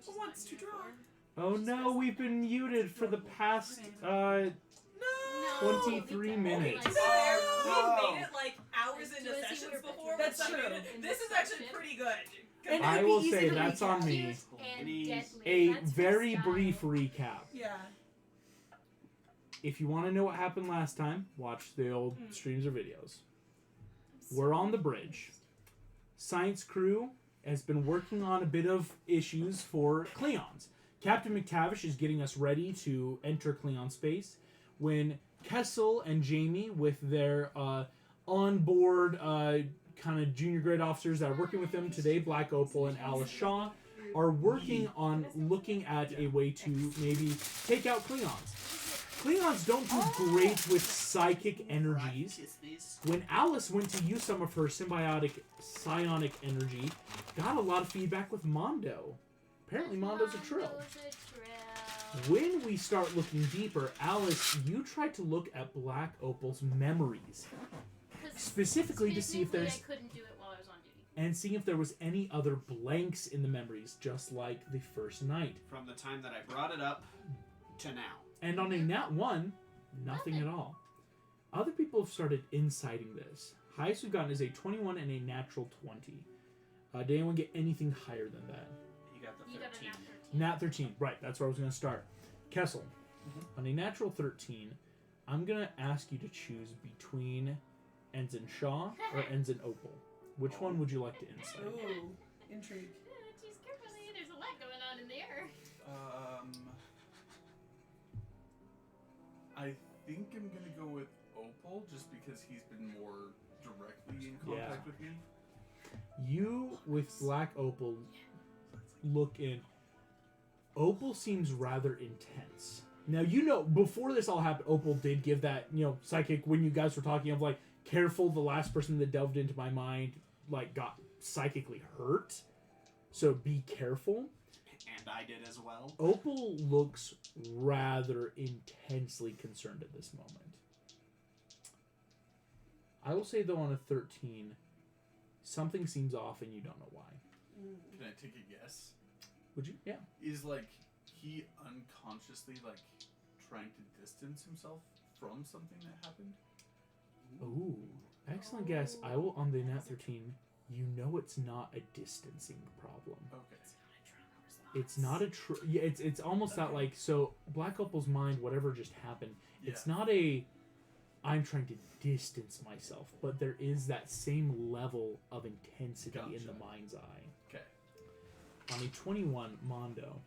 Who wants to draw? Oh no, we've been muted for the past 23 minutes. We've made it like hours into sessions before. That's true. This is actually pretty good. And I it'd be will easy say to that's recap. on me. And A very brief recap. Yeah. If you want to know what happened last time, watch the old streams or videos. We're on the bridge. Science crew has been working on a bit of issues for Klingons. Captain McTavish is getting us ready to enter Klingon space when Kessel and Jamie, with their onboard kind of junior grade officers that are working with them today, Black Opal and Alice Shaw, are working on looking at a way to maybe take out Klingons. Klingons don't do great with psychic energies. When Alice went to use some of her symbiotic psionic energy, got a lot of feedback with Mondo. Apparently Mondo's a trill. When we start looking deeper, Alice, you tried to look at Black Opal's memories. Specifically to see if there's... I couldn't do it while I was on duty. And seeing if there was any other blanks in the memories, just like the first night. From the time that I brought it up to now. And on a nat 1, nothing at all. Other people have started inciting this. Highest we've gotten is a 21 and a natural 20. Did anyone get anything higher than that? You got the You got 13. a Nat 13. Right, that's where I was going to start. Kessel, on a natural 13, I'm going to ask you to choose between Ensign Shaw or Ensign Opal. Which one would you like to incite? Ooh, intrigue. Jeez, carefully, there's a lot going on in there. I think I'm gonna go with Opal just because he's been more directly in contact with me. You, with Black Opal, look in. Opal seems rather intense. Now, you know, before this all happened, Opal did give that, psychic, when you guys were talking of, careful, the last person that delved into my mind, got psychically hurt. So be careful. And I did as well. Opal looks rather intensely concerned at this moment. I will say, though, on a 13, something seems off and you don't know why. Can I take a guess? Would you? Yeah. Is, he unconsciously, trying to distance himself from something that happened? Ooh. Excellent guess. I will, on the nat 13, you know it's not a distancing problem. Okay. It's not a yeah, it's almost that so Black Opal's mind, whatever just happened, it's not a I'm trying to distance myself, but there is that same level of intensity in the mind's eye. Okay. On a 21, Mondo,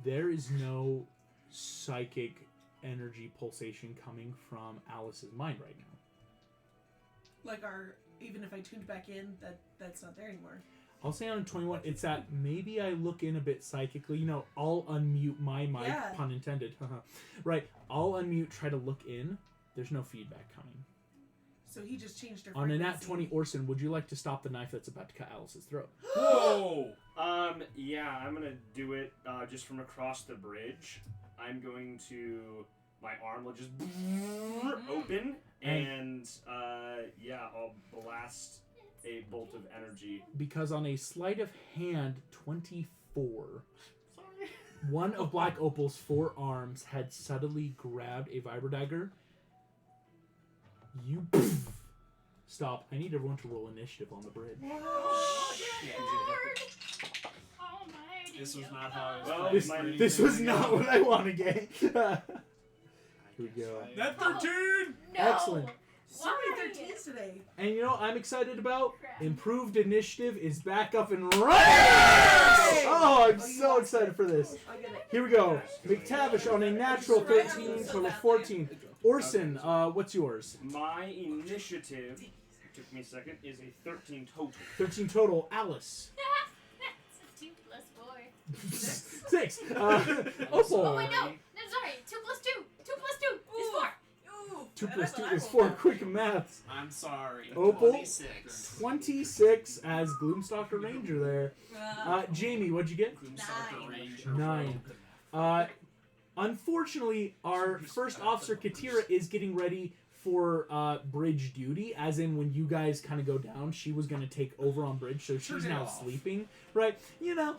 there is no psychic energy pulsation coming from Alice's mind right now. Even if I tuned back in, that's not there anymore. I'll say on a 21, it's that maybe I look in a bit psychically. I'll unmute my mic, pun intended. Right, I'll unmute, try to look in. There's no feedback coming. So he just changed her On a frequency. nat 20, Orson, would you like to stop the knife that's about to cut Alice's throat? Whoa! Yeah, I'm gonna do it just from across the bridge. I'm going to... My arm will just open, and I'll blast a bolt of energy. Because on a sleight of hand 24, one of Black Opal's 4 arms had suddenly grabbed a vibrodagger. You stop. I need everyone to roll initiative on the bridge. Oh, This was not how I was This was not what I want to get. Here we go. Nat 13! No! Excellent. So many 13s today. And you know what I'm excited about? Improved initiative is back up and running! Oh, I'm so excited for this. Here we go. McTavish on a natural 13, total 14. Orson, what's yours? My initiative, took me a second, is a 13 total. 13 total. Alice. That's a 2 plus 4. 6. Opal. Oh, wait, no! No, sorry. 2 plus 2. 2 plus 2 is 4. 2 plus 2 is 4. Quick maths. I'm sorry. Opal. 26. 26 as Gloomstalker Ranger there. Jamie, what'd you get? Gloomstalker Ranger. 9. Unfortunately, our first officer, Katira, is getting ready for bridge duty, as in when you guys kind of go down, she was going to take over on bridge, so she's Turn it now off. sleeping, right? You know.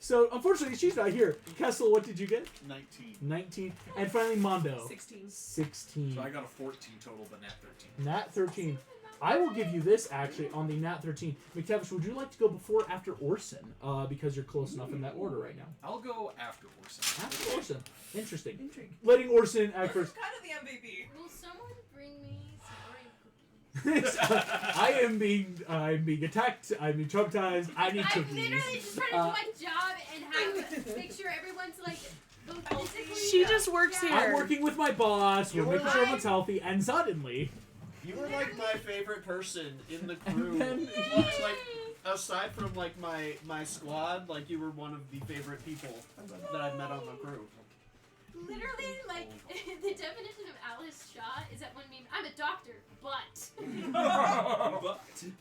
So unfortunately, she's not here. Kessel, what did you get? 19. 19. And finally, Mondo. 16. 16. So I got a 14 total, but nat 13. Nat 13. I will give you this, actually, on the Nat 13. McTavish, would you like to go before or after Orson? Because you're close enough in that order right now. I'll go after Orson. After Orson. Interesting. Intrigue. Letting Orson act This first. is kind of the MVP. Will someone bring me some Oreo cookies? I'm being attacked. I'm being traumatized. I need I'm cookies. literally just trying to do my job and make sure everyone's like both physically. She just works Yeah. here. I'm working with my boss. We're You making were sure right. everyone's healthy, and suddenly, You were like my favorite person in the crew. then- Like aside from like my squad, like you were one of the favorite people that I've met on the crew. Literally, like the definition of Alice Shaw is that one meme. I'm a doctor, but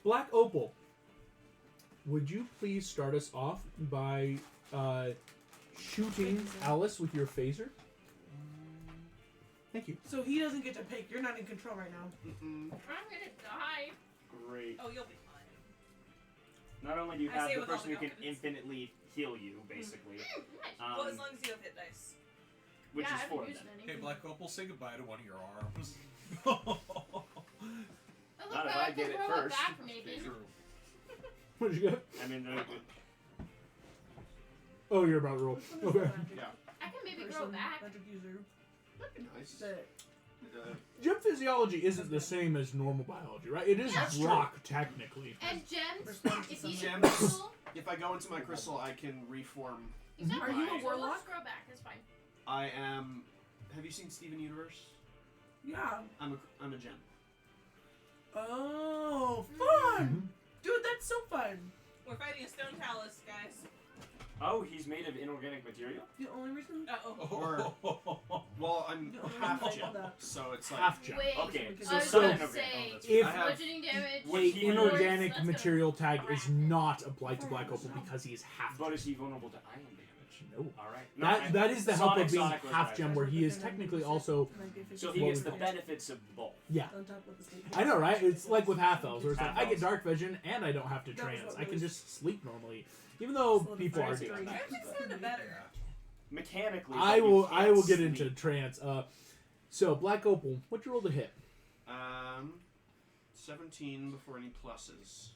Black Opal. Would you please start us off by shooting Alice with your phaser? Thank you. So he doesn't get to pick. You're not in control right now. I'm gonna die. Great. Oh, you'll be fine. Not only do you I have say the with all person the who can confidence. infinitely heal you, basically, Nice. Well, as long as you have hit dice. which yeah, is I four haven't of used them. any. Okay, Black Opal, say goodbye to one of your arms. Oh, look, Not if I I can get it throw first. back, maybe. True. What did you get? I mean, Oh, you're about to roll. Okay. Yeah. I can maybe grow Person, back. magic user. That'd be nice. But Gem physiology isn't the same as normal biology, right? It is That's rock, technically. And gems, Respond to if you something. get Gems. crystal, If I go into my crystal, I can reform. exactly. Are you a So we'll warlock? just grow back. That's fine. I am. Have you seen Steven Universe? yeah. I'm a gem. Oh, Mm-hmm. fun! Dude, that's so fun. We're fighting a stone talus, guys. oh, he's made of inorganic material? The only reason. Or- Well, I'm No, half no, gem, no. so it's like Half gem. Wait. Okay, I so was so- gonna inorganic. say, If I have- bludgeoning damage. Would a he- inorganic That's gonna material tag is crack. not applied to Black Opal because he is half But gem. is he vulnerable to iron damage? No. Alright. That is the help Sonic of being was half right. gem, where he is technically also. So he What gets we the call- benefits of both. Yeah. On top of the state. I know, right? It's like with half elves, where it's like I get Half-elves. dark vision and I don't have to That was trance. what I can was- just sleep normally, even though Solidified people are story. doing that. It's kind of better. Mechanically, I but you will. can't I will get sleep. into trance. So Black Opal, what'd you roll to hit? 17 before any pluses.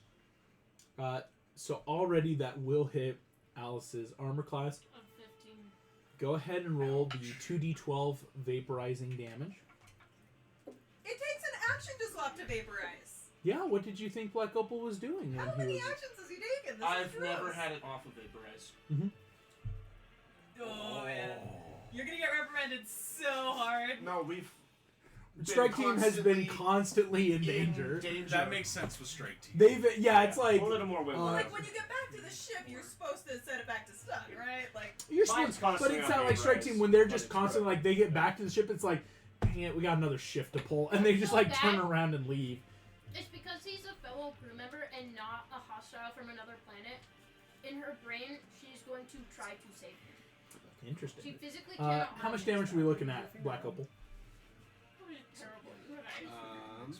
So already that will hit Alice's armor class. Of 15. Go ahead and roll the 2d12 vaporizing damage. It takes an action to swap to vaporize. Yeah, what did you think Black Opal was doing? when How he many was- actions has he taken? This I've is never gross. had it off of vaporize. Oh man, you're gonna get reprimanded so hard. No, we've. been Strike Team has been constantly constantly in danger. That makes sense with Strike Team. They've it's like a little more wiggle. Like when you get back to the ship, you're supposed to set it back to stun, right? Like you're Mine's supposed, but constantly it's on not like Strike vaporize, Team when they're but just it's constantly like they get back to the ship. It's like, dang it, we got another shift to pull, and they just like turn around and leave. It's because he's a fellow crew member and not a hostile from another planet. In her brain, she's going to try to save him. She Interesting. physically cannot. How much damage are we looking at, Black Opal? Terrible. You're right.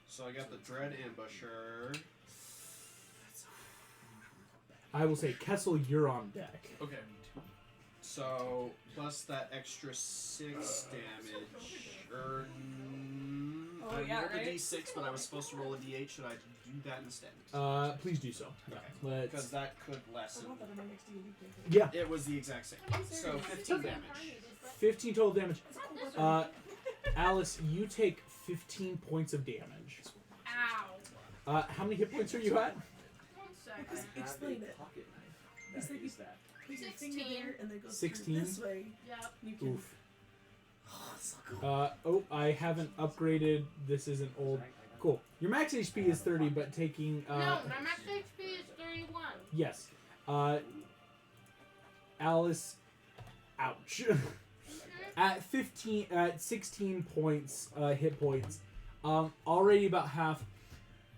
So I got the Dread Ambusher. I will say, Kessel, you're on deck. Okay. So plus that extra 6 damage. Oh, I yeah, rolled right? a d6, but I was supposed to roll a d8. Should I do that instead? Please do so. Yeah. Because Let's. that could lessen. I want that in my next D&D campaign. Yeah. It was the exact same. I mean, So seriously, 15 it's damage. incarnated, but 15 total damage. That's a cool weapon. Alice, you take 15 points of damage. Ow. How many hit points are you at? 1 second. Because explain it. It's like you put your finger 16. there and then go 16? through this way. Yep. You can. Oof. Oh, so cool. I haven't upgraded. This isn't old. Cool. Your max HP is 30, but taking. No, my max HP is 31. Yes. Alice. Ouch. At 16 points, hit points. Already about half.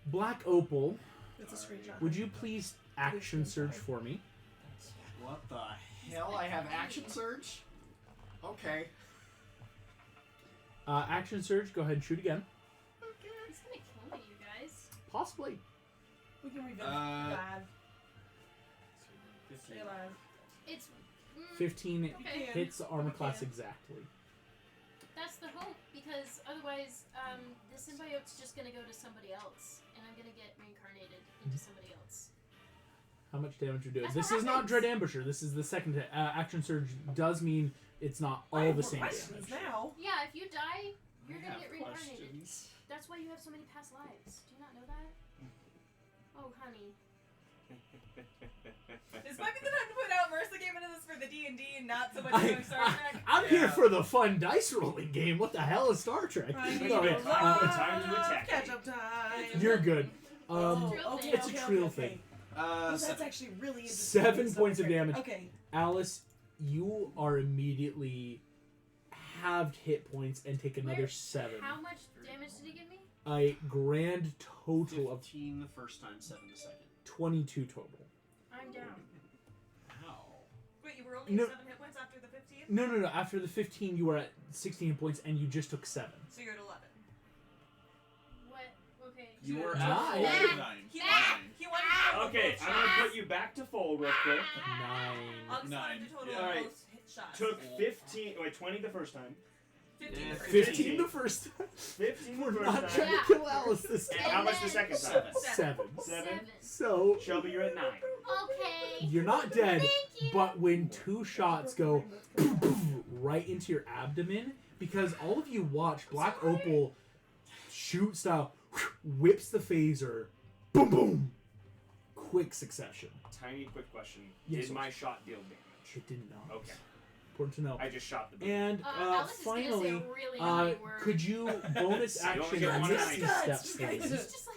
Black Opal, That's a screenshot. would you please action surge for me? What the hell? I have action surge? Okay. Action surge. Go ahead and shoot again. He's gonna kill me, you guys. Possibly. We can revisit Uh, that. Stay alive. It's 15 Okay. hits armor class Okay. exactly. That's the hope, because otherwise, the symbiote's just gonna go to somebody else, and I'm gonna get reincarnated into somebody else. How much damage you do? That's This what is not happens. Dread Ambusher. This is the second action surge. Does mean it's not I all have the more same questions damage. now. Yeah, if you die, you're I gonna have get reincarnated. questions. That's why you have so many past lives. Do you not know that? Oh, honey. This might be the time to put out Marissa came into this for the D&D and not so much I- for Star Trek. I'm here Yeah. for the fun dice rolling game. What the hell is Star Trek? I need No, a yeah, lot time to attack Catch me. up time. You're good. Oh, Trill okay, thing. It's a okay, trill okay, thing. okay. Oh, that's 7. actually really interesting. 7 So points of okay. damage. Okay. Alice, you are immediately halved hit points and take another Where- 7. How much damage did he give me? A grand total of 15 the first time, 7 the second. 22 total. I'm down. Wow. Wait, you were only No. at 7 hit points after the 15? No. After the 15, you were at 16 points and you just took 7. So you're at 11. What? Okay. You So were Nine. at 9. He wanted, he wanted Okay, I'm gonna put you back to full real quick. 9. August wanted 9, to total yeah. Alright. most hit shots. Took 20 the first time. 15 Yeah, the first 15 the first time. 15 We're the not first trying time. to kill Alice this And time. how much the second time? 7. 7. So, Shelby, you're at 9. Okay. you're not dead, Thank you. but when 2 shots go right into your abdomen, because all of you watch Black Opal shoot style whips the phaser, boom boom, quick succession. Tiny quick question. Yes, Did my shot deal damage? It did not. Okay. Important to know. I just shot the boom. And Alice is gonna say finally, a really naughty word. could you bonus You only action get one Misty eye. Step Guts. please? It's just like,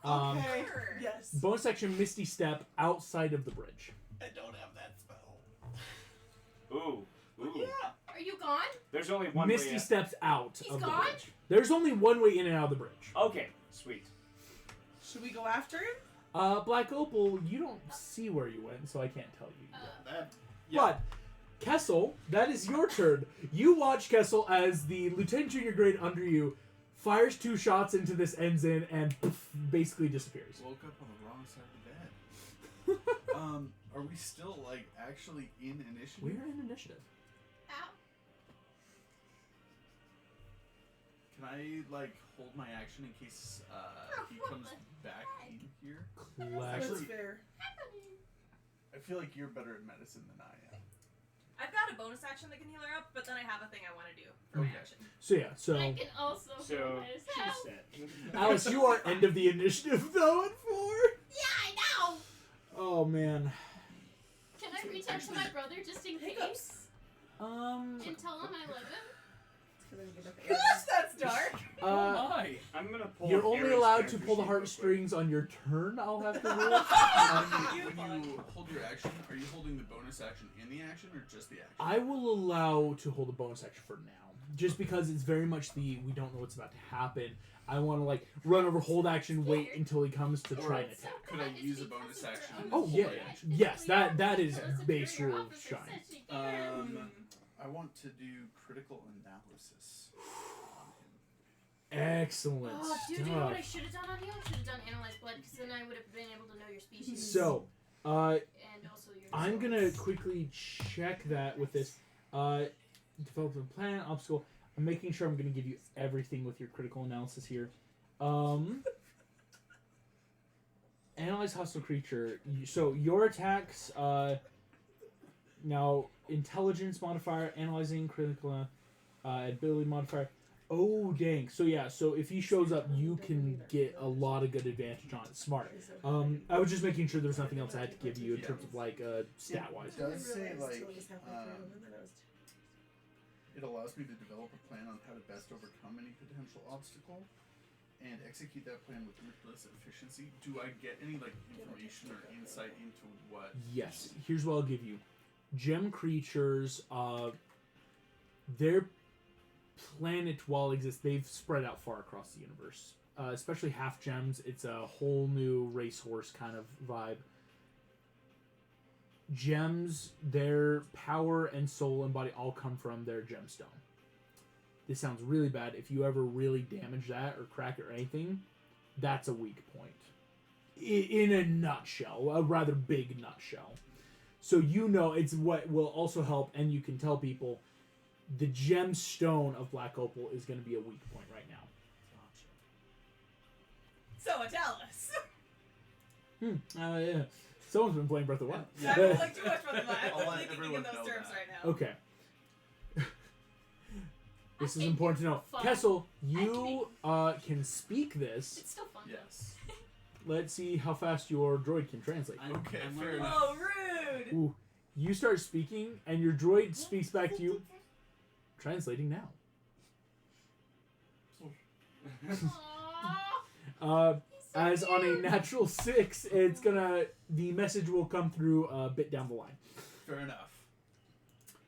Okay. Sure. Yes. Bonus action Misty Step outside of the bridge. I don't have that spell. Ooh. Ooh. Yeah. are you gone? There's only one Misty way. steps out He's of the gone? bridge. There's only one way in and out of the bridge. Okay, sweet. Should we go after him? Black Opal, you don't see where you went, so I can't tell you. That, yeah. But Kessel, that is your turn. You watch Kessel as the lieutenant junior grade under you fires 2 shots into this Ensign and poof, basically disappears. Woke up on the wrong side of the bed. Are we still like actually in initiative? We're in initiative. Ow. Can I like hold my action in case he comes back in here? Classic. That's Actually- fair. I feel like you're better at medicine than I am. I've got a bonus action that can heal her up, but then I have a thing I want to do for my Okay. action. So yeah, so I can also So, heal she's myself. set. Alice, you are end of the initiative though at 4. Yeah, I know. Oh man. Can I reach out to my brother just in case Hiccups. and tell him I love him? Gosh, that's dark. My. I'm gonna pull. You're up only Aaron's allowed to character pull the sheet real quick. heartstrings on your turn. I'll have to rule. When you hold your action, are you holding the bonus action in the action or just the action? I will allow to hold a bonus action for now, just because it's very much the we don't know what's about to happen. I want to like run over, hold action, wait until he comes to try and attack. Could I use a bonus action? Oh yeah, yes, that is base rule of shine. I want to do critical analysis on him. Excellent Oh, dude, you know what I stuff. should have done on you? I should have done analyze blood, because then I would have been able to know your species. So, and also your. I'm gonna quickly check that with this. Develop a plan, obstacle. I'm making sure I'm gonna give you everything with your critical analysis here. Analyze hostile creature. So your attacks. Now intelligence modifier, analyzing critical, ability modifier. Oh dang! So yeah, so if he shows up, you can get a lot of good advantage on it. Smart. I was just making sure there was nothing else I had to give you in terms of like stat wise. It does say like it allows me to develop a plan on how to best overcome any potential obstacle and execute that plan with ruthless efficiency. Do I get any like information or insight into what? Yes. Here's what I'll give you. Gem creatures, their planet, while it exists, they've spread out far across the universe. Especially half gems. It's a whole new racehorse kind of vibe. Gems, their power and soul and body all come from their gemstone. this sounds really bad. If you ever really damage that or crack it or anything, that's a weak point. In a nutshell, a rather big nutshell. So you know it's what will also help, and you can tell people the gemstone of Black Opal is going to be a weak point right now. So tell us. Yeah. Someone's been playing Breath of the Wild. I don't like too much from the mind. I'll I'm let really thinking everyone in those know terms that. right now. Okay. This is think important to know. fun. Kessel, you can speak this. It's still fun. Yes. Let's see how fast your droid can translate. Okay, I'm fair learning. enough. Oh, rude. Ooh, you start speaking, and your droid speaks back to you. Translating now. Aww. As on a natural 6, the message will come through a bit down the line. Fair enough.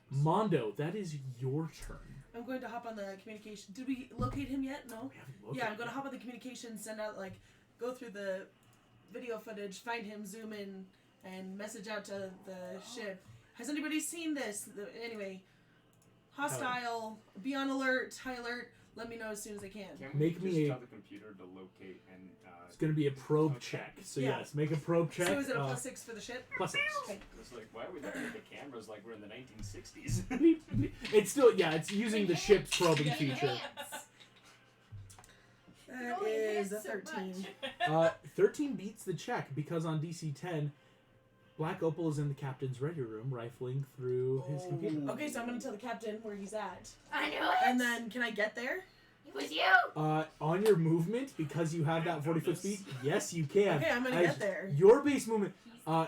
Mondo, that is your turn. I'm going to hop on the communication. Did we locate him yet? No. We haven't looked Yeah, at I'm going to it. hop on the communication, send out, go through the video footage, find him, zoom in, and message out to the ship. Has anybody seen this? Anyway, hostile, be on alert, high alert, let me know as soon as I can. Can't we Make just me a- tell the computer to locate and It's going to be a probe check. So Yeah. yes, make a probe check. So is it a +6 for the ship? +6. Okay. it's like, why are we looking at the cameras like we're in the 1960s? It's still, it's using the ship's probing Yeah. feature. That only is a enhanced so 13. much. 13 beats the check because on DC 10, Black Opal is in the captain's ready room rifling through his computer. Okay, so I'm going to tell the captain where he's at. I knew it. And then, can I get there? It was you. On your movement, because you have that 40-foot speed, yes, you can. Okay, I'm going to As get there. Your base movement,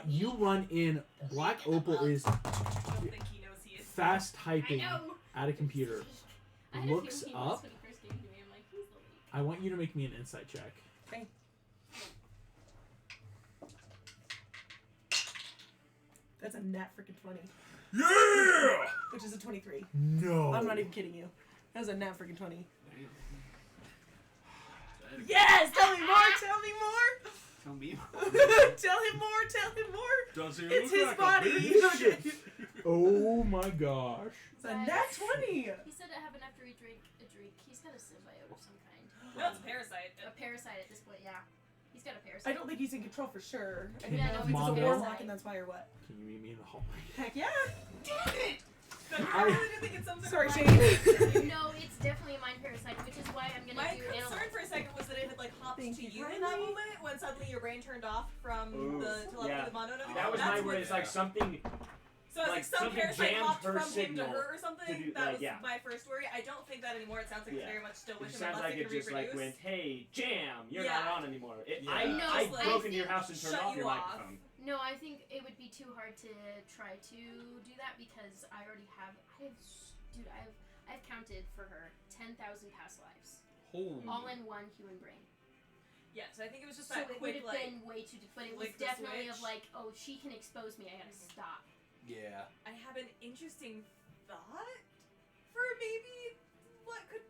you run in. Black Opal is I don't think he knows he is. fast I typing know. at a computer. I had a Looks feeling he was up. when he first gave it to me. I'm like, he's the lead. I want you to make me an insight check. Okay. That's a nat freaking 20, Yeah! which is a 23. No. I'm not even kidding you. That was a nat freaking 20. That- Yes! Tell me more! Tell me more! Tell me. Tell him more! Tell him more! Does he It's look his like body! a bitch? Okay. Oh my gosh. It's a nat 20! He said it happened after he drank a drink. He's got a symbiote of some kind. No, it's a parasite. A parasite at this point, yeah. He's got a parasite. I don't think he's in control for sure. I Can don't know if he's Mondo- a warlock and that's why or what. Can you meet me in the hallway? Heck yeah! Damn it! I really do think it's some Sorry, sort of Shane. No, it's definitely a mind parasite, which is why I'm gonna My do concern analyze. for a second was that it had hopped Thank to you you in kindly. that moment when suddenly your brain turned off from Ooh, the telepathy yeah. of the mono. That was That's my word. what- It's like something. So I was like like, some something parasite jammed hopped her from him to signal her or something. to do- that like, was yeah. my first worry. I don't think that anymore. It sounds like Yeah. it's very much still It with him sounds unless like it it can just reproduce. went, hey, Jam, you're Yeah. not on anymore. Yeah. I No, I like, broke into your house and turned shut off you your off. microphone. No, I think it would be too hard to try to do that because I already have. I've counted for her 10,000 past lives, Holy. all in one human brain. Yeah, so I think it was just So that it would quick have been way too. But it was flick the definitely of switch. like, oh, she can expose me. I gotta stop. Yeah. I have an interesting thought for maybe what could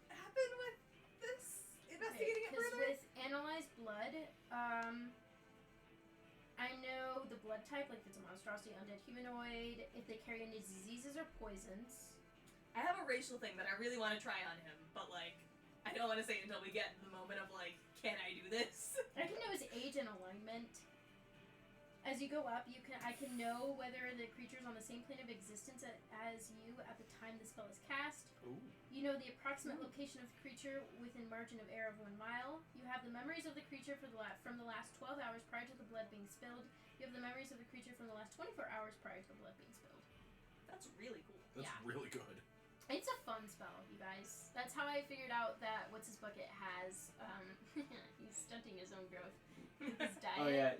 happen with this. Investigating it Because further. with analyzed blood, I know the blood type, like if it's a monstrosity, undead, humanoid, if they carry any diseases or poisons. I have a racial thing that I really want to try on him, but I don't want to say it until we get in the moment of can I do this? I can know his age and alignment. As you go up, I can know whether the creature's on the same plane of existence as you at the time the spell is cast. Ooh. You know the approximate location of the creature within margin of error of 1 mile. You have the memories of the creature from the last 12 hours prior to the blood being spilled. You have the memories of the creature from the last 24 hours prior to the blood being spilled. That's really cool. That's Yeah. really good. It's a fun spell, you guys. That's how I figured out that What's His Bucket has. He's stunting his own growth. His diet. Oh yeah,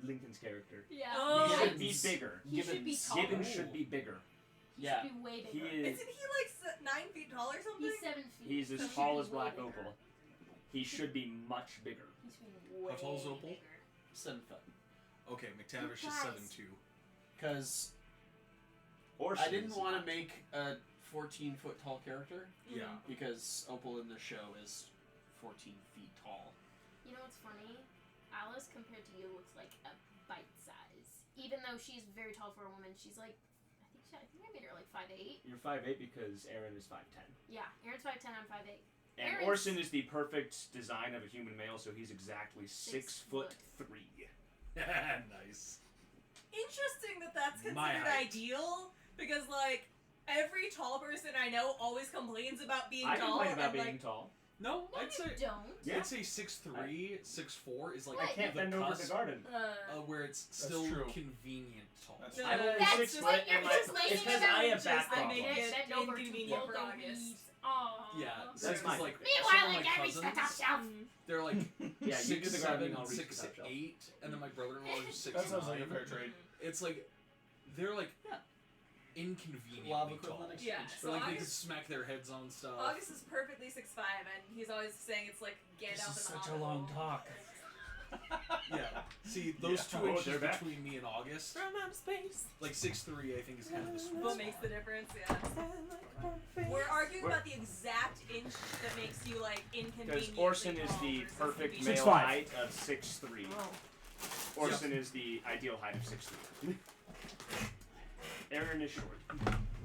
Lincoln's character. Yeah. Oh. He should be Gibbons. bigger. He should be taller. Gibbons should be bigger. He Yeah. should be way He bigger. is. Isn't he 9 feet tall or something? He's 7 feet. He's He as should tall be as way Black bigger. Opal. He should be much bigger. He should be way How tall is Opal? bigger. 7 foot. Okay, McTavish is Guys. 7'2". Because Or I didn't she's want to not. make a 14-foot tall character Yeah. because Opal in the show is 14 feet tall. You know what's funny? Alice, compared to you, looks like a bite size. Even though she's very tall for a woman, she's I think I think I made her like 5'8". You're 5'8" because Aaron is 5'10". Yeah, Aaron's 5'10", I'm 5'8". And Aaron's- Orson is the perfect design of a human male, so he's exactly 6'3". Nice. Interesting that that's My considered height. ideal because like every tall person I know always complains about being I tall. complain about and, being like, tall. No, No, I'd say you don't. Yeah. I'd say 6'3", 6'4" is like I I can't the bend over cusp, the garden. where it's still true. convenient tall. That's No, I'm only that's 6 just foot, like- and you're just like, laying it's because around I have just back to problems. make it Bend over to inconvenient pull for the August. weeds. Aww. Yeah, That's that's my like Meanwhile, some of like my Gary, the top cousins, shelf. they're like Yeah, you do the gardening, 6'7", I'll reach the top shelf. 6'8", and then my brother-in-law is 6'9". That sounds like a fair trade. It's like they're like inconveniently Lava tall. equivalent Yeah, They're so like they could August, smack their heads on stuff. August is perfectly 6'5", and he's always saying it's like Gandalf This is in the such a Hobbit. long talk. Yeah. See, those Yeah. 2 Oh, inches they're back. between me and August, From outer space. like 6'3", I think is kind of the sweet What spot. makes the difference? Yeah. We're arguing about the exact inch that makes you like inconvenient. Because Orson is the perfect male 6'5". height of 6'3". Orson is the ideal height of 6'3". Aaron is short.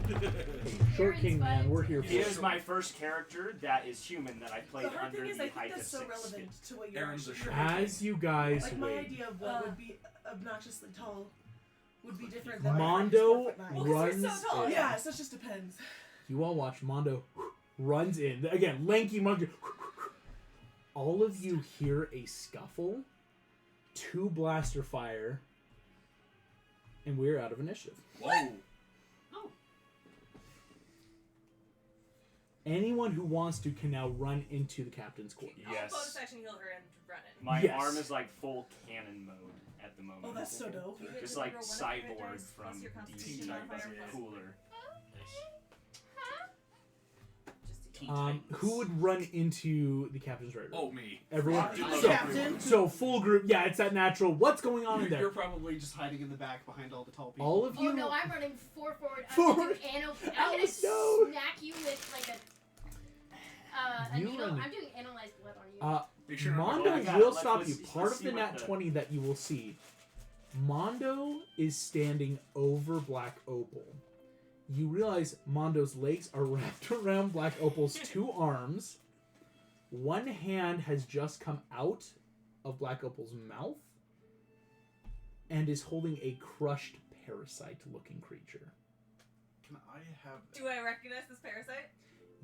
Short Aaron's King Man, we're here for He it. is my first character that is human that I The played hard under thing is, the I height think of that's so 6 relevant feet. to what you're Aaron's a actually short- As you guys Like my wait, idea of what would be obnoxiously tall would be different than Mondo my Well, 'cause runs you're so tall. in. Yeah, so it just depends. You all watch Mondo runs in. Again, lanky monkey. All of you hear a scuffle, 2 blaster fire, and we're out of initiative. Whoa. Anyone who wants to can now run into the captain's quarters. I'll Yes. bonus action heal her and run it. My Yes. arm is like full cannon mode at the moment. Oh, that's so dope. You get Just to like remember one of your Cyborg dice plus from your DC, Constitution but modifier plus- cooler. Just to Who would run into the captain's right room? Oh, me. Everyone. Captain. So, Captain. so full group. Yeah, it's that natural. What's going on in You're there? probably just hiding in the back behind all the tall people. All of you. Oh no, I'm running 4 forward. I'm Forward. gonna do I'm Alice, gonna no. smack you with like a You needle. run. I'm doing analyzed blood on you. Make sure I'm Mondo Oh my God, will let's- stop let's- you. let's Part of see the what nat the- 20 that you will see. Mondo is standing over Black Opal. You realize Mondo's legs are wrapped around Black Opal's 2 arms. One hand has just come out of Black Opal's mouth and is holding a crushed parasite-looking creature. Can I have Do I recognize this parasite?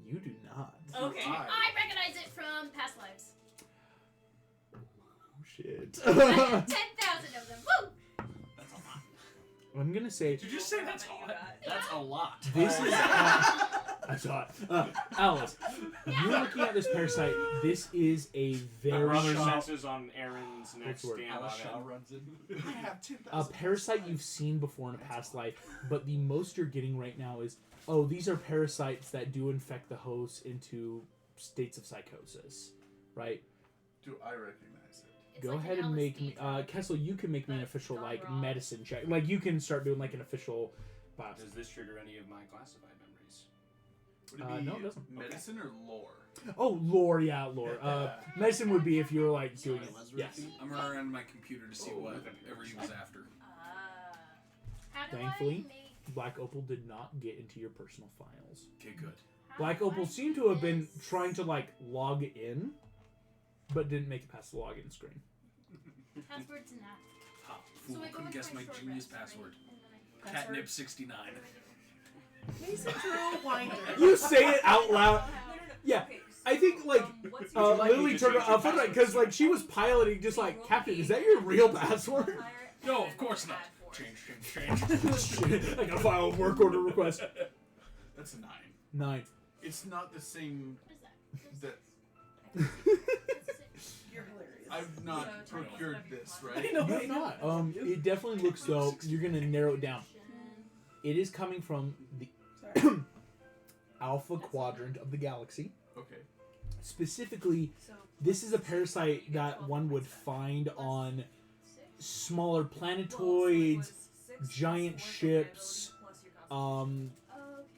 You do not. Okay. I recognize it from past lives. Oh, shit. 10,000 of them. Woo! That's a lot. I'm gonna say Did you just say How that's many you hot? got? That's a lot. this is. I saw it. Alice, you're looking at this parasite. This is a My very brother sharp- senses on Aaron's next word. stand Alice on Shaw him. runs in. I have 10,000. a parasite you've seen before in a past life, but the most you're getting right now is, oh, these are parasites that do infect the host into states of psychosis, right? Do I recognize it? It's Go like ahead an and make LSD me, drug. Kessel, you can make me an That's official gone like wrong. medicine check. Like you can start doing like an official biopsy. Does this trigger any of my classified memories? Would it be No, it doesn't. medicine or lore? Oh, lore, yeah, lore. Medicine would be if you were like doing it. Leslie Yes. feet? I'm running around my computer to see Oh, what look at ever me. he was after. How do Thankfully, I make... Black Opal did not get into your personal files. Okay, good. how Black do Opal I seemed do to have been this? trying to like log in, but didn't make it past the login screen. Password's enough. Ha, So fool, I go couldn't into guess my short genius rest, right? password. And then I- Catnip69. Mason Drew Winder. You say it out loud. No. Yeah, Okay, I think like what's Would you like me Lily to turned change your up password? because like she was piloting, just like Captain. Is that your real password? No, of course not. Change. Shit, I gotta file a work order request. That's a 9. 9. It's not the same. What is that? That You're hilarious. I've not So, tell me procured what's this, gonna right? I know. You're not. It definitely looks though. You're gonna narrow it down. It is coming from the Sorry. Alpha Quadrant of the galaxy. Okay. Specifically, this is a parasite that one would find on smaller planetoids, giant ships,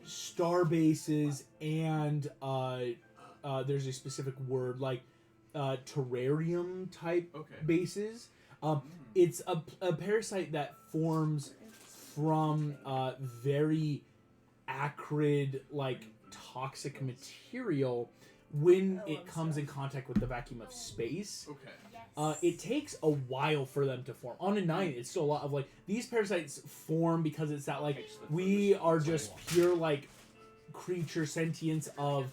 star bases, and there's a specific word like terrarium type Okay. bases. Mm. It's a parasite that forms from very acrid, like toxic material when it comes in contact with the vacuum of space. Okay. It takes a while for them to form. On a 9, it's still a lot of like these parasites form because it's that like we are just pure like creature sentience of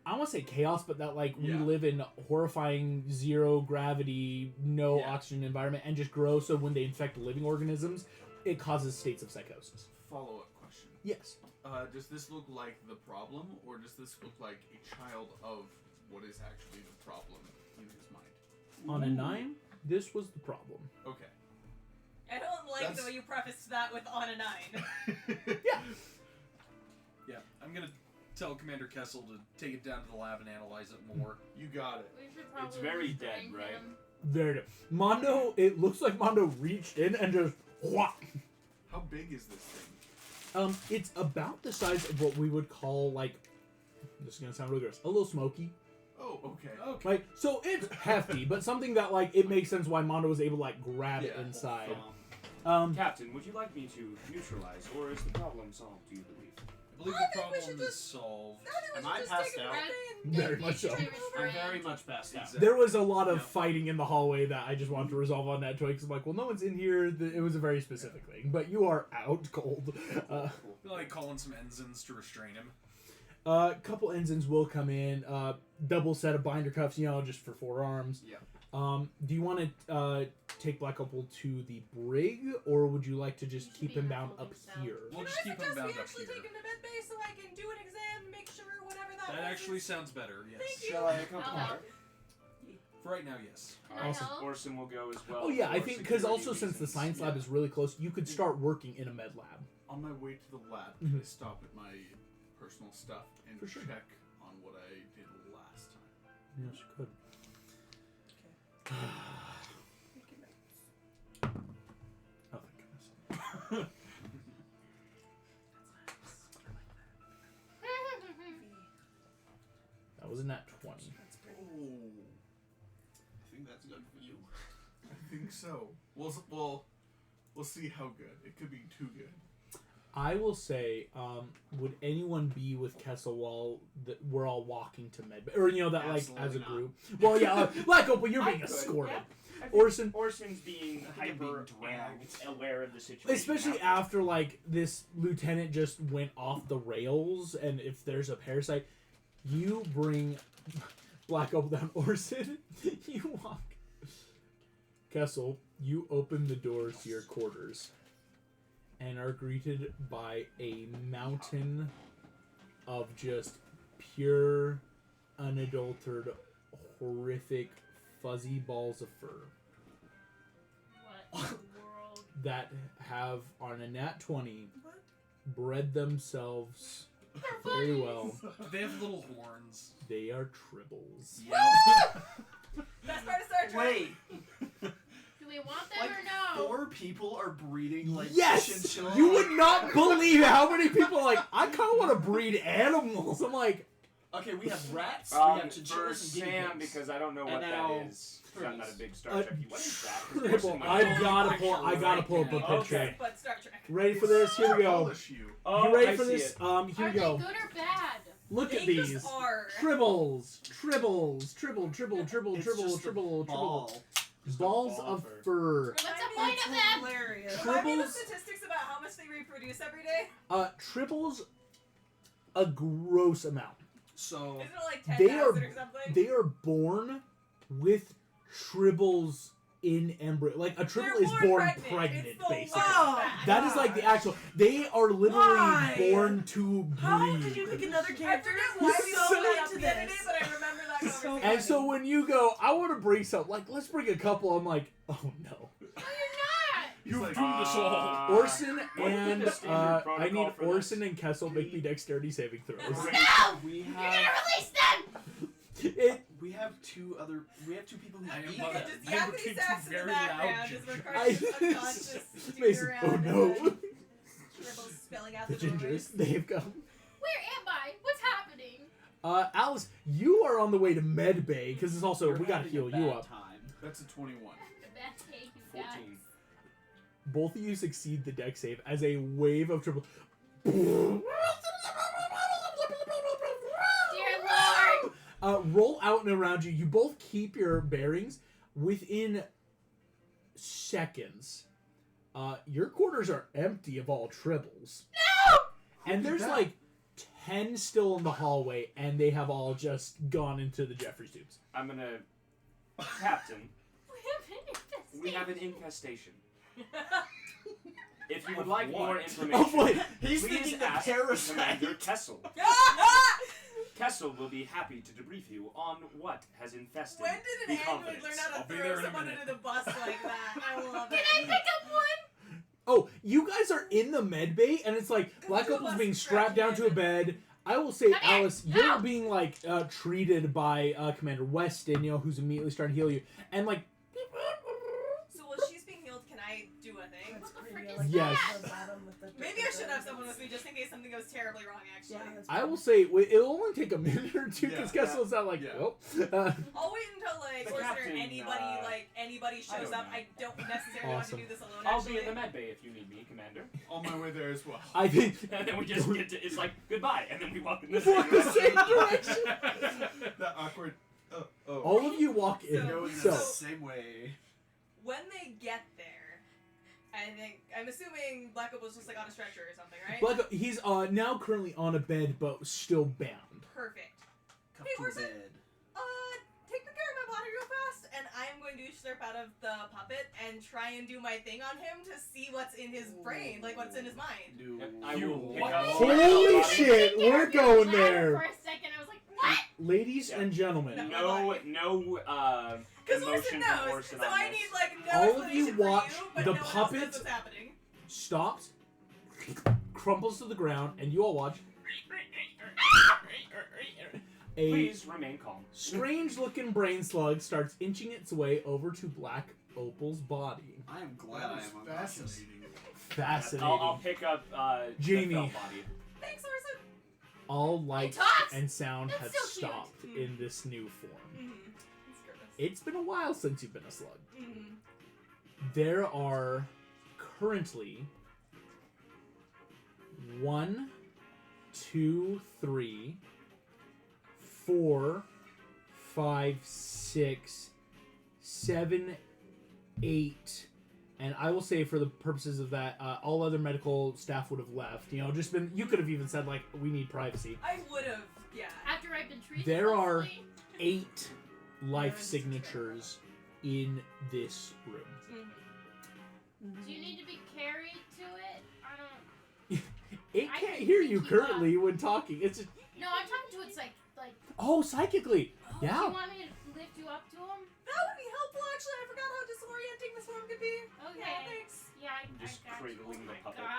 I don't want to say chaos, but that like we live in horrifying zero gravity, no oxygen environment, and just grow. So when they infect living organisms, it causes states of psychosis. Follow-up question. Yes. Does this look like the problem, or does this look like a child of what is actually the problem in his mind? On a 9, this was the problem. Okay. I don't like the way you prefaced that with on a 9. Yeah, I'm gonna tell Commander Kessel to take it down to the lab and analyze it more. You got it. We should probably It's very just dead, bring right? him. There it is. Mondo, it looks like Mondo reached in and just whop. How big is this thing? It's about the size of what we would call like, this is gonna sound really gross, a little smoky. Oh, okay. Okay. Like, so it's hefty, but something that like it makes sense why Mondo was able to like grab it Yeah. inside. Captain, would you like me to neutralize, or is the problem solved, do you believe? I believe I the think we problem should is solved. I think Am I we should just passed take it out? away and Very much so. I'm very much passed out. Exactly. There was a lot of Yeah. fighting in the hallway that I just wanted to resolve on that toy because I'm like, well, no one's in here. It was a very specific thing, but you are out cold. I feel like calling some ensigns to restrain him. A couple ensigns will come in. Double set of binder cuffs, just for 4 arms. Yeah. Do you want to take Black Opal to the brig, or would you like to just He should keep be him in a bound holding up cell. here? We'll Can just I keep him suggest bound we up actually here. take him to med bay so I can do an exam and make sure whatever that That was actually is- sounds better, yes. Thank you. Shall I I'll accompany help. her? For right now, yes. Can I Awesome. help? Orson will go as well. Oh yeah, I for think because security also since the reasons. science lab is really close, you could start working in a med lab. On my way to the lab, Mhm. can I stop at my personal stuff and For sure. check on what I did last time? Yes, you could. Oh, thank goodness. That was a nat 20. Oh, I think that's good for you. I think so. We'll see how good. It could be too good. I will say, would anyone be with Kessel while we're all walking to med, or that like as a Absolutely not. group? Well, yeah, Black Opal, you're I being could, escorted. yeah. I think Orson, Orson's being I think I'm hyper being dragged. and aware of the situation. especially after like this lieutenant just went off the rails, and if there's a parasite, you bring Black Opal down. Orson, you walk. Kessel, you open the doors to your quarters and are greeted by a mountain of just pure, unadulterated, horrific, fuzzy balls of fur What in the world? that have, on a nat 20, What? bred themselves They're very bunnies. well. They have little horns. They are tribbles. Best part of Star Trek. Wait, Do we want them like or no? 4 people are breeding like Yes! chinchilla. You would not believe how many people are like, I kind of want to breed animals. I'm like, Okay, we have rats. we for have chinchillas and guinea Sam, pigs. because I don't know And what now that is. 'Cause I'm not a big Star a Trek. What is that? 'Cause triple. Orson might I've know. got to pull. I gotta pull up a Okay. picture. But Star Trek. Ready for this? Here we go. Polish you. Oh, You ready I for see this? it. Here Are we they go. good or bad? Look at They just these. are. Tribbles, tribble, It's tribble, just a ball. Just a balls ball of fur. fur. What's the I mean, point of them? Hilarious. Tri- Remind me of the Tribbles- statistics about how much they reproduce every day. Tribbles, a gross amount. So Isn't it like They 10,000 are- or something? They are born with tribbles in embryo. Like a tribble They're is born pregnant. pregnant, It's the basically. Oh, That is like the actual. They are literally Why? born to breed. How could you pick another I character? forget who's why we so so that up into the other day, this? but I remember that It's so conversation. And so when you go, I want to bring some. Like, let's bring a couple. I'm like, oh no. No, you're not. You've like, doomed us all. Orson what would be and the standard I protocol need for Orson this? and Kessel make me dexterity saving throws. No! we You're gonna have release them! It, we have two people who I am eat You not- can them. just I am Yakety between two Sass in the very background loud as we're gingers. crushing unconscious Mason, around oh and no. then dribbles spilling out The the doorways. gingers, they've come. Where am I? What's happening? Alice, you are on the way to med bay because it's also You're we gotta having a heal you bad up. Time. That's a 21. The best cake, you guys. 14. Both of you succeed the deck save as a wave of triple. Dear Lord! Roll out and around you. You both keep your bearings. Within seconds, your quarters are empty of all tribbles. No! And there's like 10 still in the hallway, and they have all just gone into the Jeffrey tubes. I'm gonna, Captain. We have an We infestation. have an infestation. If you would like what? more Oh, information, wait. He's please thinking the ask parasite. Commander Kessel. Kessel will be happy to debrief you on what has infested When did the it end? We confidence. learn how I'll to be throw there in a someone minute. under the bus like that. I love Can it. I pick up one? Oh, you guys are in the med bay, and it's like Black Two of Opal's us being strapped down to a bed. I will say, Come here. Alice, No. you're being like treated by Commander Weston, who's immediately starting to heal you, and like, So while she's being healed, can I do a thing? That's What the creepy. frick I is like Yes. the bottom with the Maybe I should have someone with me just in case something goes terribly wrong. Actually, Yeah, that's I fine. will say it'll only take a minute or two because Yeah. Kessel's not like, Yeah. well, I'll wait until like The Orson or captain, anybody shows don't up. know. I don't necessarily want to Awesome. do this alone. I'll actually. be in the med bay if you need me, Commander. On my way there as well. I think And then we just get to, it's like, goodbye, and then we walk in the Walk the same direction. That awkward. Oh. all of you walk in. So- Going So, the same way. When they get there, I'm assuming Black Opal's just like on a stretcher or something, right? Black, he's now currently on a bed, but still bound. Perfect. Cuffed Hey, to Orson. bed. Take good care of my body real fast, and I am going to slurp out of the puppet and try and do my thing on him to see what's in his brain, like what's in his mind. Do Yep, I You will pick what? up. Holy shit, we're going For there. a second, I was like, what? Ladies Yeah. and gentlemen, No, Because emotion Orson from knows, Orson so on I this. need like no All of you explanation for watch you, but the no one else puppet- knows what's happening. stops, crumples to the ground, and you all watch a Please remain calm. strange-looking brain slug starts inching its way over to Black Opal's body. I am glad That I is am unconscious. fascinating. Fascinating. I'll pick up Jamie. the felt body. Thanks, Orson. All light talks. and sound That's have so cute. stopped in this new form. Mm-hmm. It's gross. It's been a while since you've been a slug. Mm-hmm. There are currently 1, 2, 3, 4, 5, 6, 7, 8, and I will say for the purposes of that, all other medical staff would have left. Just been. You could have even said like, we need privacy. I would have, yeah. After I've been treated. There are closely, 8 life Yes. signatures in this room. Mm-hmm. Do you need to be carried to it? I don't. It I can't can hear you keep currently when talking. It's just, No, I'm talking to its like. oh, psychically. Do Yeah. you want me to lift you up to him? That would be helpful, actually. I forgot how disorienting this form could be. Okay. Yeah, thanks. Yeah, Just I got you. cradling Oh the my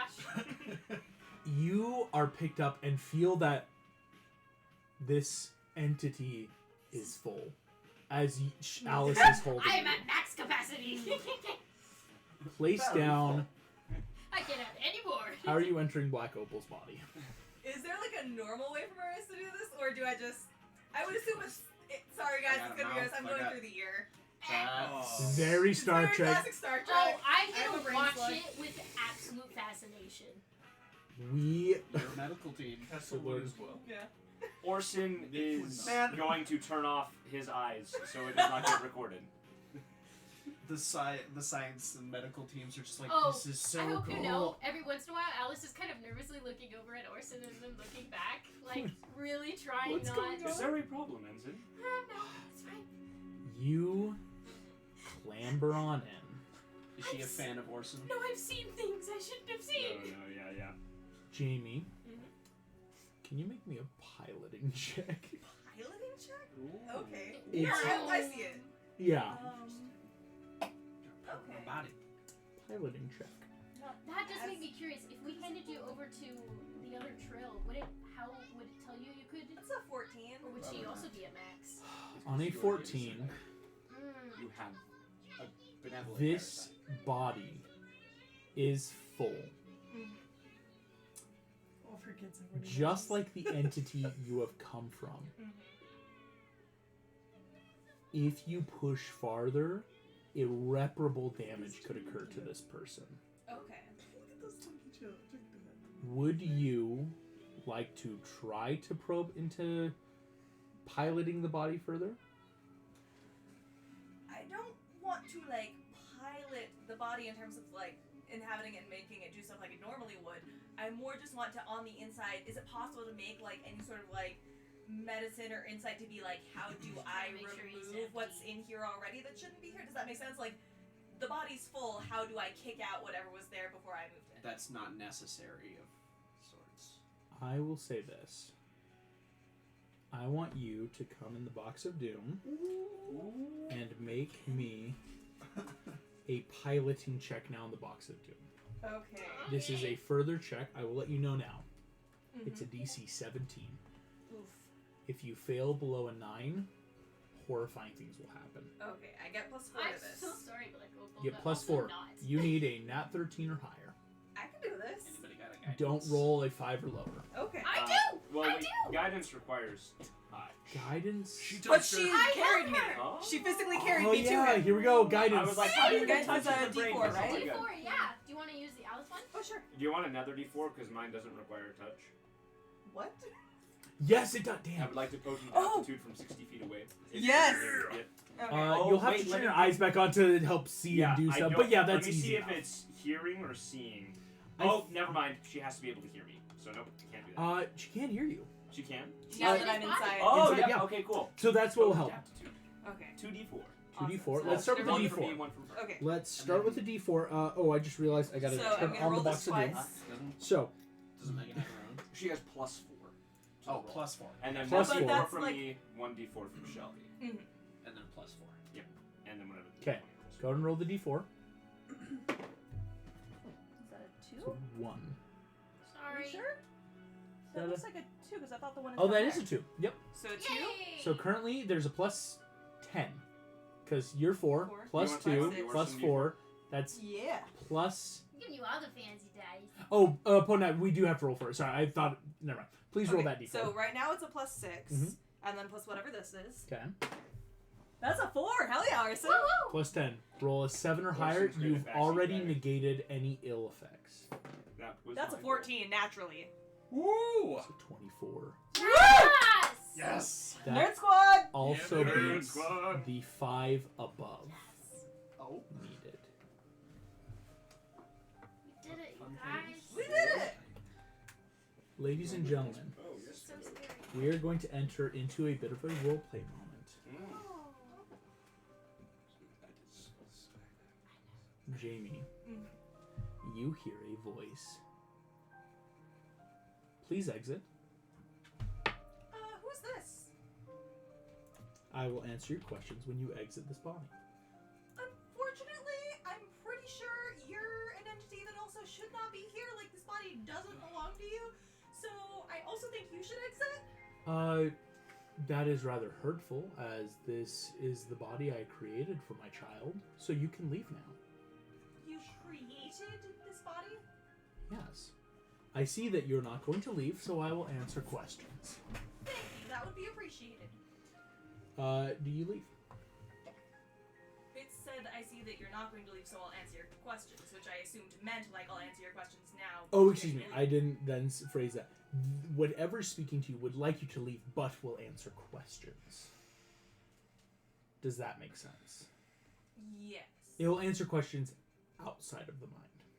puppet. gosh. You are picked up and feel that this entity is full. As Alice is holding I am you. at max capacity. Place down. I can't have any more. How are you entering Black Opal's body? Is there like a normal way for Marius to do this, or do I just? I would assume it's. Sorry guys, I got it's a gonna be mouth, honest. I'm I going got- through the ear. That's Very It's Star very Trek. classic Star Trek. Oh, I'm I have a gonna brain watch slug. it with absolute fascination. We. your medical team. Castle would as well. Yeah. Orson is Man. going to turn off his eyes so it does not get recorded. The science and medical teams are just like, Oh, this is so I hope cool. you know, every once in a while, Alice is kind of nervously looking over at Orson and then looking back, like really trying What's not. going Is there a problem, Ensign? No, it's fine. You clamber on in. Is she a fan of Orson? No, I've seen things I shouldn't have seen. No, yeah. Jamie, Mhm. can you make me a piloting check? Piloting check? Okay. It's- Yeah, I see it. Yeah, Okay. My body. piloting check. That does make me curious. If we handed you over to the other Trill, how would it tell you you could, It's a 14. or would she also be at max? On a 14, You have A benevolent this parasite. body is full. Oh, for kids, I already know Just this. like the entity you have come from. Mhm. If you push farther, irreparable damage could occur to this person. Okay. Look at those chunky chicken. Would you like to try to probe into piloting the body further? I don't want to like pilot the body in terms of like inhabiting it and making it do stuff like it normally would. I more just want to on the inside. Is it possible to make like any sort of like medicine or insight to be like, how do I Make sure he's remove what's empty. in here already that shouldn't be here? Does that make sense? Like, the body's full. How do I kick out whatever was there before I moved it? That's not necessary of sorts. I will say this. I want you to come in the box of doom and make me a piloting check now in the box of doom. Okay. This is a further check. I will let you know now. Mhm. It's a DC 17. Oof. If you fail below a 9, horrifying things will happen. Okay, I get +4 I'm to this. so sorry, Black Opal. Get but plus also 4. Not. You need a nat 13 or higher. I can do this. Anybody got a guy? Don't roll a 5 or lower. Okay. I do! Well, I wait, do! guidance requires touch. Guidance? She But touched she her. I carried have me. her. Oh. She physically carried Oh me yeah, to it. here we go. Guidance. I was like, Hey, how do you guys, touch it's a the brain? D4, That's right? all good. D4, yeah. Do you want to use the Alice one? Oh, sure. Do you want another D4? Because mine doesn't require touch. What? Yes, it does. I Damn. would like to potent Oh. altitude from 60 feet away. If Yes! you're it. Okay. Oh, You'll have wait, to let turn me your do- eyes back on to help see Yeah, and do I stuff. don't- But yeah, let that's me easy see if enough. it's hearing or seeing. I Oh, never mind. She has to be able to hear me. So nope, can't do that. She can't hear you. She can? Now Uh, that I'm inside. Oh, Inside, yeah. yeah. Okay, cool. So that's what will help. Aptitude. Okay. 2d4. 2d4. Awesome. Let's start with the So One for me, d4. one for her. Okay. Let's start with the d4. I just realized I got to So turn I'm gonna on roll the this box of doom. twice. So, Doesn't Megan have her own? She has +4. to the Oh, roll. +4. And then Plus one four. D4 That's from like- me, 1d4 from Shelby. Mhm. And then +4. And then whatever. the 'Kay. d20 go ahead and roll the d4. Is that a 2? So 1. Are Sorry. you sure? That That looks like a 2 because I thought the one is Oh, down that there. is a 2. Yep. So a 2? Yay! So currently there's a plus 10. Because you're 4, Four. plus You want 2, six. plus 4. That's Yeah. plus. I'm giving you all the fancy dice. Oh, Ponat, we do have to roll for it. Sorry, I thought. Never mind. Please roll Okay, that d4. So right now it's a +6, Mhm. and then plus whatever this is. Okay. That's a 4. Hell yeah, Arson. Woo-hoo! Plus 10. Roll a 7 or Or higher. she's good You've at already backseat negated any ill effects. That was That's a my 14 naturally. Woo! So 24. Yes! Yes. That Nerd Squad. also Yeah, nerd beats squad. the 5 above Oh. needed. We did it, you guys. We did it. Ladies and gentlemen, Oh, yes. So scary. we are going to enter into a bit of a roleplay moment. Mm. Jamie, Mhm. you hear a voice. Please exit. Who's this? I will answer your questions when you exit this body. Unfortunately, I'm pretty sure you're an entity that also should not be here. Like, this body doesn't belong to you. So, I also think you should exit. That is rather hurtful, as this is the body I created for my child, so you can leave now. You created this body? Yes. I see that you're not going to leave, so I will answer questions. Thank you. That would be appreciated. Do you leave? It said, I see that you're not going to leave, so I'll answer your questions, which I assumed meant, like, I'll answer your questions now. Oh, excuse me. I didn't then phrase that. Whatever's speaking to you would like you to leave, but will answer questions. Does that make sense? Yes. It will answer questions outside of the mind.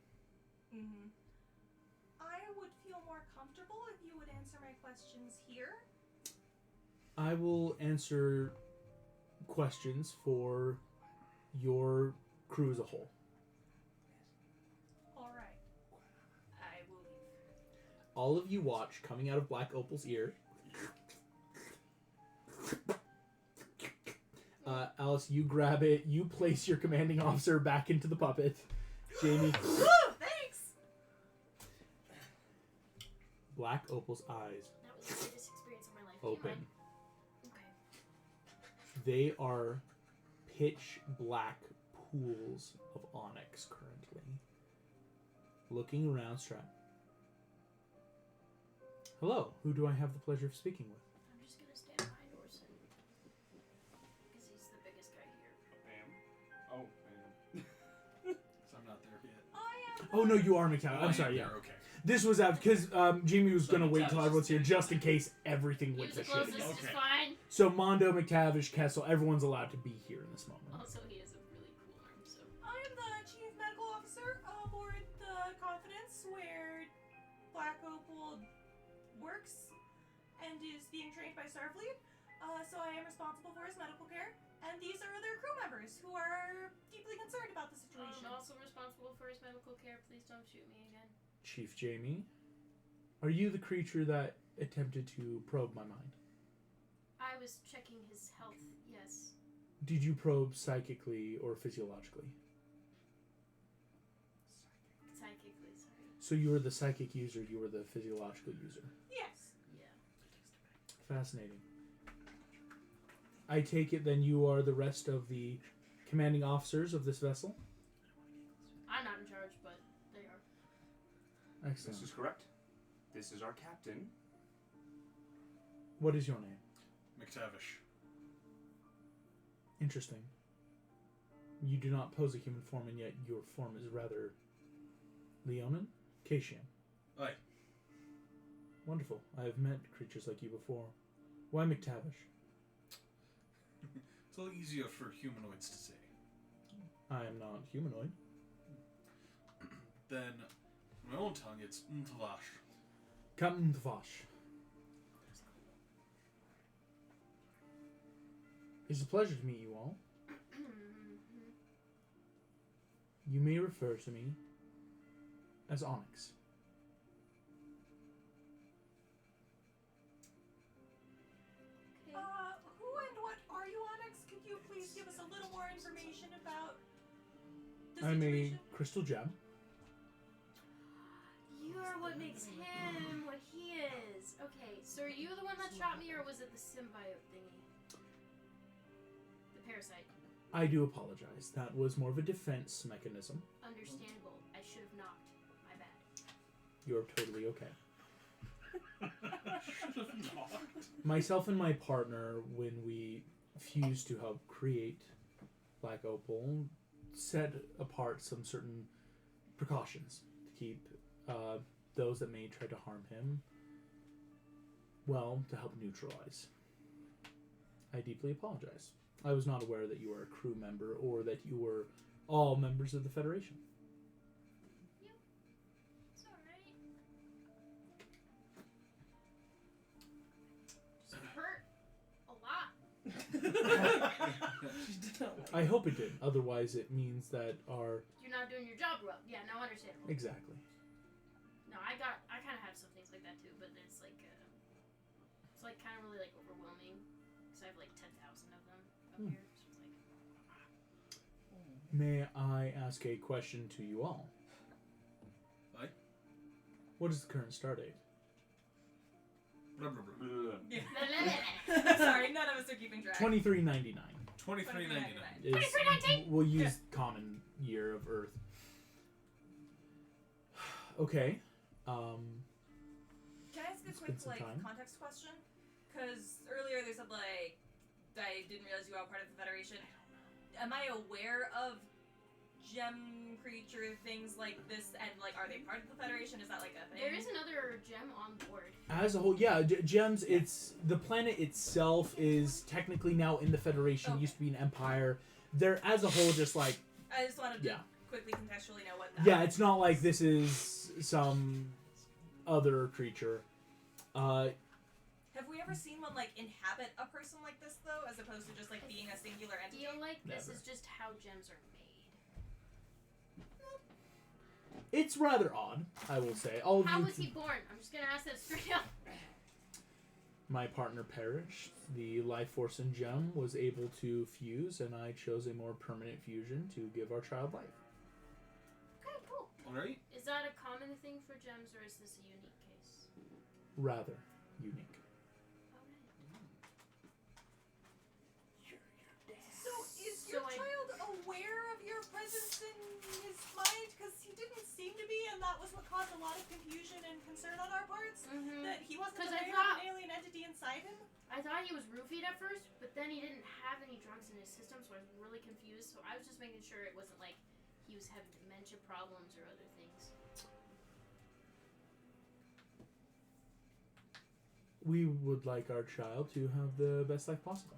Mm-hmm. I would feel more comfortable if you would answer my questions here. I will answer questions for your crew as a whole. All right. I will leave. All of you watch, coming out of Black Opal's ear. Alice, you grab it. You place your commanding officer back into the puppet. Jamie, Woo! Thanks! Black Opal's eyes That was the greatest experience of my life. open. Okay. They are pitch black pools of onyx currently. Looking around, Strat. Hello, who do I have the pleasure of speaking with? I'm just gonna stand behind Orson. Because he's the biggest guy here. I am. Oh, I am. So I'm not there yet. I am Oh no, you are McTavish. I'm sorry. Yeah. Okay. This was out because Jamie was So gonna wait till McTavish everyone's is here dead. just in case everything He went was to the shit. closest. It's Okay. fine. So Mondo, McTavish, Kessel, everyone's allowed to be here in this moment. Also, he has a really cool arm, so. I am the chief medical officer aboard the Confidence, where Black Opal works and is being trained by Starfleet. So I am responsible for his medical care, and these are other crew members who are deeply concerned about the situation. I'm also responsible for his medical care. Please don't shoot me again. Chief Jamie, are you the creature that attempted to probe my mind? I was checking his health, yes. Did you probe psychically or physiologically? Psychically, sorry. So you were the psychic user, you were the physiological user. Yes. Yeah. Fascinating. I take it then you are the rest of the commanding officers of this vessel? I'm not in charge, but they are. Excellent. This is correct. This is our captain. What is your name? McTavish. Interesting. You do not pose a human form, and yet your form is rather Leonin? Kashian. Aye. Wonderful. I have met creatures like you before. Why McTavish? It's a little easier for humanoids to say. I am not humanoid. Then, in my own tongue, it's Mtavash. Captain Tavash. It's a pleasure to meet you all. You may refer to me as Onyx. Who and what are you, Onyx? Could you please give us a little more information about the I'm situation? a crystal gem. You're what makes him what he is. Okay, so are you the one that shot me, or was it the symbiote thingy? The parasite. I do apologize. That was more of a defense mechanism. Understandable. I should have knocked. My bad. You're totally okay. Should have not. Myself and my partner, when we fused to help create Black Opal, set apart some certain precautions to keep those that may try to harm him, well, to help neutralize. I deeply apologize. I was not aware that you were a crew member or that you were all members of the Federation. It's alright. Just hurt a lot. She did not like I hope it did. Otherwise, it means that our... You're not doing your job well. Yeah, no, understandable. Exactly. No, I kind of have some things like that too, but it's like kind of really like overwhelming because I have like 10,000 of them up here. So it's like, May I ask a question to you all? Aye. What is the current star date? Blah, blah, blah. Yeah. Sorry, none of us are keeping track. 2399. 23.99. We'll use common year of Earth. Okay. Can I ask a Let's quick spend some time. context question? Because earlier they said I didn't realize you were all part of the Federation. Am I aware of gem creature things like this? And are they part of the Federation? Is that like a thing? there is another gem on board. As a whole, yeah, gems. It's the planet itself is technically now in the Federation. Okay. Used to be an empire. They're as a whole just like I just wanted to yeah. quickly contextually know what that Yeah, it's not like this is some other creature. Have we ever seen one inhabit a person like this though, as opposed to just being a singular I entity? feel like this Never. is just how gems are made. It's rather odd, I will say. All of How you was he born? I'm just gonna ask that straight up. My partner perished. The life force in gem was able to fuse, and I chose a more permanent fusion to give our child life. Okay, cool. Alright. Is that a common thing for gems, or is this a unique case? Rather unique. So is So your I- child aware of your presence in his mind? Because he didn't seem to be, and that was what caused a lot of confusion and concern on our parts. Mm-hmm. That he wasn't 'Cause I aware thought- of an alien entity inside him. I thought he was roofied at first, but then he didn't have any drugs in his system, so I was really confused. So I was just making sure it wasn't he was having dementia problems or other things. We would like our child to have the best life possible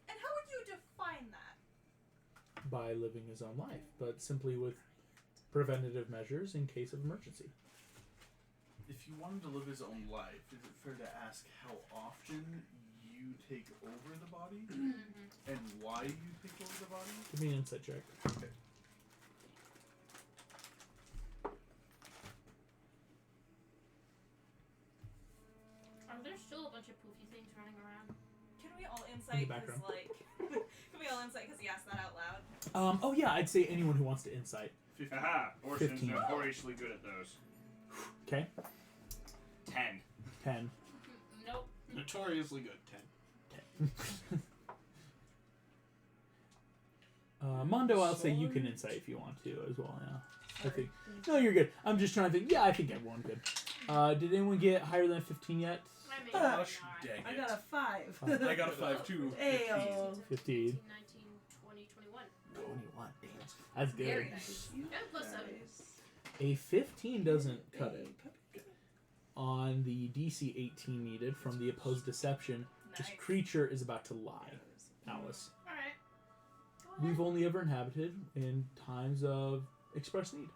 And how would you define that? by living his own life, but simply with preventative measures in case of emergency. If you want him to live his own life, is it fair to ask how often you take over the body and why you take over the body? Give me an insight check. Okay. Are there still a bunch of poofy things running around? Can we all insight? background. Because like, can we all insight? Because he asked that out loud. Oh yeah, I'd say anyone who wants to insight. 15. Aha! Orson's 15. notoriously good at those. Okay. 10. 10. Nope. Notoriously good. 10. Mondo, I'll say you can insight if you want to as well. Yeah. I think. No, you're good. I'm just trying to think. Yeah, I think everyone could. Did anyone get higher than 15 yet? I mean, Gosh, dang I it. got a 5. I got a 5 too. Ayo. 15. 19, 20, 21. 21. Damn. That's good. Very nice. Yeah, plus 7. A 15 doesn't cut it. On the DC 18 needed from the opposed deception, this Nice. creature is about to lie. Alice. Alright. We've only ever inhabited in times of express need.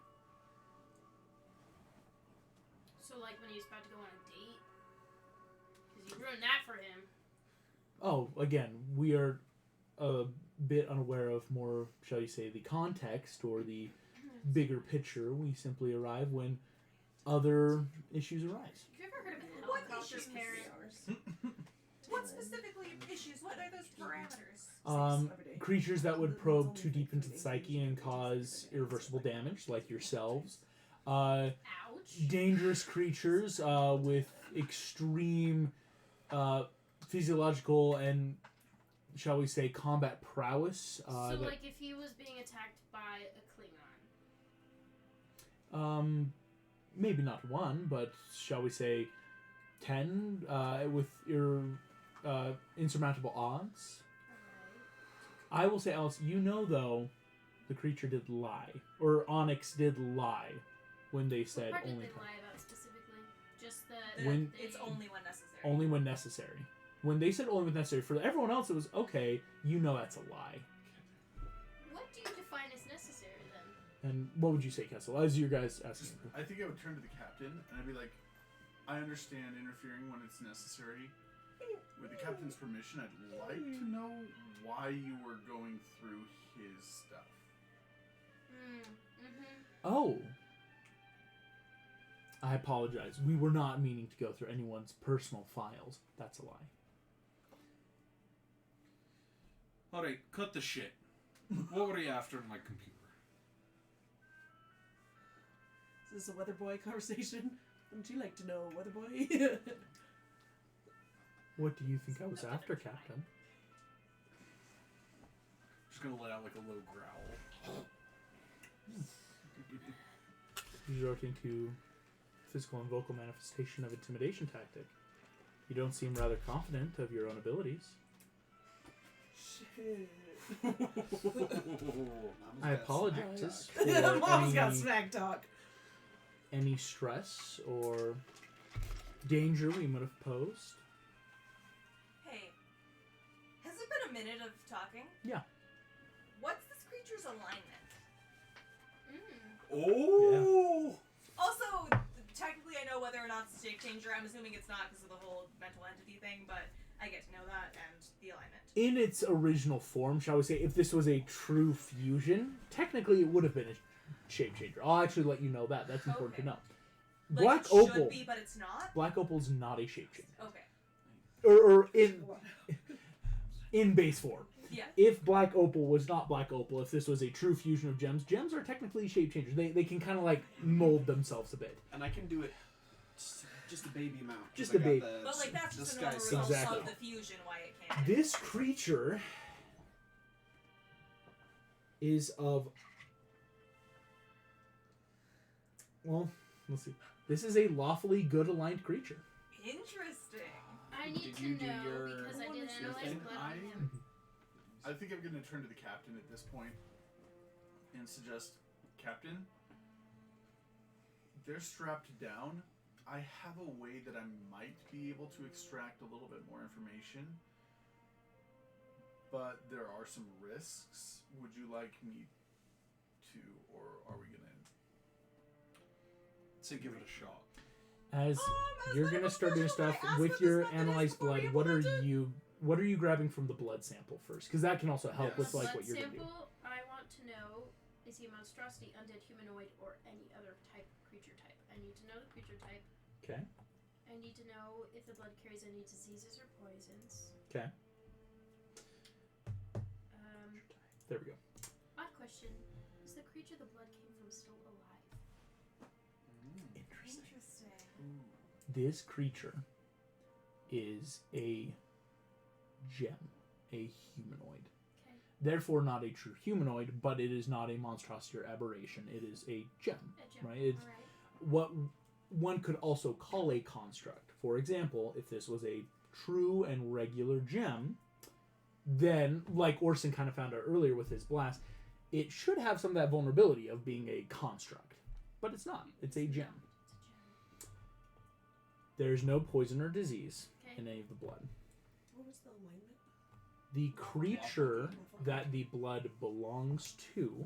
So, like, when he's about to go on a date? Because you ruined that for him. Oh, again, we are a bit unaware of more, shall you say, the context or the bigger picture. We simply arrive when other issues arise. Have you ever heard of a What helicopter issues? parent? What specifically issues? What are those parameters? Creatures that would probe too deep into the psyche and cause irreversible damage, like yourselves. Ouch. Dangerous creatures with extreme physiological and, shall we say, combat prowess. So, that, like, if he was being attacked by a Klingon. Maybe not one, but shall we say 10 with insurmountable odds. I will say, Alice, you know, though, the creature did lie. Or Onyx did lie when they said What part only did they 10. lie about specifically? Just that When- they- It's only when necessary. Only when necessary. When they said only when necessary, for everyone else it was, okay, you know that's a lie. What do you define as necessary then? And what would you say, Kessel, as you guys asking? I think I would turn to the captain and I'd be like, I understand interfering when it's necessary. With the captain's permission, I'd like to know why you were going through his stuff. Oh. I apologize. We were not meaning to go through anyone's personal files. That's a lie. Alright, cut the shit. What were you after in my computer? Is this a weather boy conversation? Wouldn't you like to know, weather boy? What do you think I was after, Captain? Just gonna let out like a low growl. Resorting to physical and vocal manifestation of intimidation tactic. You don't seem rather confident of your own abilities. Shit. I apologize for Mom's got any, smack talk. any stress or danger we might have posed. Hey, has it been a minute of talking? Yeah. What's this creature's alignment? Oh! Also, technically I know whether or not it's a shape changer. I'm assuming it's not because of the whole mental entity thing, but I get to know that and the alignment. In its original form, shall we say, if this was a true fusion, technically it would have been a shape changer. I'll actually let you know that. That's important Okay. to know. Like Black it Opal. should be, but it's not? Black Opal's not a shape changer. Okay. Or in base form. Yeah. If Black Opal was not Black Opal, if this was a true fusion of gems, gems are technically shape changers. They can kind of like mold themselves a bit. And I can do it just a baby amount. 'cause Just I a got baby. But like that's the just a normal sky's result Exactly. of the fusion, why it can't. This creature is of... Well, let's see. This is a lawfully good aligned creature. Interesting. I need Did to you do know your- because I did your analyze thing? blood on him. I think I'm going to turn to the captain at this point. and suggest, Captain, they're strapped down. I have a way that I might be able to extract a little bit more information, but there are some risks. Would you like me to, or are we gonna Say give it a shot. As you're gonna start doing stuff with your analyzed blood, what are you grabbing from the blood sample first? Because that can also help Yes. with The like blood what you're gonna do. sample, I want to know, is he a monstrosity, undead, humanoid, or any other type creature type? I need to know the creature type. Okay. I need to know if the blood carries any diseases or poisons. Okay. There we go. Odd question. Is the creature the blood came from still alive? Interesting. Interesting. This creature is a gem, a humanoid. Okay. Therefore, not a true humanoid, but it is not a monstrosity or aberration. It is a gem, A gem. right? It's Alright. what one could also call a construct. For example, if this was a true and regular gem, then, like Orson kind of found out earlier with his blast, it should have some of that vulnerability of being a construct. But it's not. It's a gem. It's a gem. There's no poison or disease Okay. in any of the blood. What was the alignment? The creature that the blood belongs to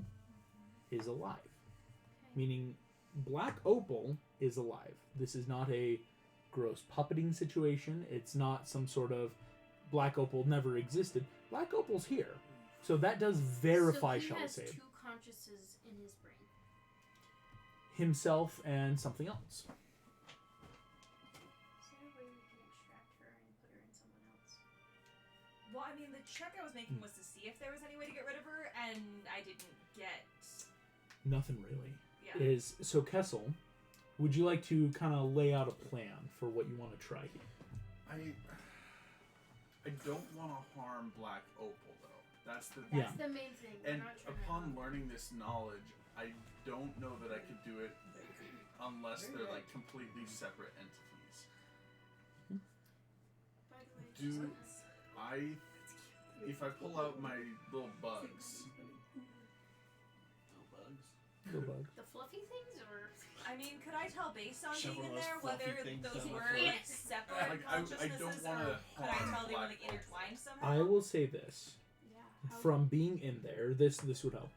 is alive. Okay. Meaning, Black Opal is alive. This is not a gross puppeting situation. It's not some sort of Black Opal never existed. Black Opal's here. So that does verify, so he shall we has say, two consciouses in his brain. himself and something else. Is there a way we can extract her and put her in someone else? Well, I mean, the check I was making was to see if there was any way to get rid of her, and I didn't get. Nothing really. Yeah. So Kessel, would you like to kind of lay out a plan for what you want to try here? I don't want to harm Black Opal though. That's the Yeah. That's the main thing. We're And not trying to upon help. learning this knowledge, I don't know that I could do it unless they're like completely separate entities. By the way, Do Jesus. if I pull out my little bugs, No bugs. Go bug. The fluffy things, or I mean, could I tell based on Several being in of those there fluffy whether things those down were the like front. separate Like, I don't consciousnesses, wanna or could I harm tell they were Black like Opal. intertwined somehow? I will say this. yeah, how, From being in there, this would help.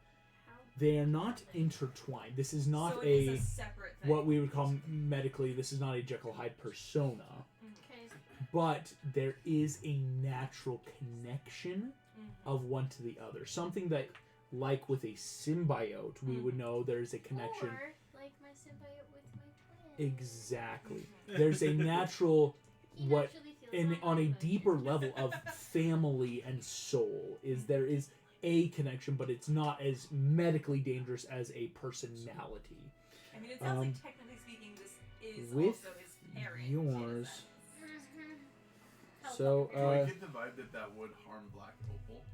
how They are not intertwined. This is not so it is a separate thing. what we would call medically, this is not a Jekyll Hyde persona, okay. but there is a natural connection Mhm. of one to the other. Something that, like with a symbiote, we would know there's a connection. Or like my symbiote with my twin. Exactly. There's a natural, He what, naturally feels in my on a husband. deeper level of family and soul, is there is a connection, but it's not as medically dangerous as a personality. I mean, it sounds Um, like technically speaking, this is with also his parent. yours- Mhm. Help So, do I get the vibe that that would harm Black Opal?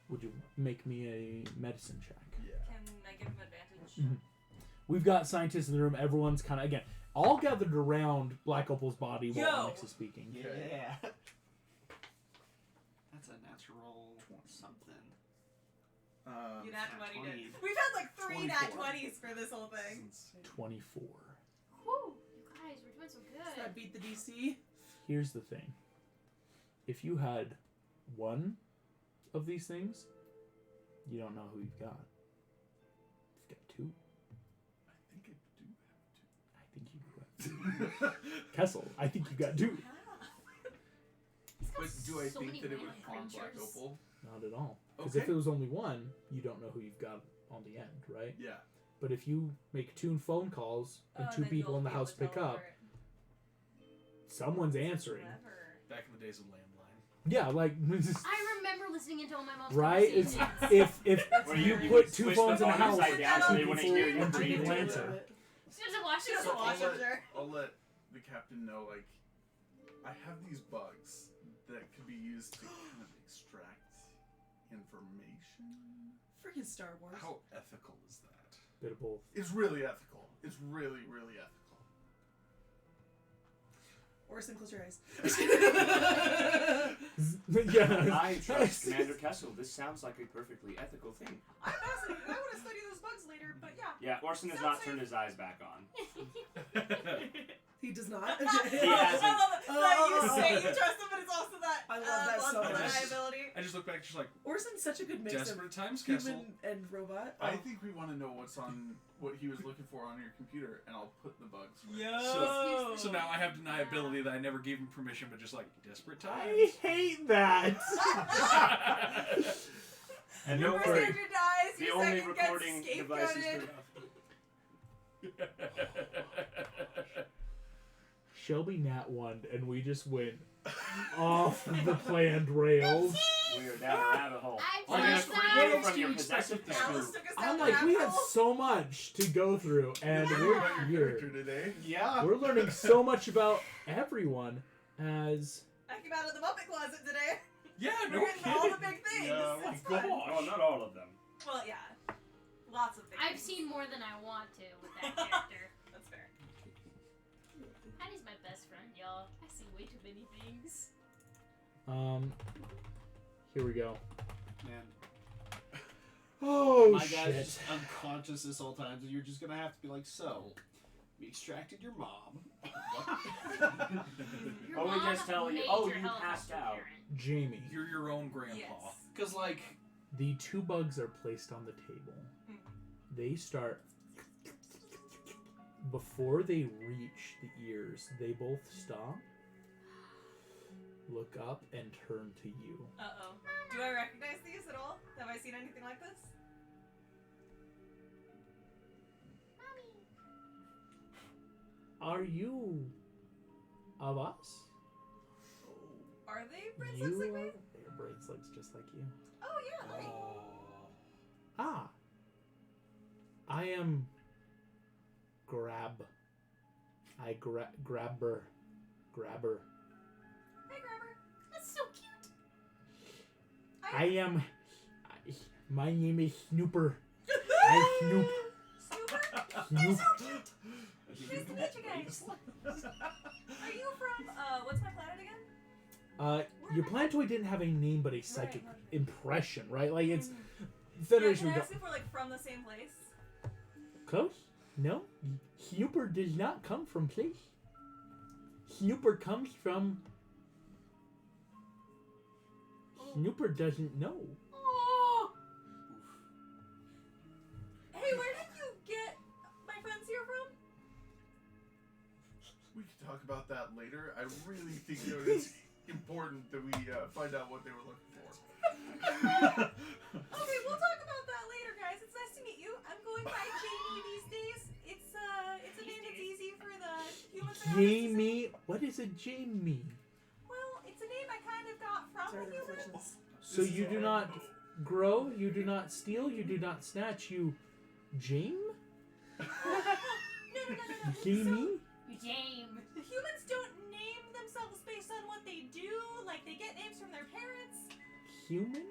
would you make me a medicine check? Yeah. Can I give him advantage? Mhm. We've got scientists in the room. Everyone's kind of, again, all gathered around Black Opal's body while Yo! Alex is speaking. Yeah. That's a natural something. You nat 20 20. did. We've had like 3 nat 24. 20s for this whole thing. 24. Whew, you guys, we're doing so Does good. that beat the DC? Here's the thing. If you had one of these things, you don't know who you've got. You've got two. I think I I think you got Kessel, I think you got two. But do I So think many that it would random harm Black creatures. Opal? Not at all. Because if Okay. it was only one, you don't know who you've got on the end, right? Yeah. But if you make two phone calls and Oh, two then people you'll in the be able house to pick up, teleport. someone's answering. Clever. Back in the days of landline. Yeah, like I remember listening into all my mom's right? It's conversations. if Where you you put would two switch phones the in the phone house, upside down so two they wouldn't people hear you and two breathe people into answer. it. She doesn't watch She it. doesn't watch it, sure. I'll let the captain know, like, I have these bugs that could be used to kind of extract information. Freaking Star Wars. How ethical is that? Bit of both. It's really ethical. It's really, really ethical. Orson, close your eyes. Yeah. I trust Commander Kessel. This sounds like a perfectly ethical thing. I'm fascinated. I want to study those bugs later, but yeah. Yeah, Orson has not turned his eyes back on. He does not. He I hasn't. love it. That you say you trust him, but it's also that I love that so plausible much. deniability. I just look back, just like Orson's such a good mix desperate of times, human Kessel. and robot. I think we want to know what he was looking for on your computer, and I'll put the bugs. right. So now I have deniability that I never gave him permission, but just like desperate I times. hate that. And Your don't First worry, Andrew dies, the your only second recording gets device is scapegoated. Shelby Nat won, and we just went off the planned rails. we are down a rabbit hole. I'm Oh, yeah, just what sad. else from do you your expect possessive with this Alice group? took us down I'm the like, we rabbit have hole. so much to go through, and About we're your here. character today. Yeah. We're learning so much about everyone as I came out of the Muppet closet today. Yeah, We're no getting all the kidding. big things. Yeah, It's my fun. gosh. Oh, not all of them. Well, yeah. Lots of things. I've seen more than I want to with that character. That's fair. Patty's my best friend, y'all. I see way too many things. here we go. Man, Oh my guy's shit. just unconscious this whole time, so you're just gonna have to be like, so, we extracted your mom. Your Oh, we mom just tell you- major oh, you helicopter passed out. parent. Jamie, You're your own grandpa. Yes. Because, like, the two bugs are placed on the table. Mhm. They start before they reach the ears. They both stop, look up, and turn to you. Uh-oh. Do I recognize these at all? Have I seen anything like this? Are you of us? Are they bracelets You like me? your bracelets just like you. Oh, yeah. Right. Ah, I am grabber. Hey, Grabber. That's so cute. I am. My name is Snooper. I snoop. Snooper? Snoop. Nice to meet you guys. Are you from, what's my planet again? Your planetoid didn't have a name but a psychic Right. impression, right? Like it's Yeah, Federation. can I would ask if we're, like, from the same place? Close? No. Snooper does not come from place. Snooper comes from. Snooper doesn't know. Oh! Hey, where did you get my friends here from? We can talk about that later. I really think that it's important that we find out what they were looking for. Okay, we'll talk about that later, guys. It's nice to meet you. I'm going by Jamie these days. It's a name that's easy for the humans. around us to say. Jamie. What is a Jamie? Well, it's a name I kind of got from Sorry, the the humans. reflections. So you do not grow, you do not steal, you do not snatch, you Jame? No. Jamie? You Jame. The humans don't name themselves based on what they do. Like, they get names from their parents. Human?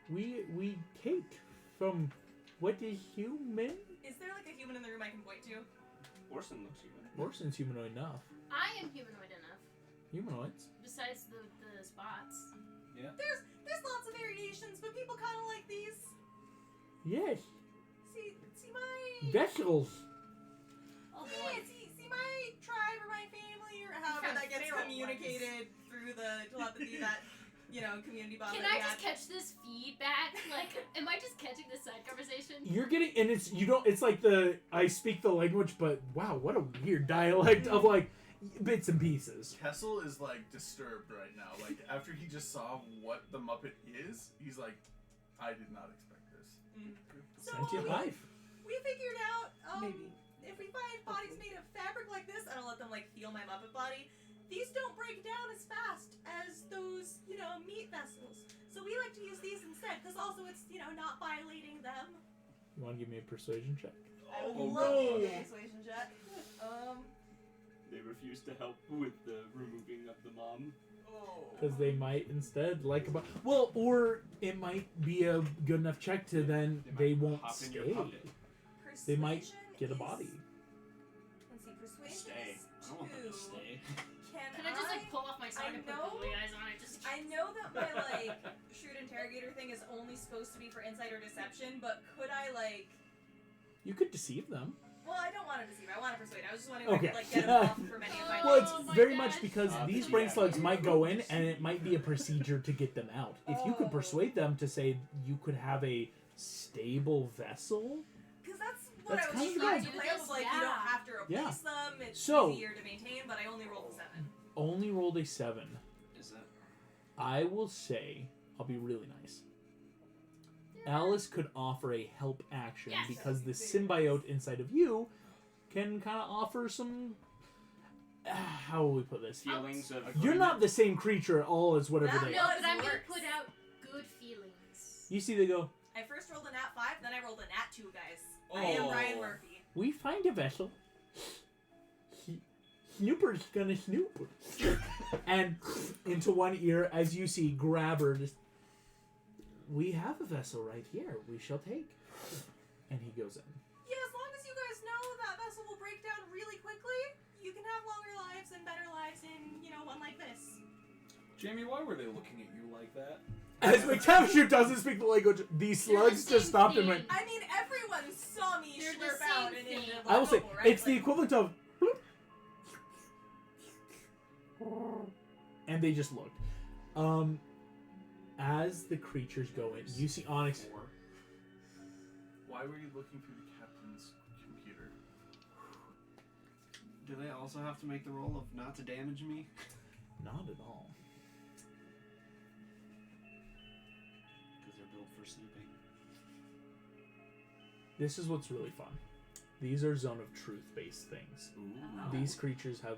We take from what is human? Is there, like, a human in the room I can point to? Orson looks human. Orson's humanoid enough. I am humanoid enough. Humanoids. Besides the spots. There's lots of variations, but people kind of like these. Yes. See my... Vessels. Oh Yeah, boy. see my tribe or my family or however found that gets feral communicated through the telepathy that, community bond Can that I we just had. catch this feedback? Like, am I just catching this side conversation? You're getting, and it's like I speak the language, but wow, what a weird dialect of like bits and pieces. Kessel is like disturbed right now. Like after he just saw what the Muppet is, he's like, I did not expect this. So Sentient life. we figured out Maybe. if we find bodies made of fabric like this, I don't let them like feel my Muppet body. These don't break down as fast as those, meat vessels. So we like to use these instead, because also it's, not violating them. You want to give me a persuasion check? I would Oh, love to no. do a persuasion check. They refuse to help with the removing of the mom. Because they might instead like about or it might be a good enough check to then they might won't hop in your stay. pocket. They might Persuasion get a is- body. Let's see, persuasion Stay. is I don't want them to 2. stay. Can I just like so I can put know- googly eyes on it. Just I know that my like shrewd interrogator thing is only supposed to be for insight or deception, but could I like? You could deceive them. Well, I don't want to deceive. I want to persuade. I was just wondering Okay. if I could like get him off from any of my. Well, it's Oh my very gosh. much because these Yeah. brain slugs might go in, and it might be a procedure to get them out. If you could Oh. persuade them to say you could have a stable vessel, Because that's what That's I kind was of trying good. to play with. Like, you Yeah. don't have to replace Yeah. them. It's So- easier to maintain, but I only rolled a 7. only rolled a 7. Is that? I will say, I'll be really nice. Alice could offer a help action Yes. because the symbiote inside of you can kind of offer some. How will we put this? Feelings of. You're not the same creature at all as whatever That they no, are. but I'm gonna works. put out good feelings. You see, they go. I first rolled a nat 5, then I rolled a nat 2, guys. I am Ryan Murphy. We find a vessel. Snooper's gonna snoop. And into one ear, as you see, Grabber just. We have a vessel right here. We shall take. And he goes in. Yeah, as long as you guys know that vessel will break down really quickly, you can have longer lives and better lives in, one like this. Jamie, why were they looking at you like that? As McTavish doesn't speak the language, these They're slugs the just same stopped and thing. went. I mean, everyone saw me They're the slurp out same and into thing. Black I will say, Opal, right? it's the Like, equivalent of. And they just looked. As the creatures go in, you see Onyx. Why were you looking through the captain's computer? Do they also have to make the roll of not to damage me? Not at all. Because they're built for sleeping. This is what's really fun. These are Zone of Truth based things. These creatures have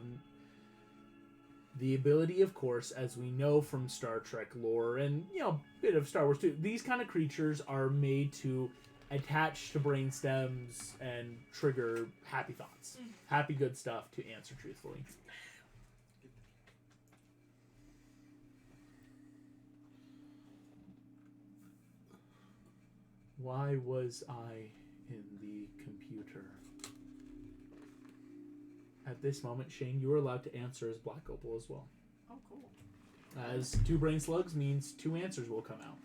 the ability, of course, as we know from Star Trek lore and, a bit of Star Wars too, these kind of creatures are made to attach to brain stems and trigger happy thoughts. Happy, good stuff to answer truthfully. Why was I in the computer? At this moment, Shane, you are allowed to answer as Black Opal as well. Oh, cool. As 2 brain slugs means 2 answers will come out.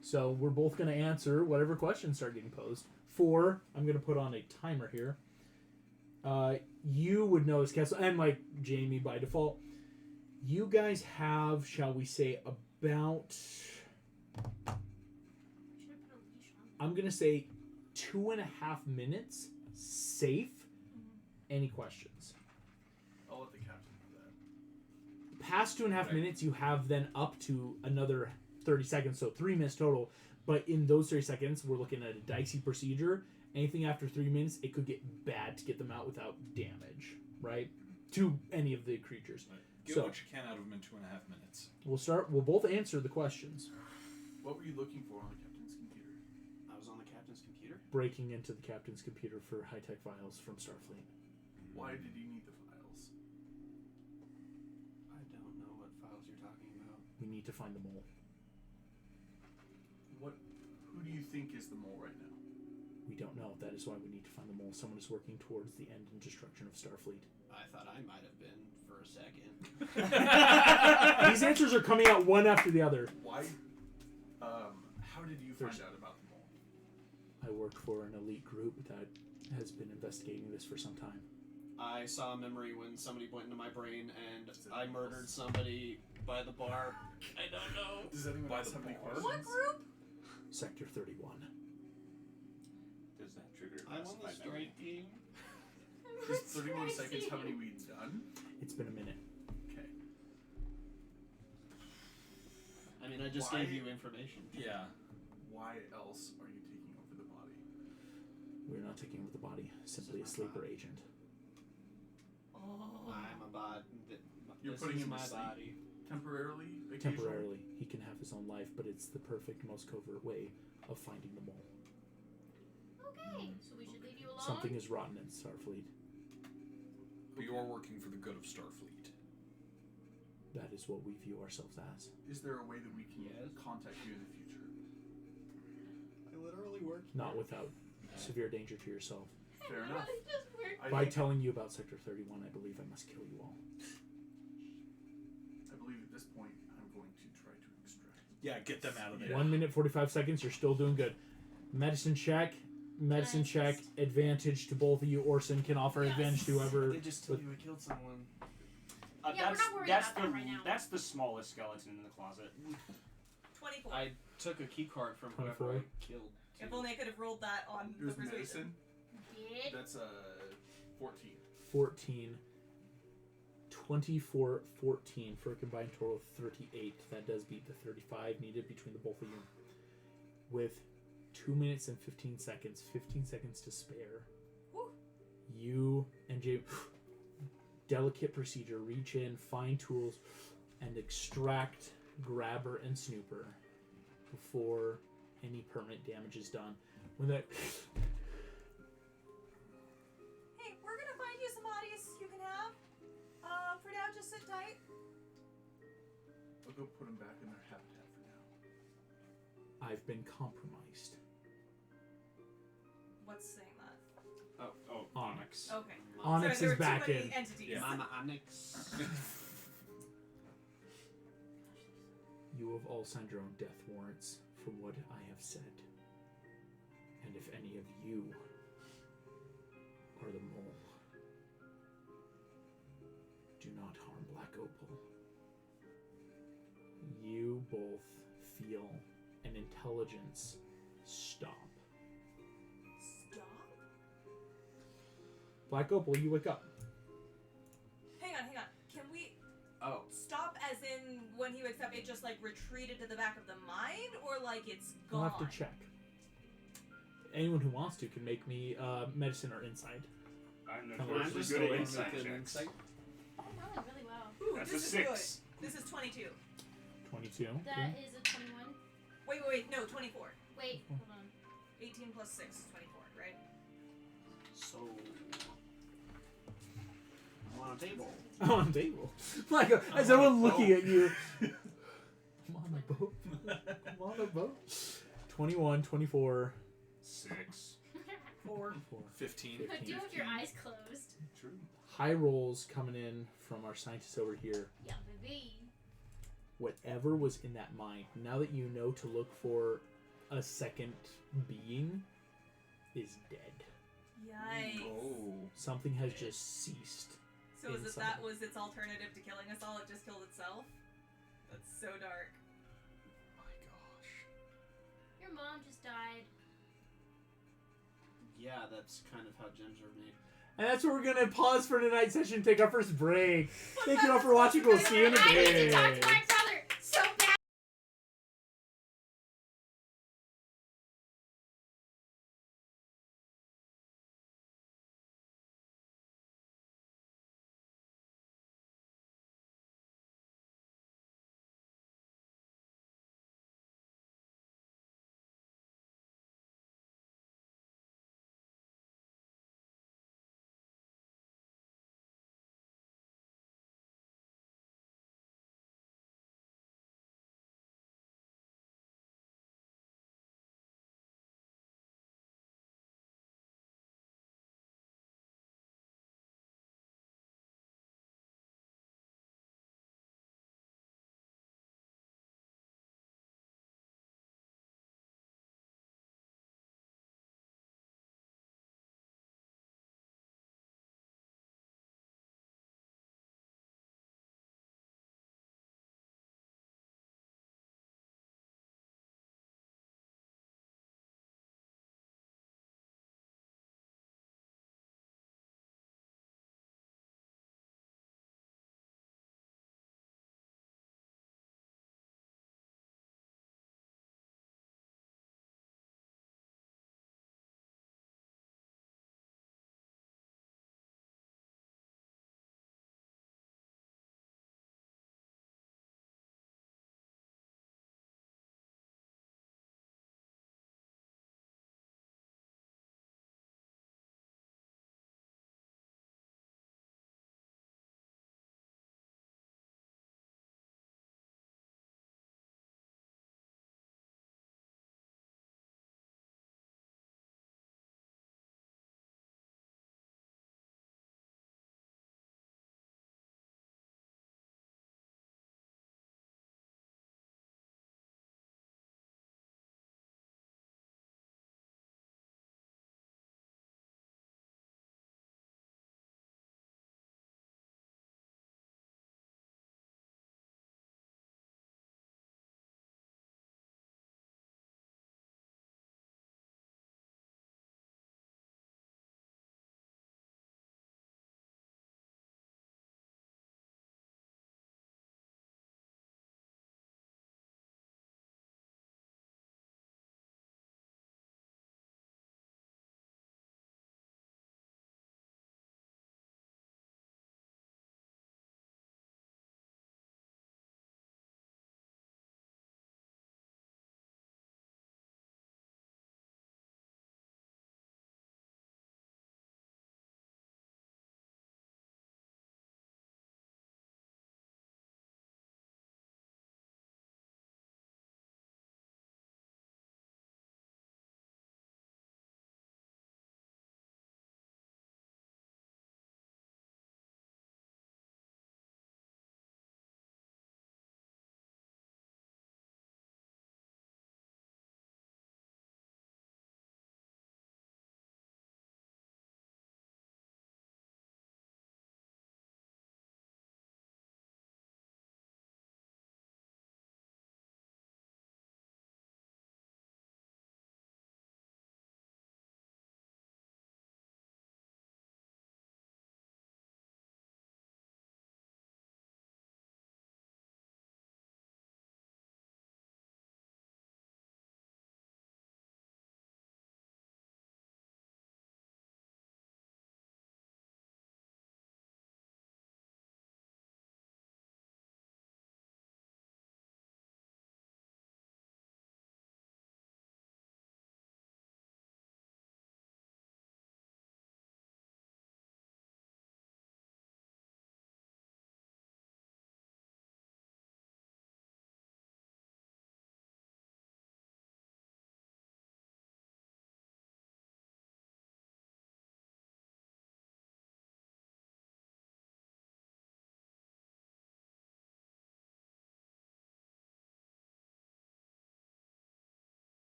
So we're both going to answer whatever questions start getting posed. 4, I'm going to put on a timer here. You would know this, Kessel, and like Jamie by default. You guys have, shall we say, about, Should I put a leash on? I'm going to say 2.5 minutes safe. Any questions? I'll let the captain do that. Past 2.5 minutes, you have then up to another 30 seconds, so 3 minutes total. But in those 30 seconds, we're looking at a dicey procedure. Anything after 3 minutes, it could get bad to get them out without damage, right? To any of the creatures. Get So- what you can out of them in 2.5 minutes. We'll both answer the questions. What were you looking for on the captain's computer? I was on the captain's computer. Breaking into the captain's computer for high-tech files from Starfleet. Why did you need the files? I don't know what files you're talking about. We need to find the mole. Who do you think is the mole right now? We don't know. That is why we need to find the mole. Someone is working towards the end and destruction of Starfleet. I thought I might have been for a second. These answers are coming out one after the other. Why? How did you find out about the mole? I work for an elite group that has been investigating this for some time. I saw a memory when somebody went into my brain and I murdered somebody by the bar. I don't know. Does anyone By else the have any bar. questions? What group? Sector 31. Does that trigger I'm on the classified memory? strike team. Is 31 seconds how many we've done? It's been a minute. Okay. I mean, I just Why? gave you information. Yeah. Why else are you taking over the body? We're not taking over the body. Simply a sleeper agent. I'm a bot. You're This putting is him to my sleep? body. Temporarily? Occasionally? Temporarily, he can have his own life, but it's the perfect, most covert way of finding the mole. Okay, so we should leave you alone. Something is rotten in Starfleet. But you are working for the good of Starfleet. That is what we view ourselves as. Is there a way that we can Yes. contact you in the future? I literally work. Not without severe danger to yourself. Fair enough. By telling you about Sector 31, I believe I must kill you all. I Yeah, get them out of there. 1 minute 45 seconds. You're still doing good. Medicine check. Medicine Nice. check. Advantage to both of you. Orson can offer Yes. advantage to whoever. They just told you I killed someone. Yeah, we're not worried that's about the that right now. that's the smallest skeleton in the closet. 24. I took a key card from whoever 24. I killed. If too. only I could have rolled that on It the was persuasion. medicine. Get That's 14. 14. 24, 14 for a combined total of 38. That does beat the 35 needed between the both of you. With 2 minutes and 15 seconds, 15 seconds to spare. Woo. You and James, delicate procedure, reach in, find tools, and extract Grabber and Snooper before any permanent damage is done. When that Hey, we're gonna find you some bodies you can have. For now, just sit tight. I'll go put them back in their habitat for now. I've been compromised. What's saying that? Oh, Onyx. Okay. Onyx Sorry, is there were back too many in. entities. Yeah. Mama Onyx. You have all signed your own death warrants for what I have said. And if any of you are the mole, do not harm Black Opal. You both feel an intelligence stop. Stop. Black Opal, you wake up. Hang on. Can we Oh. stop as in when he wakes up, it just like retreated to the back of the mind, or like it's I'll gone? have to check. Anyone who wants to can make me medicine or insight. I'm Come on, notoriously just good going at to insight make an checks. insight. I'm rolling really well. Ooh, That's this a is 6. good. This is 22. 22. That Okay. is a 21. Wait, no, 24. Wait, hold on. 18 plus 6 is 24, right? So. I'm on a table. Oh, on a table. Like, as everyone looking at you. I'm on a boat. I'm on a boat. 21, 24. 6. 4. 15. But do with your eyes closed. True. High rolls coming in from our scientists over here. Yeah, baby. Whatever was in that mind, now that you know to look for a second being, is dead. Yikes. Oh. Something has just ceased. So is it inside. that was its alternative to killing us all? It just killed itself? That's so dark. My gosh. Your mom just died. Yeah, that's kind of how gems are made. And that's where we're going to pause for tonight's session, take our first break. Thank you all for watching. We'll see you in a I need to bit. talk to my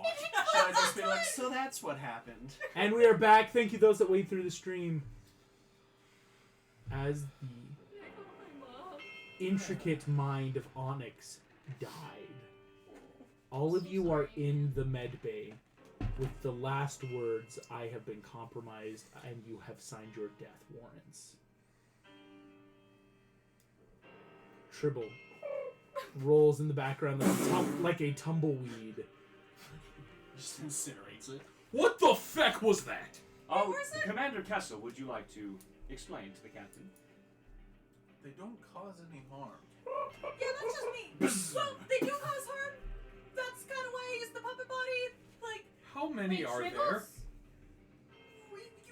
Should I just be like, so that's what happened? And we are back. Thank you, those that wait through the stream. As the intricate mind of Onyx died, all of you are in the med bay with the last words, I have been compromised, and you have signed your death warrants. Tribble rolls in the background like a tumbleweed. Just incinerates it. What the feck was that? Oh, where's it? Commander Kessel, would you like to explain to the captain? They don't cause any harm. Yeah, that's just me. Well, they do cause harm. That's kind of why he's the puppet body. Like, How many are there? you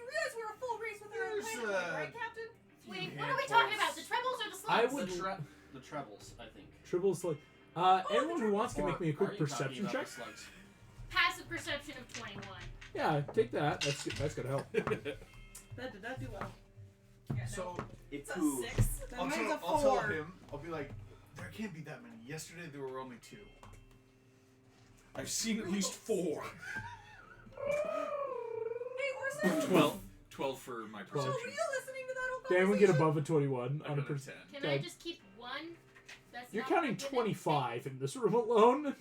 realize we're a full race with our own There's, planet, right, Captain? Wait, what are we talking about? The trebles or the slugs? I would. The trebles, I think. Tribble's like. Anyone who wants can make me a Or quick are you talking perception about check. the slugs? Passive perception of 21. Yeah, take that. That's gonna help. That did not do well. Yeah, no. So It's a Cool. 6. That I'll mine's tell, a I'll 4. tell him. I'll be like, there can't be that many. Yesterday there were only 2. I've seen at least 4. Hey, Orson. 12 for my Twelve. So were perception. you listening to that whole Dan would conversation? get above a 21 I on a got a percent. 10. Can I Okay. just keep one? That's You're not what counting I didn't 25 in this room alone.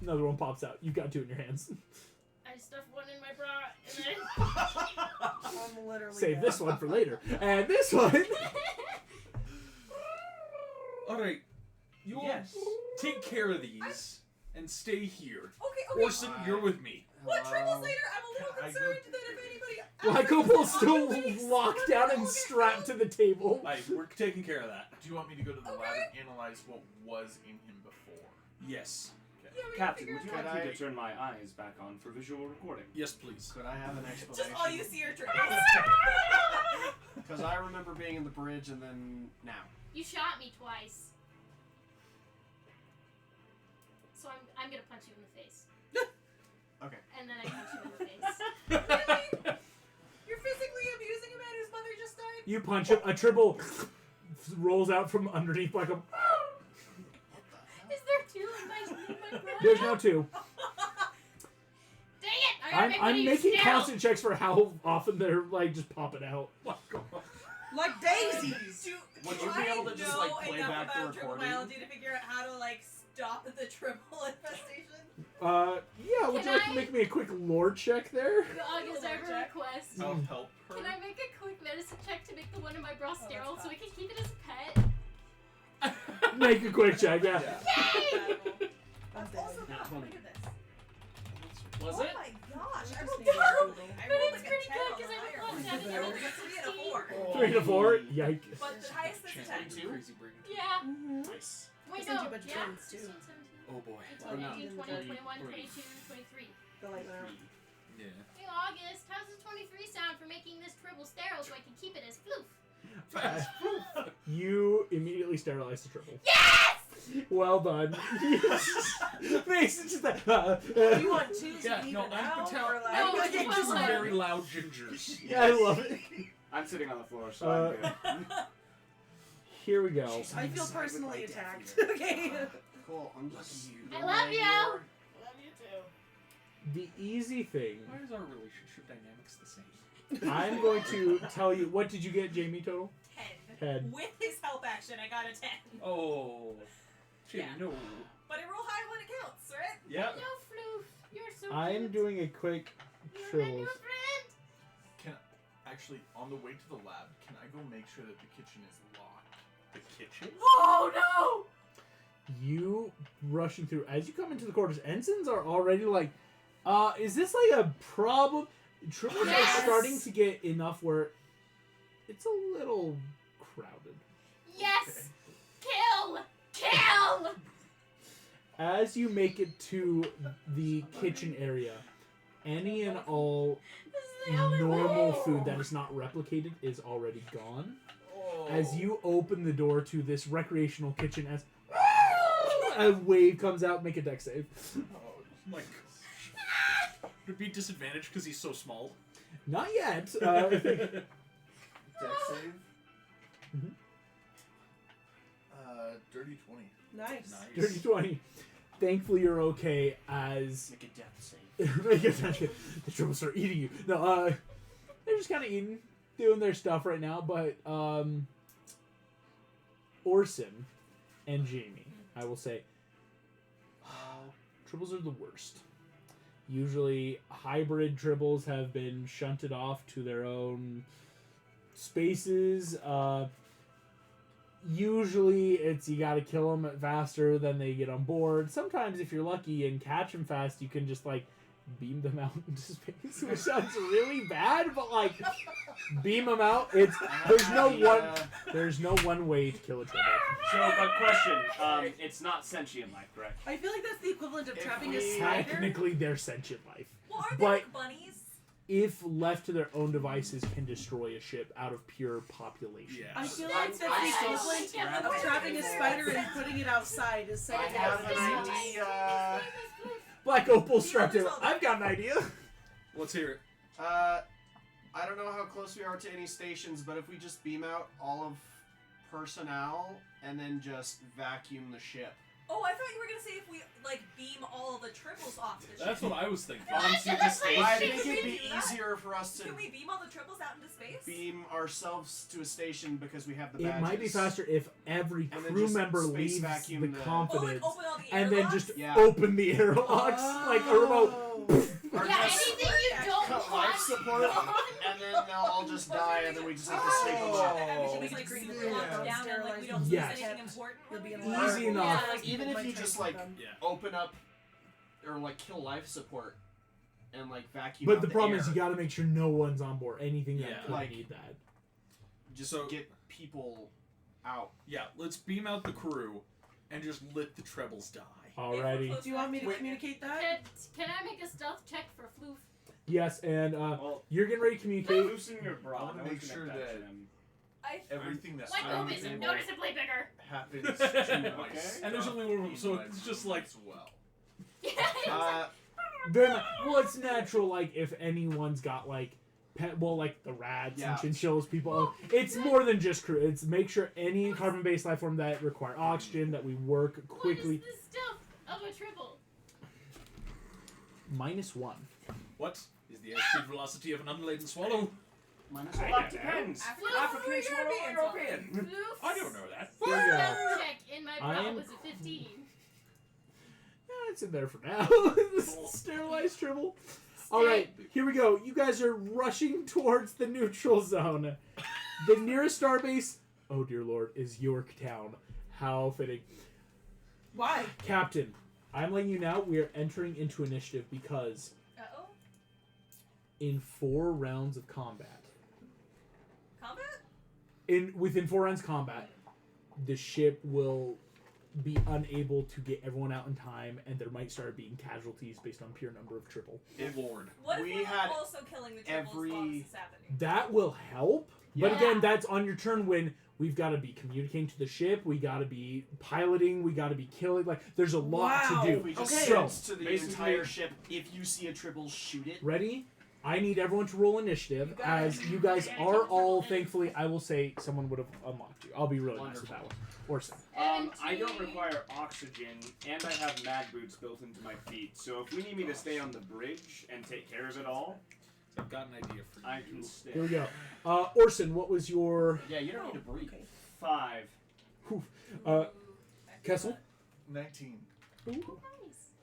Another one pops out. You've got 2 in your hands. say. I stuffed one in my bra and then. I'm literally Save dead. this one for later. And this one. Alright. You Yes. take care of these and stay here. Okay. Orson, you're with me. What Tribbles later? I'm a little Can I go- concerned that if anybody. Lycopol's else still is on the locked weeks, down we're and gonna strapped to get the table. Aye, we're taking care of that. Do you want me to go to the lab Okay. and analyze what was in him before? Yes. Yeah, we can Captain, figure would you it out. like me I- to turn my eyes back on for visual recording? Yes, please. Could I have an explanation? Just all you see are Tribbles. Because I remember being in the bridge and then now. You shot me twice. So I'm gonna punch you in the face. Okay. And then I punch you in the face. Really? You're physically abusing a man whose mother just died? You punch him. A Tribble rolls out from underneath like a. Is there 2 in my bra? There's now 2. Dang it! I gotta make one of I'm you making sterile. constant checks for how often they're like just popping out. Like daisies. Would you be able to just, like, play back the recording? Biology to figure out how to like stop the Tribble infestation. Yeah. Would Can you like I- to make me a quick lore check there? August, I have a Check. request. I'll help her. Can I make a quick medicine check to make the one in my bra that's sterile so hot. we can keep it as a pet? Make a quick check. Yeah. Yay! That's dead. also Not not. funny. Look at this. Was Oh it? my gosh! I Just rolled need a terrible. Google. I But rolled it's like a pretty 10 good on the 'cause I higher rolled one. seven, I and rolled it's a 3 and a 4. 3 to 4. Yikes. But the highest is a 10. 22? Crazy brain. Yeah. Mm-hmm. Nice. Wait, sent no. you a bunch of Yeah. twins, too. 16, 17, Oh boy. 18, no. 19, 20, 21, 23. 22, 23. The light went out. Yeah. Hey, August, how's the 23 sound for making this Tribble sterile so I can keep it as floof? You immediately sterilize the Tribble. Yes! Well done. Mason just like. Do you want 2 to Yeah, even no, out? I'm Or like, No, I'm it's getting one some line. very loud gingers. Yeah, I love it. I'm sitting on the floor, so I'm good. Here we go. I feel personally attacked. Okay. Cool. I'm just. I love you! Love you too. The easy thing. Why is our relationship dynamics the same? I'm going to tell you. What did you get, Jamie? Total 10. 10. With his help action, I got a 10. Oh. Jamie, Yeah. no. But I roll high when it counts, right? Yeah. Hello, floof. You're so I'm cute. doing a quick You're my new trills. friend. Can actually on the way to the lab, can I go make sure that the kitchen is locked? The kitchen? Oh no! You rushing through as you come into the quarters. Ensigns are already like, is this like a problem? Tribbles Yes. are starting to get enough where it's a little crowded. Yes! Kill! Kill! As you make it to the kitchen area, any and all This is the only normal way. food that is not replicated is already gone. Oh. As you open the door to this recreational kitchen, as a wave comes out, make a deck save. Oh, My gosh. Would it be disadvantaged because he's so small? Not yet. deck save. Mhm. Dirty 20. Nice. Dirty 20. Thankfully, you're okay as Make a death save. the tribbles are eating you. No, they're just kind of eating, doing their stuff right now. But Orson and Jamie, I will say, tribbles are the worst. Usually, hybrid tribbles have been shunted off to their own spaces. Usually, it's you gotta kill them faster than they get on board. Sometimes, if you're lucky and catch them fast, you can just like beam them out into space, which sounds really bad, but like beam them out. There's no one way to kill a tribble. So, a question. It's not sentient life, correct? I feel like that's the equivalent of If trapping a we- spider. Technically, they're sentient life. Well, aren't But- they like bunnies? If left to their own devices, can destroy a ship out of pure population. Yeah. I feel like that's the equivalent Yeah. of trapping a spider and putting it outside is I setting have it an up. idea. Black Opal Structure. I've got an idea. Let's hear it. I don't know how close we are to any stations, but if we just beam out all of personnel and then just vacuum the ship. Oh, I thought you were gonna say if we like beam all of the triples off the ship. That's what I was thinking. Onto the station. I Can think we it'd be do that? easier for us to Can we beam all the triples out into space? beam ourselves to a station because we have the It badges. might be faster if every And then crew just member space leaves vacuum the the- Oh, like confidence open all the and then airlocks? just Yeah. open the airlocks like a remote. Or Yeah, just anything you don't cut life want. support, and then they'll all just die, and then we just have to sleep on And ship. everything Oh. is like super Yeah. locked down and like we don't Yes. lose anything important. You'll be when in we line. do Easy it? enough. Yeah. Like, Even people if you might just try like to them. Yeah. open up or like kill life support and like vacuum But out the problem air, is you got to make sure no one's on board. Anything that Yeah. could Like- need that. just So- get people out. Yeah, let's beam out the crew and just let the trebles die. Alrighty. Do you want me to Wait. communicate that? Can I make a stealth check for floof? Yes, and Well, you're getting ready to communicate. loosen your bra. I wanna No make one's sure gonna touch that- him. I Everything that Like I'm Ovis, able noticeably bigger. happens to my Okay. stuff And there's only one of them, so in my it's just room like- as well. Very much. Well, it's natural. Like if anyone's got like, like the rats Yeah. and chinchillas, people. It's more than just crew. It's make sure any carbon-based life form that require oxygen that we work quickly. What is the stealth of a triple? -1. What is the airspeed velocity of an unladen swallow? minus Well, one. that depends. African swallow or European? Floof. I don't know that. Here we go. Stealth check in my bra I'm- was a 15. It's in there for now. Sterilized tribble. All right, here we go. You guys are rushing towards the neutral zone. The nearest starbase, oh dear lord, is Yorktown. How fitting. Why? Captain, I'm letting you know we are entering into initiative because Uh-oh. in 4 rounds of combat, Combat? within 4 rounds of combat, the ship will be unable to get everyone out in time, and there might start being casualties based on pure number of triple. If Lord. What if We we're had also killing the triples while every- this is happening? That will help, but Yeah. again, that's on your turn when we've got to be communicating to the ship, we got to be piloting, we got to be killing. Like, there's a lot Wow. to If do. we just Okay. sense to the Basically- entire ship, if you see a triple, shoot it. Ready? I need everyone to roll initiative, You got as it. you guys Yeah, are don't all, triple thankfully, I will say someone would have unlocked you. I'll be really nice with that one. Orson. I don't require oxygen, and I have mag boots built into my feet. So if we need me to stay on the bridge and take care of it all, I've got an idea for you. I can stay. Here we go. Orson, what was your... Yeah, you don't need to breathe. Okay. 5. Kessel? 19. Ooh,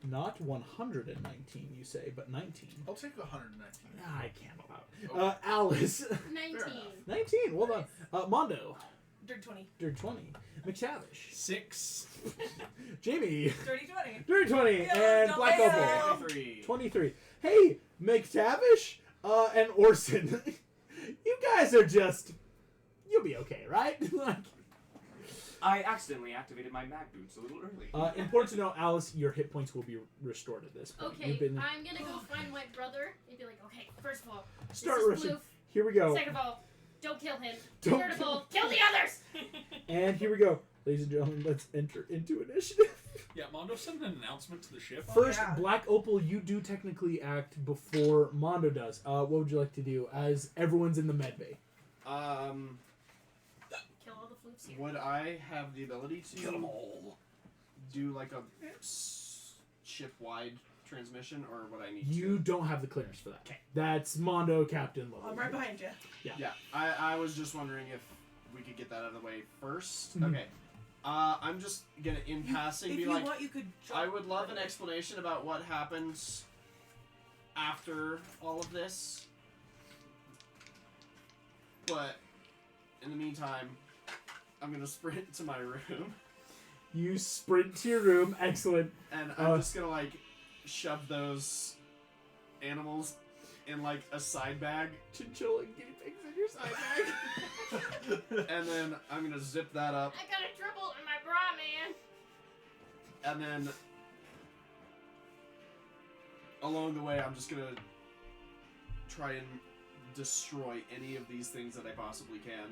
not 119, you say, but 19. I'll take 119. I can't allow it. Alice? 19. 19, well done. Mondo? Dirt 20. Dirt 20. McTavish? 6. Jamie? Dirty 20. Dirt 20. Yeah, And don't Black fail. Opal? 23. 23. Hey, McTavish and Orson. You guys are just... You'll be okay, right? Like, I accidentally activated my mag boots a little early. important to know, Alice, your hit points will be restored at this point. Okay, You've been... I'm gonna go find my brother and be like, okay, first of all, Start this is rushing. Floof. Here we go. Second of all, don't kill him. Don't Third of kill- all, kill the others! And here we go. Ladies and gentlemen, let's enter into initiative. Yeah, Mondo sent an announcement to the ship. First, yeah. Black Opal, you do technically act before Mondo does. What would you like to do as everyone's in the med bay? Kill all the floofs here. Would I have the ability to Kill them all. do like a ship-wide transmission, or would I need You to? don't have the clearance for that. That's Mondo Captain level. I'm right behind you. Yeah, I was just wondering if we could get that out of the way first. Mhm. Okay. I'm just gonna, in passing, If be you like, want, you could. I would love an explanation about what happens after all of this. But in the meantime, I'm gonna sprint to my room, You sprint to your room. Excellent. and I'm just gonna like shove those animals in like a side bag. Chinchilla and guinea pigs in your side bag. And then I'm gonna zip that up, I got a triple in my bra, man. and then along the way, I'm just gonna try and destroy any of these things that I possibly can.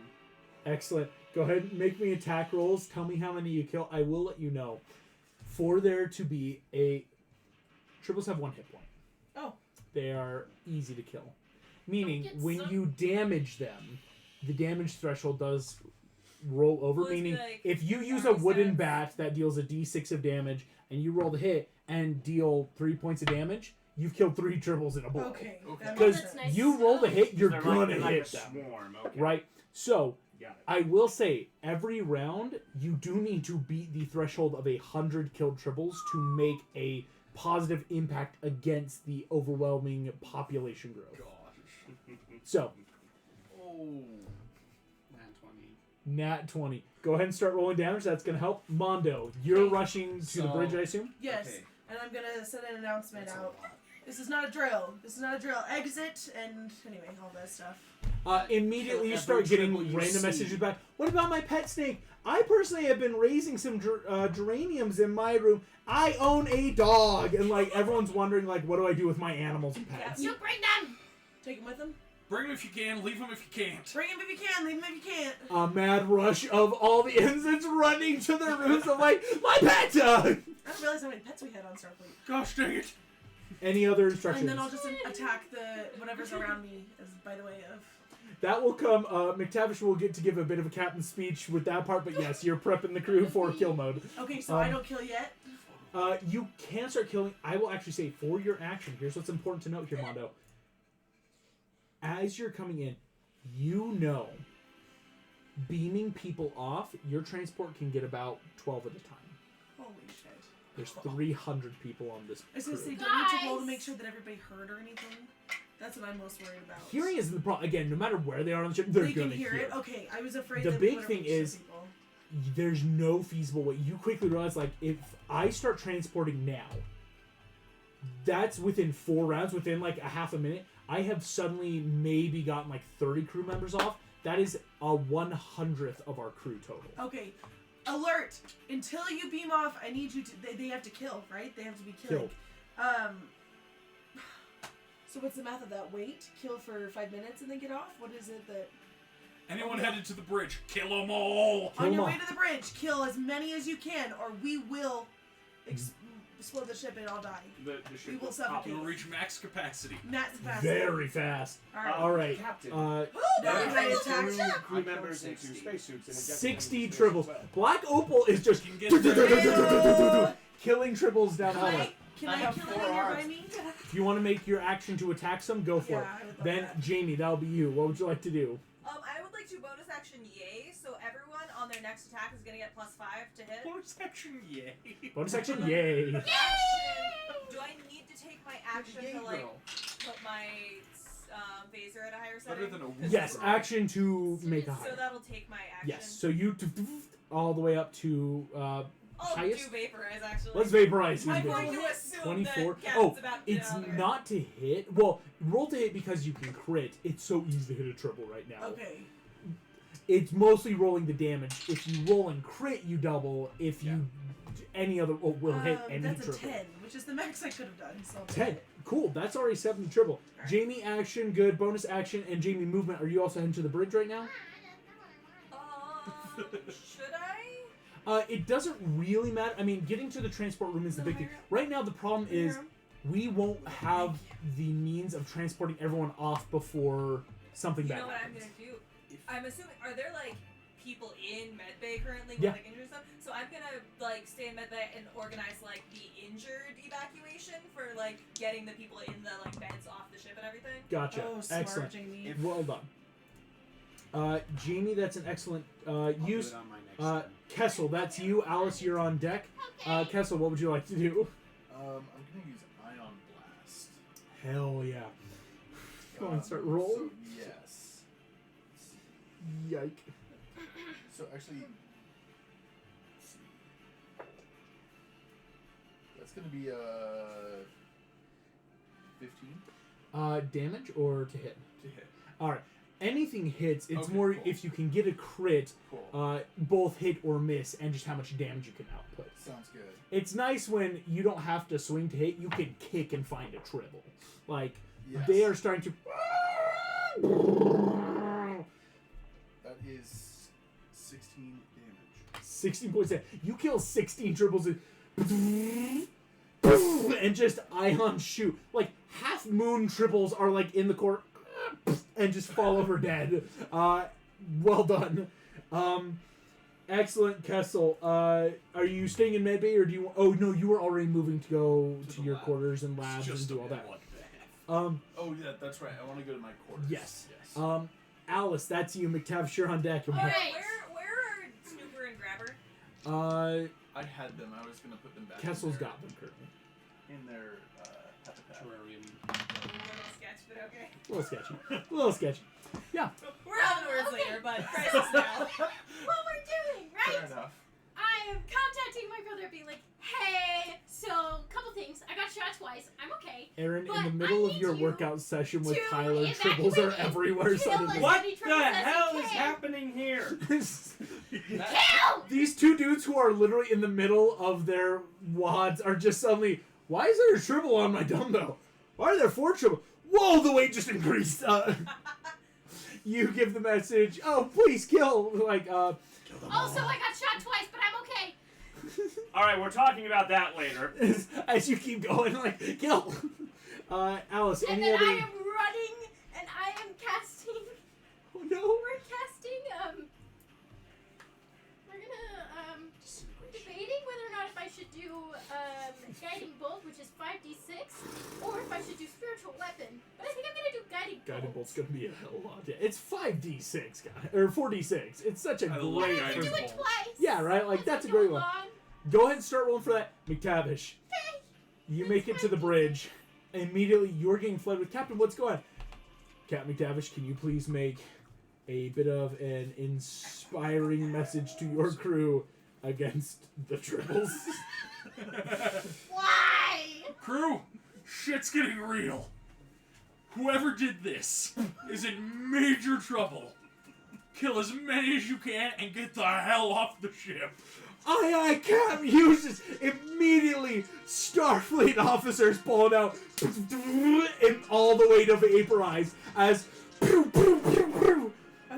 Excellent. Go ahead and make me attack rolls. Tell me how many you kill. I will let you know. For there to be a... Triples have 1 hit point. Oh. They are easy to kill. Meaning, Get when some. you damage them, the damage threshold does roll over. Well, it's Meaning, like if you use a sorry, wooden Sam. bat that deals a d6 of damage, and you roll the hit and deal 3 points of damage, you've killed 3 triples in a blow. Okay. Okay. that Because makes That's sense. nice. you roll the hit, you're They're gonna like hit a them. swarm. Okay. Right? So, Got it. I will say, every round, you do need to beat the threshold of 100 killed triples to make a positive impact against the overwhelming population growth. Gosh. So, Oh. nat 20. Go ahead and start rolling damage. That's going to help. Mondo, you're Okay. rushing to the So- bridge, I assume? Yes. Okay. And I'm gonna send an announcement That's a out. lot. This is not a drill. This is not a drill. Exit and anyway, all that stuff. Immediately you Kill start every getting triple you random see. messages back. What about my pet snake? I personally have been raising some geraniums in my room. I own a dog. And, like, everyone's wondering, like, what do I do with my animals and pets? You bring them. Take him with him. Bring him if you can, leave him if you can't. Bring him if you can. Leave him if you can't. A mad rush of all the ensigns running to their rooms. I'm like, my pet! I didn't realize how many pets we had on Starfleet. Gosh dang it. Any other instructions? And then I'll just attack the whatever's around me. As by the way of. That will come. McTavish will get to give a bit of a captain's speech with that part, but yes, you're prepping the crew for kill mode. Okay, so I don't kill yet. You can start killing. I will actually say, for your action, here's what's important to note here, Mondo. As you're coming in, you know, beaming people off, your transport can get about 12 at a time. Holy shit. There's 300 people on this I was gonna say, crew. do I need to roll to Guys! make sure that everybody heard or anything? That's what I'm most worried about. Hearing isn't the problem. Again, no matter where they are on the ship, they're They gonna can hear it. Okay, I was afraid. The that big whatever thing reaches is- the people. There's no feasible way. You quickly realize, like, if I start transporting now, that's within 4 rounds, within like a half a minute, I have suddenly maybe gotten like 30 crew members off. That is a 100th of our crew total. Okay, alert! Until you beam off, I need you to. They have to kill, right? They have to be killing. So what's the math of that? Wait, kill for 5 minutes and then get off. What is it that? Anyone Okay. headed to the bridge, kill them all. Kill On your 'em way all. to the bridge, kill as many as you can, or we will explode the ship and all die. The We ship will will suffocate. We'll reach max capacity. Max capacity. Very fast. All right. All right. Captain. No, Yeah. can I attack? Crew members into spacesuits and eject them 60 into space triples. as well. Black Opal is just You can get killing triples down the Can hallway. Can I I have kill 4 it nearby arms. me? If you want to make your action to attack some, go for Yeah, it. I would love Then, that. Jamie, that'll be you. What would you like to do? I would like to bonus action yay, so everyone on their next attack is gonna get +5 to hit. Bonus action, yay. Bonus action, yay. Action. Do I need to take my action Yay, to like girl. put my phaser at a higher Better setting? than a Yes, whisper. action to make a So higher. that'll take my action. Yes, so you all the way up to I'll highest? do vaporize actually. let's vaporize. I'm his going bit. to assume 24. that Oh, Captain's about to get it's out there. not to hit. Well, roll to hit because you can crit. It's so easy to hit a triple right now. Okay. It's mostly rolling the damage. If you roll and crit, you double. If you any other will hit any That's a triple. 10, which is the max I could have done. So I'll take 10. it. Cool. That's already 7 triple. Alright. Jamie action, good. Bonus action, and Jamie movement. Are you also heading to the bridge right now? Should I? It doesn't really matter. I mean, getting to the transport room is the big thing. Right now, the problem is we won't have the means of transporting everyone off before something You bad know what I'm happens. gonna do? I'm assuming. Are there like people in medbay currently with Yeah. like injured stuff. So I'm gonna like stay in medbay and organize like the injured evacuation for like getting the people in the like beds off the ship and everything. Gotcha. Oh, smart, Excellent. Jamie. Well done. Jamie, that's an excellent I'll do use. it on my next Uh, turn. Kessel, that's you. Alice, you're on deck. Okay. Kessel, what would you like to do? I'm gonna use Ion Blast. Hell yeah. Go on, start rolling. So, yes. Yike. So actually, let's see. That's gonna be 15 Damage or to hit? to hit. All right. Anything hits. It's Okay, more cool. if you can get a crit, Cool. both hit or miss, and just how much damage you can output. Sounds good. It's nice when you don't have to swing to hit. You can kick and find a triple. Like Yes. they are starting to. That is 16 damage. 16 points. You kill 16 triples and just ion shoot. Like half moon triples are like in the court and just fall over dead. Well done. Excellent, Kessel. Are you staying in medbay or do you? Oh no, you were already moving to go to the your lab. quarters and labs and do all that. What the heck? Oh yeah, that's right. I want to go to my quarters. Yes. Yes. Alice, that's you. McTavish, you're on deck. Alright. Where are Snooper and Grabber? I had them. I was gonna put them back. Kessel's in their, got them currently. in their habitat. Terrarium. A little sketch, but okay. A little sketchy. A little sketchy. We're having words Okay. later, but crisis now. What we're doing, right? Fair enough. I am contacting my brother, being like, "Hey, so couple things. I got shot twice. I'm okay. Aaron, But in the I middle of need your you workout session with to Tyler, triples are evacuate everywhere and kill suddenly. us. What Any the troubles as you hell is can. happening here? Kill! These two dudes who are literally in the middle of their wads are just suddenly, why is there a triple on my dumbbell? Why are there 4 triple? Whoa, the weight just increased. You give the message, oh, please kill. Like, kill them all. Also, I got shot twice, but I'm okay. All right, we're talking about that later. As you keep going, like, kill. Alice, And any then other... I am running, and I am casting. Oh, no. We're casting. We're gonna debating whether or not if I should do guiding bolt, which is 5d6, or if I should do spiritual weapon. But I think I'm gonna do guiding Guided bolt. bolt's gonna be a hell of a lot. Yeah, it's 5d6, guy, or 4d6. It's such a I great. love I have to guiding do bolt. it twice. Yeah, right. Like Because that's a I great go one. along. Go ahead and start rolling for that, McTavish. Okay. You make it to the bridge. Immediately, you're getting fled with Captain. What's going on? Captain McTavish, can you please make a bit of an inspiring message to your crew against the triples? Why? Crew, shit's getting real. Whoever did this is in major trouble. Kill as many as you can and get the hell off the ship. Aye, Captain uses immediately. Starfleet officers pulling out and all the way to vaporize as I love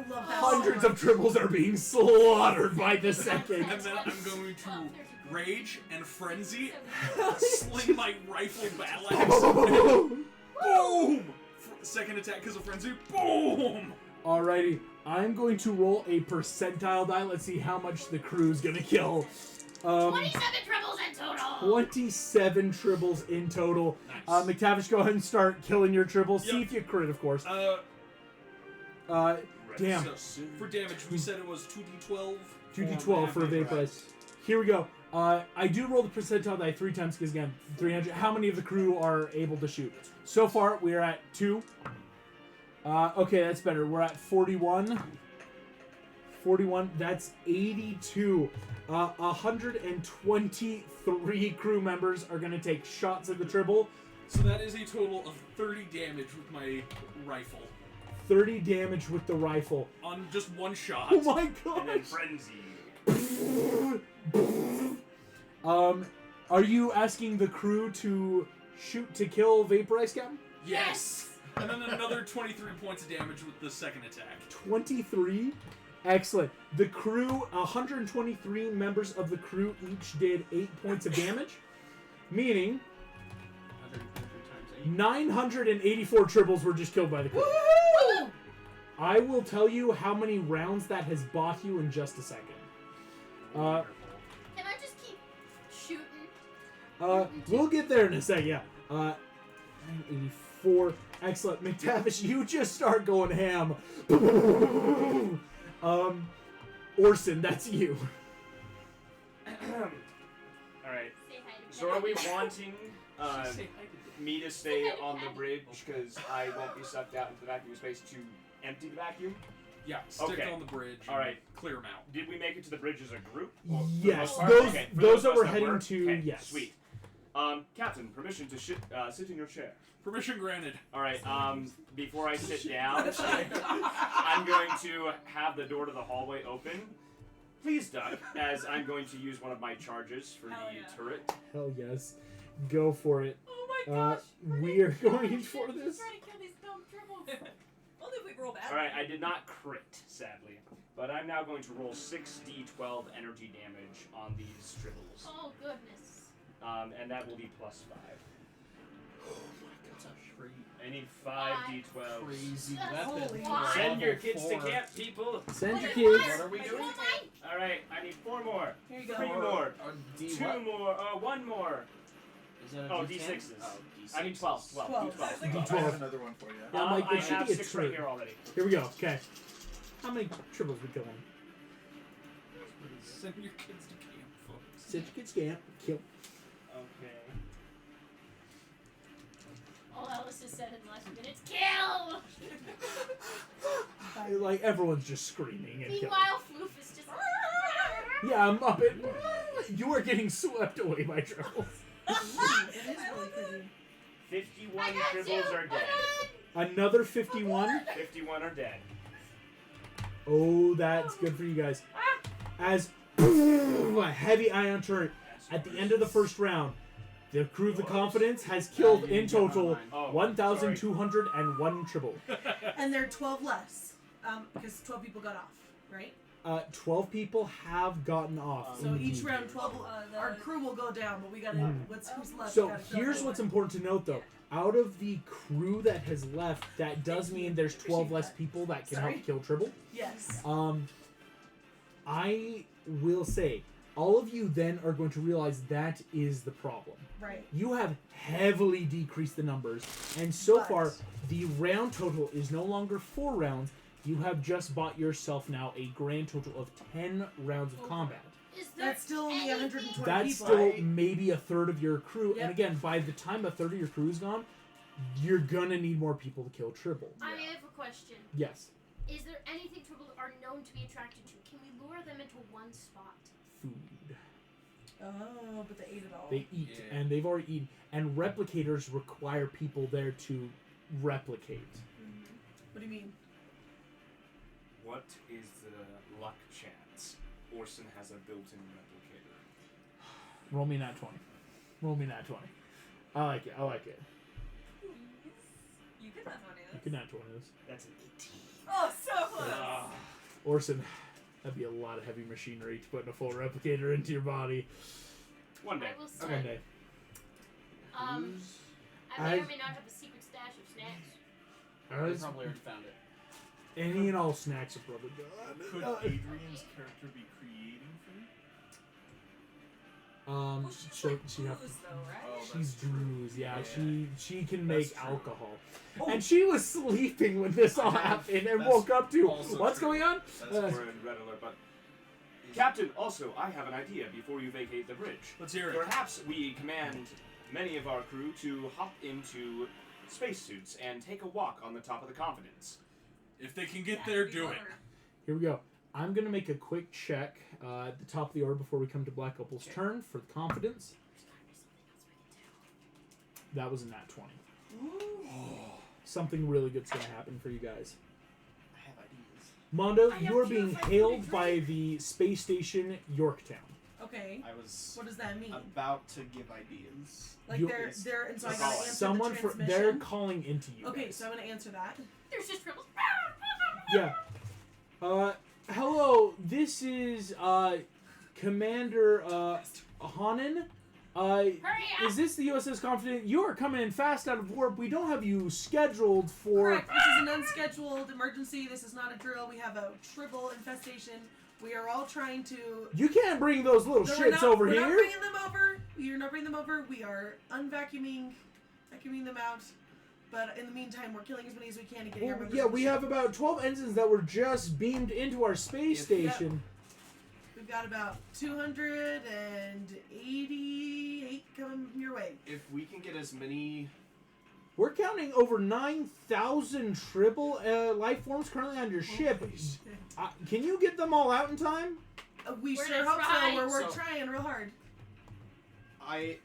that. hundreds of triples are being slaughtered by the second. And then I'm going to rage and frenzy, sling my rifle battle axe. Boom! Second attack because of frenzy. Boom! Alrighty, I'm going to roll a percentile die. Let's see how much the crew's gonna kill. 27 troubles in total. 27 triples in total. Nice. McTavish, go ahead and start killing your triples. See Yep. if you crit, of course. Damn. So, for damage, we said it was 2d12. 2d12 for vaporize. Here we go. I do roll the percentile die 3 times because, again, 300. How many of the crew are able to shoot? So far, we are at 2. Okay, that's better. We're at 41. 41. That's 82. 123 crew members are going to take shots at the triple. So that is a total of 30 damage with my rifle 30 damage with the rifle. on just one shot. Oh my And then gosh! frenzy. Are you asking the crew to shoot to kill Vaporize, Captain? Yes. And then another 23 points of damage with the second attack. 23? Excellent. The crew, 123 members of the crew each did 8 points of damage, meaning 123 times 8. 984 triples were just killed by the crew. Woo! I will tell you how many rounds that has bought you in just a second. Can I just keep shooting? We'll get there in a second. Yeah. 84. Excellent. McTavish, you just start going ham. Orson, that's you. Alright. Say hi to So are we Kevin. wanting me to stay on the bridge because I won't be sucked out into the vacuum space to empty the vacuum? Yeah, stick Okay. on the bridge. All right. Clear them out. Did we make it to the bridge as a group? Or for the Yes, most part? those Okay, for those that of us we're heading were? to. Okay, Yes. Sweet. Captain, permission to sit in your chair. Permission granted. All right. Before I sit down, I'm going to have the door to the hallway open. Please duck, as I'm going to use one of my charges for Hell the yeah. turret. Hell yes. Go for it. Oh my gosh. We are going for She's this. trying to kill these dumb tribbles. Only if we roll bad. All right. I did not crit, sadly, but I'm now going to roll 6d12 energy damage on these tribbles, Oh goodness. and that will be plus 5. That's a treat. I need 5d12. Crazy That's weapon. holy Why? Send your Level kids to 4. camp, people. Send your What kids. What are we doing? All right. I need 4 more. Here you go. 3 more. D 2 what? more. 1 more. Is that a Oh, D10? D6s. Oh, D6s. I need 12. 12. 12. D12. I D12. have another one for you. Yeah, I'm like, I it should have be a 6 trait. right here already. Here we go. Okay. How many triples we killing? Send your kids to camp, folks. Send your kids camp. Kill. Okay. All Alice has said in the last few minutes, kill! Like everyone's just screaming and killing. Meanwhile, Floof is just. Yeah, Muppet. You are getting swept away by triples. It is really pretty. 51 I got you! tribbles are dead. Another 51. 51 are dead. Oh, that's good for you guys. As a heavy ion turret at the end of the first round, the crew of the Confidence has killed in total Oh, 1,201 triple. And there are 12 less. Because 12 people got off, right? 12 people have gotten off. So each indeed. round, 12. Our crew will go down, but we gotta. Who's left? So gotta kill here's everyone. what's important to note, though. Out of the crew that has left, that does mean there's 12 less people that can Sorry. help kill Tribble. Yes. I will say, all of you then are going to realize that is the problem. Right. You have heavily decreased the numbers, and so But- far, the round total is no longer 4 rounds. You have just bought yourself now a grand total of 10 rounds of combat. Is there That's still only anything- 120 That's people. still maybe a third of your crew, Yep. and again, by the time a third of your crew is gone, you're gonna need more people to kill Tribble. I have a question. Yes. Is there anything tribbles are known to be attracted to? Can we lure them into one spot? Food. Oh, but they ate it all. They eat, Yeah. and they've already eaten. And replicators require people there to replicate. What do you mean? What is the luck chance Orson has a built-in replicator? Roll me that 20. Roll me that 20. I like it. I like it. You could not funny You this. could not 20 this. That's an 18. Oh, so close. Ah. Orson, that'd be a lot of heavy machinery to put in a full replicator into your body. One day. I will say, One day. I may I- or may not have a secret stash of snacks. I probably already found it. Any and all snacks are probably good. Could Adrian's character be creating food? Oh, So she have Booze, though, right? Oh, she's that's true. Druse, yeah. Yeah. She can That's make true. alcohol. Oh. And she was sleeping when this all happened and That's woke up to also what's true. going on? That's We're in red alert, but Captain, also, I have an idea before you vacate the bridge. Let's hear it. Perhaps we command many of our crew to hop into spacesuits and take a walk on the top of the Confidence. If they can get there, do it. Here we go. I'm gonna make a quick check at the top of the order before we come to Black Opal's turn for the confidence. That was a nat 20. Something really good's gonna happen for you guys. I have ideas. Mondo, I you are have being purified hailed food. by the space station Yorktown. Okay. I was What does that mean? about to give ideas. Like you- they're and so I That's gotta all. answer Someone the for transmission. they're calling into you. Okay, guys. so I'm gonna answer that. There's just tribbles. Yeah. Hello, this is Commander Hanan. Hurry up! Is this the USS Confident? You are coming in fast out of warp. We don't have you scheduled for. Correct. This is an unscheduled emergency. This is not a drill. We have a tribble infestation. We are all trying to. You can't bring those little No, shits over we're here. not bringing them over. You're not bringing them over. We are vacuuming them out. But in the meantime, we're killing as many as we can to get our members. Yeah, on the we ship. have about 12 ensigns that were just beamed into our space station. We've got about 288 coming your way. If we can get as many... We're counting over 9,000 triple life forms currently on your ship. Holy shit. Can you get them all out in time? We We're sure gonna hope try. so. We're So- trying real hard. I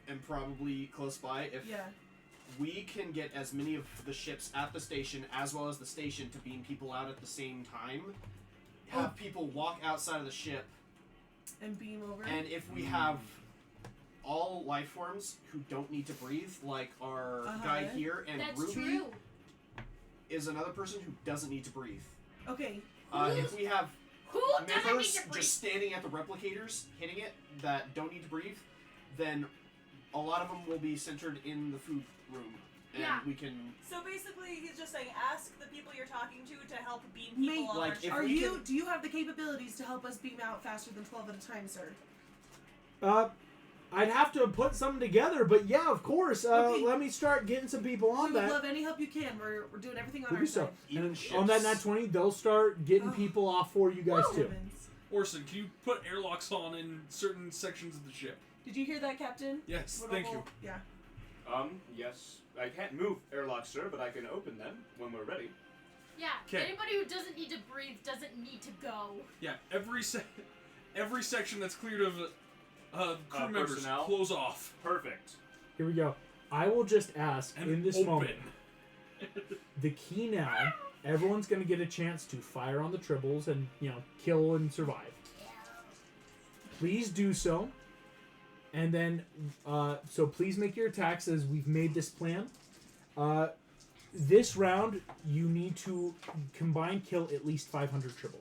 am probably close by. If Yeah. we can get as many of the ships at the station as well as the station to beam people out at the same time, have people walk outside of the ship, And beam over. and if we have all life forms who don't need to breathe, like our guy here, and That's Ruby true. is another person who doesn't need to breathe. Okay. If we have Who doesn't need members to breathe? just standing at the replicators hitting it that don't need to breathe, then a lot of them will be centered in the food room, and Yeah. we can. So basically, he's just saying, ask the people you're talking to help beam people Mate, on like, our if ship. Are we you? can- Do you have the capabilities to help us beam out faster than 12 at a time, sir? I'd have to put something together, but yeah, of course. Okay. Let me start getting some people We on would that. love any help you can. We're doing everything on We'll our do so. side. Even And ships. on that nat 20, they'll start getting Oh. people off for you guys too. Heavens. Orson, can you put airlocks on in certain sections of the ship? Did you hear that, Captain? Yes, What thank a you. whole- Yeah. Yes. I can't move airlocks, sir, but I can open them when we're ready. Yeah, 'Kay. anybody who doesn't need to breathe doesn't need to go. Yeah, every section that's cleared of crew members, personnel? close off Perfect. Here we go. I will just ask and in this open. moment. The key now, everyone's going to get a chance to fire on the tribbles and, kill and survive. Please do so. And then, so please make your attacks as we've made this plan. This round, you need to combine kill at least 500 tribble.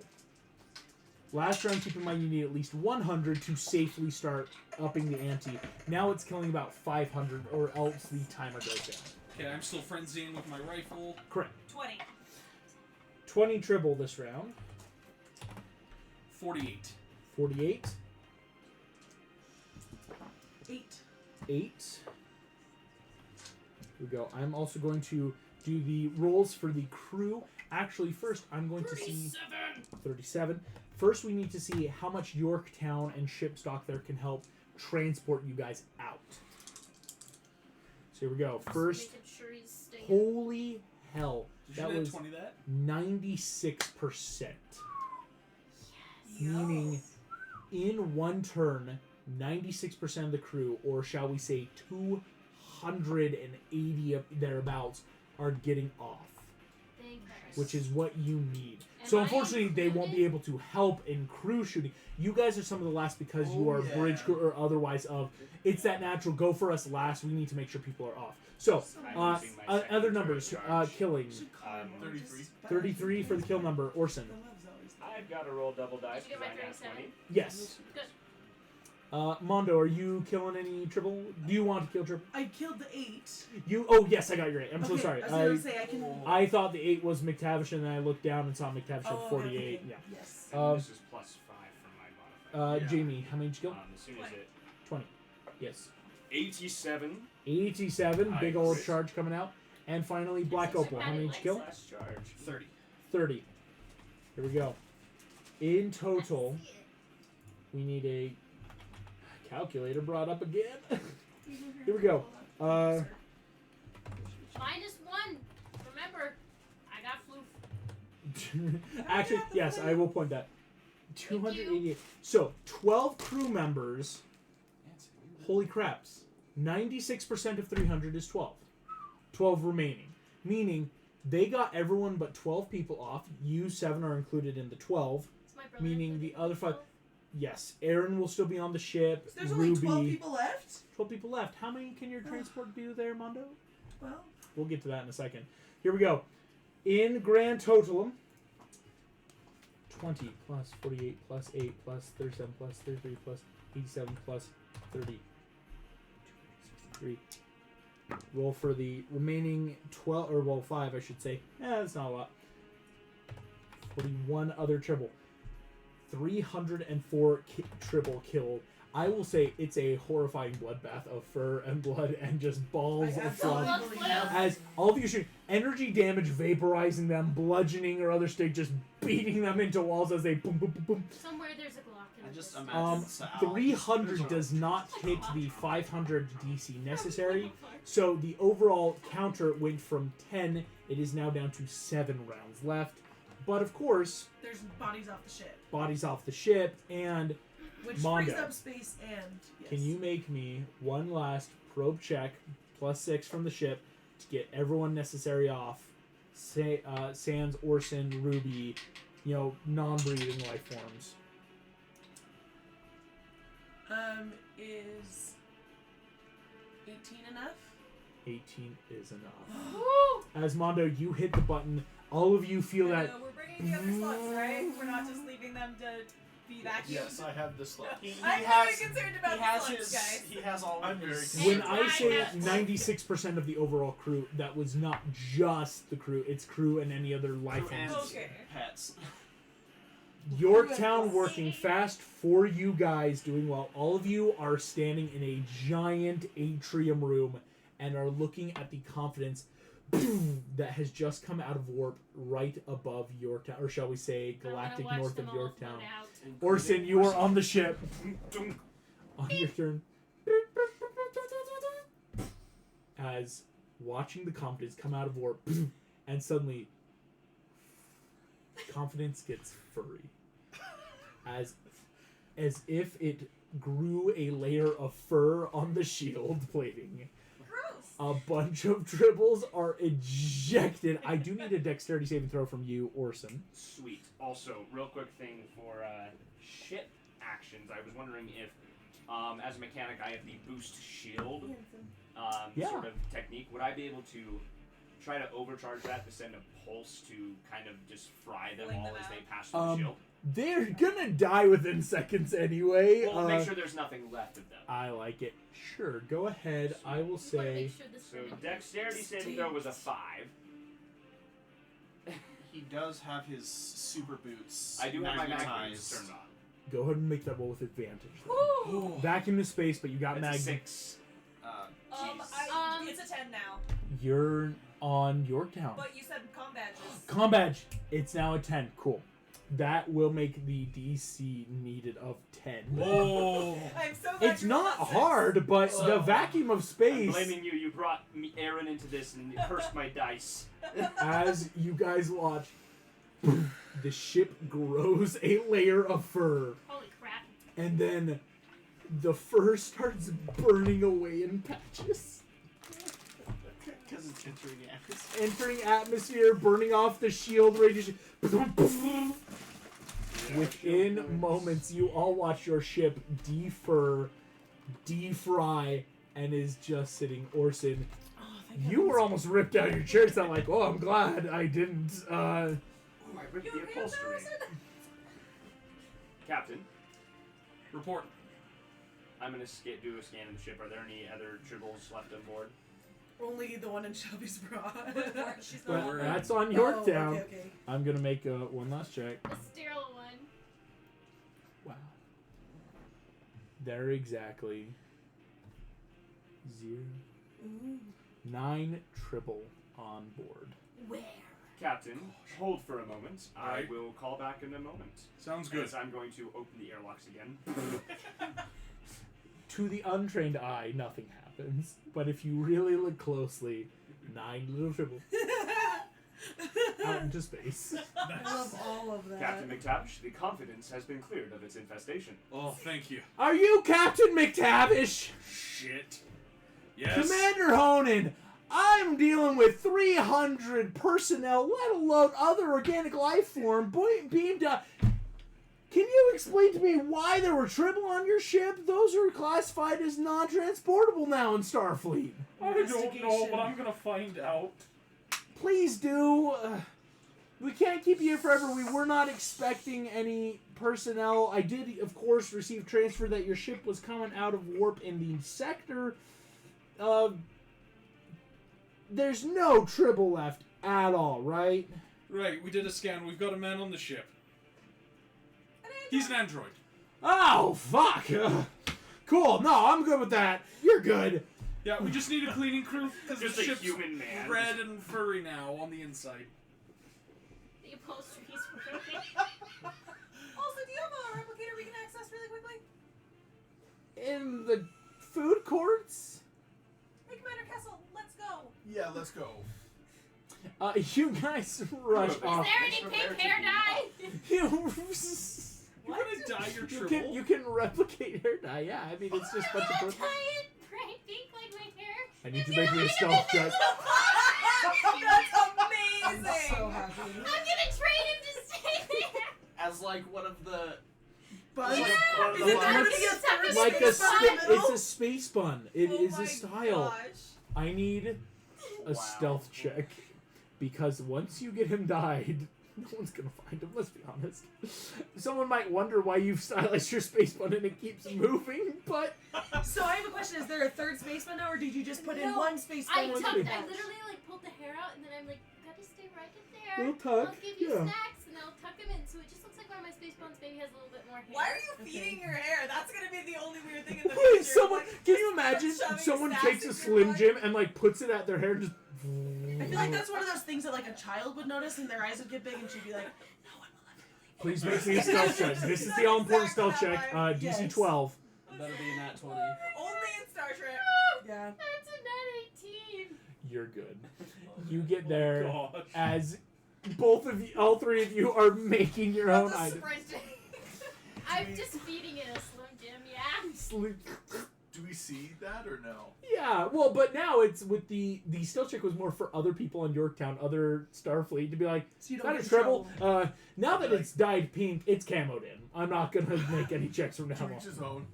Last round, keep in mind you need at least 100 to safely start upping the ante. Now it's killing about 500 or else the timer goes down. Okay, I'm still frenzying with my rifle. Correct. 20. 20 tribble this round. 48. 48. 8. 8. Here we go. I'm also going to do the rolls for the crew. Actually, first, I'm going to see 37. First, we need to see how much Yorktown and ship stock there can help transport you guys out. So here we go. First, Making sure he's staying. holy hell. Did That you net was 20 that? 96%. Meaning, in one turn, 96% of the crew, or shall we say 280 of thereabouts, are getting off, Thank Christ. which is what you need. Am So I unfortunately, they won't be included? able to help in crew shooting. You guys are some of the last because you Oh, are yeah. bridge crew or otherwise of. It's that natural. Go for us last. We need to make sure people are off. So, I'm using my second other turret numbers. charge. Killing. Should call him 33. 33 for the kill number. Orson. The love's always there. I've got to roll double dice Did you get my because I got 37? 20. Yes. Good. Mondo, are you killing any triple? Do you want to kill triple? I killed the 8. You? Oh yes, I got your 8. I'm so Okay, sorry. I was gonna say I can. I thought the 8 was McTavish, and then I looked down and saw McTavish had Oh, 48. okay. Yeah. Yes. And this is plus 5 for my modifier. Yeah. Jamie, how many did you kill? As soon as it 20. Yes. 87 87. Big old Nice. charge coming out. And finally, Black This is Opal. a How many did you kill? last charge. 30. 30. Here we go. In total, we need a calculator brought up again. Here we go. -1. Remember, I got floof. Actually, yes, I will point that. 288. So, 12 crew members. Holy craps. 96% of 300 is 12. 12 remaining. Meaning, they got everyone but 12 people off. You 7 are included in the 12. Is my brother Meaning included the other in 5. this? Yes, Aaron will still be on the ship. There's Ruby. only 12 people left? 12 people left. How many can your transport do there, Mondo? Well, We'll get to that in a second. Here we go. In grand totalum, 20 plus 48 plus 8 plus 37 plus 33 plus 87 plus 30. 3. Roll for the remaining 12, or well, 5, I should say. That's not a lot. 41 other tribble. 304 tribble killed. I will say it's a horrifying bloodbath of fur and blood and just balls I of flesh. absolutely believe that. As all of you shoot energy damage, vaporizing them, bludgeoning or other stick, just beating them into walls as they boom, boom, boom, boom. Somewhere there's a Glock in I the just distance. imagine Sal. 300 does not hit the 500 DC necessary, so the overall counter went from 10. It is now down to 7 rounds left. But of course, There's bodies off the ship, bodies off the ship, and which Mondo. frees up space and. Yes. can you make me one last probe check, +6 from the ship, to get everyone necessary off? Sans, Orson, Ruby, non-breathing life forms. Is 18 enough? 18 is enough. Woo! As Mondo, you hit the button. All of you feel that. We're bringing the other slots, right? We're not just leaving them to be vacuumed. Yes, I have the slot. I'm very concerned about he the has slots, his, guys. He has all I'm of very his. When And I say have 96% of the overall crew, that was not just the crew. It's crew and any other life Crew and forms. Okay. pets. Yorktown working fast for you guys, doing well. All of you are standing in a giant atrium room and are looking at the confidence that has just come out of warp right above Yorktown, or shall we say I wanna galactic watch north them of all Yorktown. float out. Orson, you are on the ship. On your turn. As watching the confidence come out of warp, and suddenly confidence gets furry. As if it grew a layer of fur on the shield plating. Gross. A bunch of tribbles are ejected. I do need a dexterity saving throw from you, Orson. Sweet. Also, real quick thing for ship actions. I was wondering if, as a mechanic, I have the boost shield Yeah. sort of technique. Would I be able to try to overcharge that to send a pulse to kind of just fry them Fling all them as out. they pass through the shield? They're gonna die within seconds anyway. Well, make sure there's nothing left of them. I like it. Sure, go ahead. I will You wanna say make sure this So woman- dexterity saving throw was a 5. He does have his super boots. I do have my mag magnetized. boots turned on. go ahead and make that roll with advantage. Woo! Back into space, but you got That's a mag. 6. It's a 10 now. You're on Yorktown. But you said com badges. Com badge. It's now a 10. Cool. That will make the DC needed of 10. Oh. I'm so glad It's you not rolled that hard, but the vacuum of I'm space. blaming you. You brought me Aaron into this and you cursed my dice. As you guys watch, the ship grows a layer of fur, Holy crap. and then the fur starts burning away in patches. Because it's entering the atmosphere. Entering atmosphere, burning off the shield radiation. Within moments, you all watch your ship defur, defry, and is just sitting. Orson, Oh, thank you heavens. were almost ripped out of your chair. So I'm like, oh, I'm glad I didn't. Ooh, I ripped You the okay with upholstery. that, Orson? Captain, Report. I'm gonna do a scan of the ship. Are there any other tribbles left on board? Only the one in Shelby's bra. She's But not. that's on Oh, Yorktown. okay, okay. I'm gonna make one last check. The sterile one. Wow. They're exactly 0, Ooh. 9 triple on board. Where? Captain, hold for a moment. Right. I will call back in a moment. Sounds good. As I'm going to open the airlocks again. To the untrained eye, nothing happens. But if you really look closely, 9 little tribbles out into space. I love all of that. Captain McTavish, the Confidence has been cleared of its infestation. Oh, thank you. Are you Captain McTavish? Shit. Yes. Commander Honan, I'm dealing with 300 personnel, let alone other organic life form beamed up. Can you explain to me why there were tribble on your ship? Those are classified as non-transportable now in Starfleet. I don't know, Investigation. but I'm gonna find out. Please do. We can't keep you here forever. We were not expecting any personnel. I did, of course, receive transfer that your ship was coming out of warp in the sector. there's no Tribble left at all, right? Right, we did a scan. We've got a man on the ship. He's an android. Oh, fuck. Cool. No, I'm good with that. You're good. Yeah, we just need a cleaning crew because the Just a ship's human man. red and furry now on the inside. The upholstery's really. Also, do you have a replicator we can access really quickly? In the food courts? Hey, Commander Kessel, let's go. Yeah, let's go. You guys rush Is off. there any pink hair dye? You, You want to dye your you Tribble? can you can replicate hair dye. Yeah, I mean it's just a bunch I'm of. gonna dye it bright pink like my hair. I need to make me a stealth check. That's amazing. I'm so happy. I'm gonna train him to stay there. As like one of the. But Like, Is one of it the time lines- to get started? Like a Space bun in the it's middle? a space bun. It is Oh a my style. gosh. I need a stealth check because once you get him dyed, no one's gonna find him. Let's be honest. Someone might wonder why you've stylized your space bun and it keeps moving, but So I have a question: is there a third spaceman now, or did you just put in No, one spaceman? I with literally the patch? like pulled the hair out and then I'm like, gotta stay right in there. We'll tuck, I'll give you yeah. snacks and I'll tuck them in so it just looks like one of my space buns maybe has a little bit more hair. Why are you feeding your hair? That's gonna be the only weird thing in the Wait, future. someone Like, can you imagine shoving someone snacks takes a in your Slim butt? Jim and like puts it at their hair and just I feel like that's one of those things that like a child would notice, and their eyes would get big, and she'd be like, "No one will ever believe." Please make me a stealth check. This is the all important stealth check. DC Yes. 12. Better be in that 20. Only in Star Trek. Yeah. That's a net 18. You're good. You get there God. as both of you, all three of you are making your own The items. sprinting. I'm just feeding it a Slim Jim, yeah. Do we see that or no? Yeah, well, but now it's with the stealth check was more for other people in Yorktown, other Starfleet, to be like, So you don't got get a in Treble. trouble. Now that it's dyed pink, it's camoed in. I'm not gonna make any checks from now To on. each his own.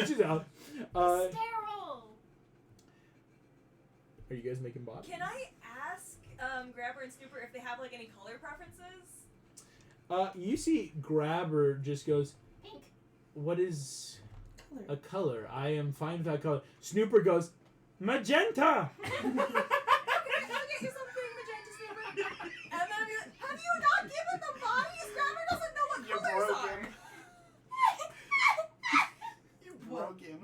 She's out. Are Sterile. you guys making bots? Can I ask Grabber and Snooper if they have like any color preferences? You see, Grabber just goes, Pink. "What is Color. a color? I am fine with that color." Snooper goes, "Magenta." Okay, I'll get you something, Magenta Snooper. And then I'll be like, have you not given them bodies? Grabber doesn't know what You colors broke are. him. You broke him.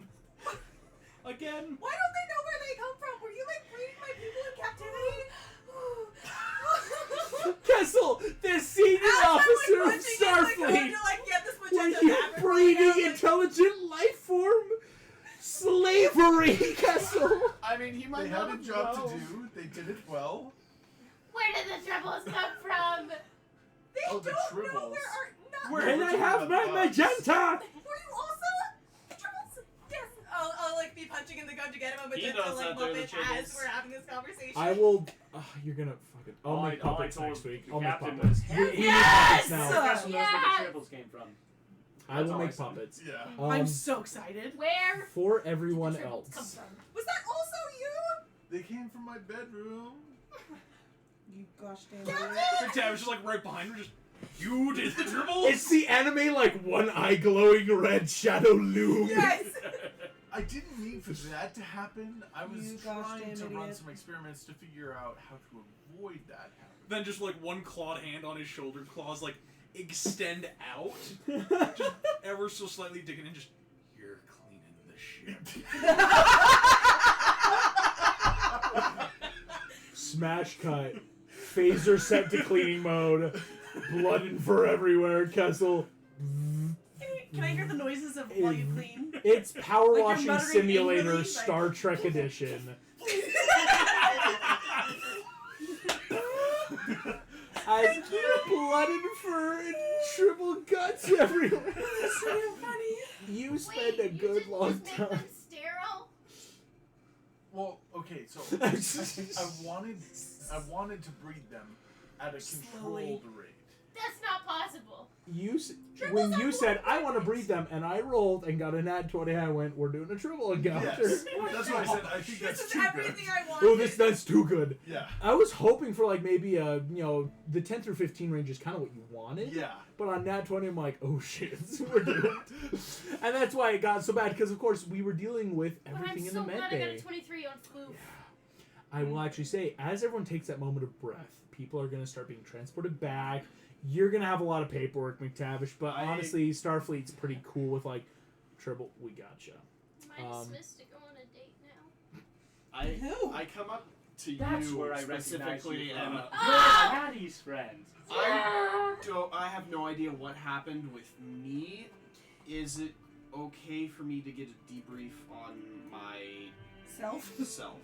Again. Why don't they know where they come from? Were you like breeding my people in captivity? Kessel, the senior officer of Starfleet. Were you breeding intelligent life form? Slavery, Kessel. I mean, he might They not had a have job known. to do. They did it well. Where did the troubles come from? They Oh, the don't know Tribbles. where our not Where- Can I have my magenta? Were you also Tribbles? Yes. I'll like be punching in the gun to get him a He magenta knows like that they're the Muppet as Tribbles. we're having this conversation. I will. You're gonna fucking. I'll All make I puppets told next week. the I'll make captain puppets. was, We need Yes! puppets now. The person knows where Yes! the triples came from. I That's will all I make said. puppets. Yeah. I'm so excited. Where For did everyone the troubles come else. from? Was that also you? They came from my bedroom. You gosh damn Captain! idiot. The dad was just like right behind her, just. You did the dribble? It's the anime like one eye glowing red shadow loom. Yes. I didn't mean for that to happen. I was You gosh trying damn to run idiot. some experiments to figure out how to avoid that happening. Then just like one clawed hand on his shoulder, claws like extend out, just ever so slightly digging in. Just you're cleaning the ship. Smash cut. Phaser set to cleaning mode. Blood and fur everywhere. Kessel. Can I hear the noises of while you clean? It's Power Like you're Washing muttering Simulator angrily, like- Star Trek Edition. As blood and fur and triple guts everywhere. That's so damn funny. You spend a Wait, good you long just make time. them sterile? Well, okay, so I wanted to breed them at a Slowly. controlled rate. That's not possible. when you said I want to breed them, and I rolled and got a nat 20, I went, "We're doing a triple encounter." Yes. That's what I said. I think This that's is too good. everything I wanted. Oh, that's too good. Yeah. I was hoping for like maybe the 10 through 15 range is kind of what you wanted. Yeah. But on nat 20, I'm like, oh shit, we're doomed. And that's why it got so bad because of course we were dealing with But everything I'm in so the med glad I got bay. a 23 on Floof. I will actually say, as everyone takes that moment of breath, people are going to start being transported back. You're going to have a lot of paperwork, McTavish, but honestly, Starfleet's pretty cool with like, Tribble, we gotcha. Am I dismissed to go on a date now? Who? I come up to That's you where I recognize specifically, you and from. Ah! You're Maddie's friend. I have no idea what happened with me. Is it okay for me to get a debrief on Self. myself?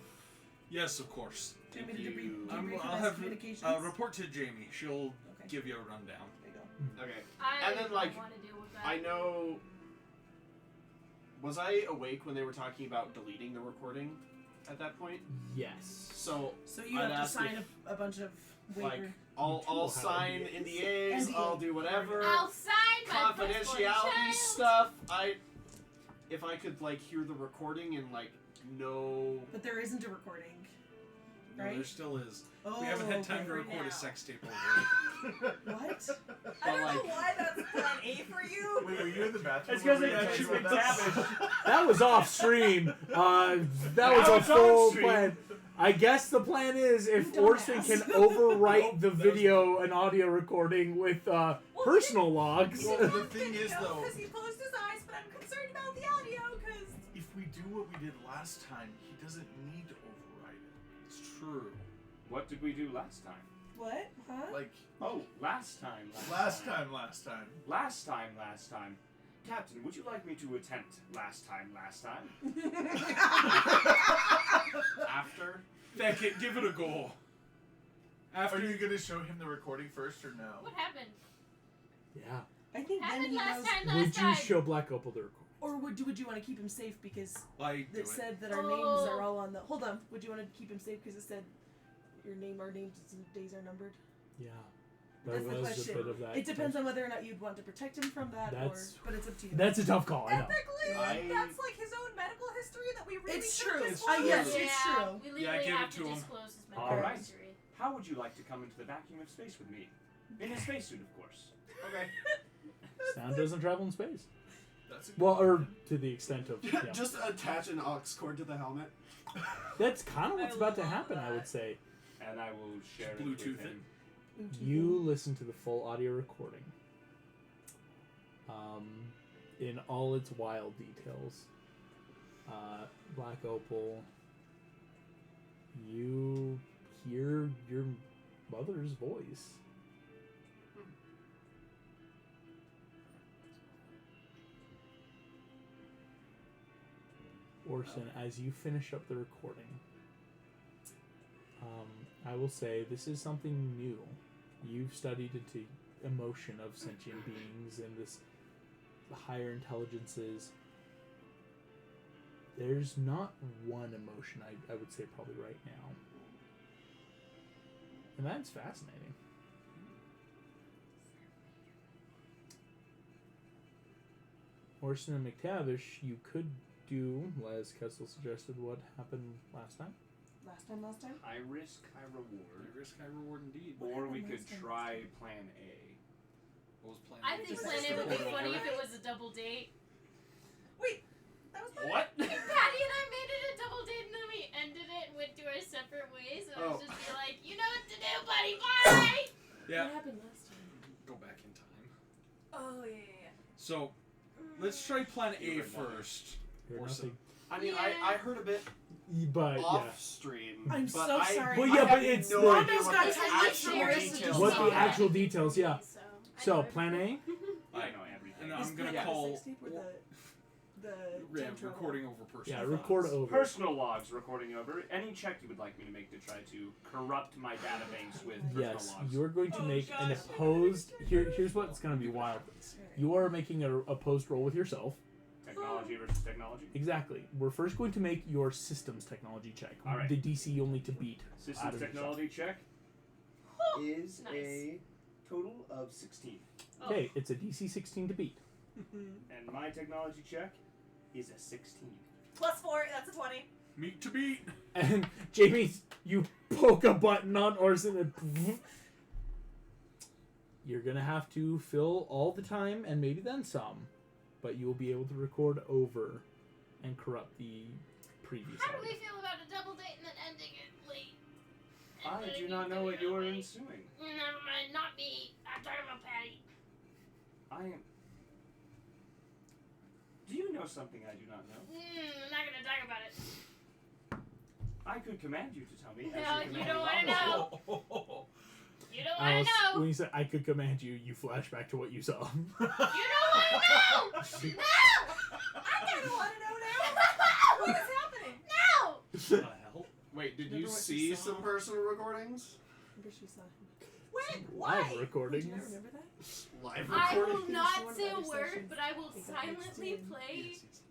Yes, of course. Do you want me to you- debrief I'll about have communications? report to Jamie. She'll Okay. give you a rundown. There you go. Okay. I And then, like, don't want to deal with that. I know. Was I awake when they were talking about deleting the recording at that point? Yes. So So you I'd have to ask sign if, a bunch of like, waiver. I'll will have sign NDAs. NDAs. I'll do whatever. I'll sign my firstborn Confidentiality child. stuff. If I could like hear the recording and like know. But there isn't a recording, No, right? there still is. Oh, We haven't had time to okay. record now. a sex tape over it. What? I don't like- know why that's plan A for you. Wait, were you in the bathroom? It's 'cause when they we were actually talking about that? McTavish. That was off stream. That was Now a it's on full stream. plan. I guess the plan is if You Orson dumbass. can overwrite Nope, the that was- video and audio recording with personal logs. Well, the thing is, though, because he closed his eyes, but I'm concerned about the audio because. if we do what we did last time, he doesn't need to override it. It's true. What did we do last time? What? Huh? Like Oh, last time. last time. Last time. Captain, would you like me to attempt last time? After. Beckett, give it a go. Are you gonna show him the recording first or no? What happened? Yeah. I think then Happened he last knows. time. Would Last you time. show Black Opal the recording? Or would you want to keep him safe because Like, do it it. said that our names are all on the. Hold on. Would you want to keep him safe because it said our names and days are numbered? Yeah. That's That the was a question. bit of that. It depends on whether or not you'd want to protect him from that, That's- but it's up to you. That's a tough call, I know. Ethically, I- that's like his own medical history that we really It's should true. disclose. Yes, yeah, it's true. We legally Yeah, give have it to to him. disclose his All medical right. history. How would you like to come into the vacuum of space with me? In a spacesuit, of course. Okay. Sound doesn't travel in space. That's a Well, or to the extent of. Yeah. Just attach an aux cord to the helmet. That's kind of what's I about to love happen, I that. would say. And I will share it Bluetooth with it. him. You listen to the full audio recording in all its wild details. Black Opal, you hear your mother's voice. Orson, as you finish up the recording, I will say this is something new. You've studied into emotion of sentient beings and this higher intelligences. There's not one emotion I would say probably right now. And that's fascinating. Orson and McTavish, you could do, as Kessel suggested, what happened last time. Last time? High risk, high reward. High risk, high reward indeed. What Or we happened could last time? try plan A. What was plan I A? think Just Plan A skip would be over funny it. if it was a double date. Wait, that was What? If Patty and I made it a double date and then we ended it and went to our separate ways, and I was Oh. just be like, you know what to do, buddy, bye! Yeah. What happened last time? Go back in time. Oh yeah. So, let's try plan A You heard nothing. first. Hear Orson. nothing. I mean, Yeah. I heard a bit But off yeah. stream. I'm but so I, sorry. Well, I yeah, have but it's no like- idea Rondo's what got the time actual to details What are. the actual details, yeah. I So, know plan A? everything. I know everything. And Is I'm gonna the call. sex tape or the Yeah, time travel? recording over personal. Yeah, record files. over. Personal logs recording over. Any check you would like me to make to try to corrupt my databanks with personal Yes, logs. you're going to Oh, make an gosh. opposed. Here's what's going to be wild. Alright. You are making a opposed roll with yourself. Technology versus technology. Exactly. We're first going to make your systems technology check. All right. The DC only to beat. out Systems of technology check is Nice. a total of 16. Okay, it's a DC 16 to beat. And my technology check is a 16. +4, that's a 20. Meat to beat. And Jamie, you poke a button on Orson and you're gonna have to fill all the time and maybe then some, but you will be able to record over and corrupt the previous How do audio. we feel about a double date and then ending it late? I do not know what you are ensuing. Never mind, not me. I'm talking about Patty. I am. Do you know something I do not know? I'm not gonna talk about it. I could command you to tell me. No, as you command don't me wanna on the know. floor. You don't wanna Alice, know. when you said I could command you, you flash back to what you saw. You don't wanna know. No. I kind of want to know now. What is happening? No. What the hell? Wait, did Remember you what see you saw? some personal recordings? Remember she saw him. When? Live Why? recordings. Do you not remember that? Live I will recordings? not One of say the a other word, sessions. but I will They got mixed silently in. play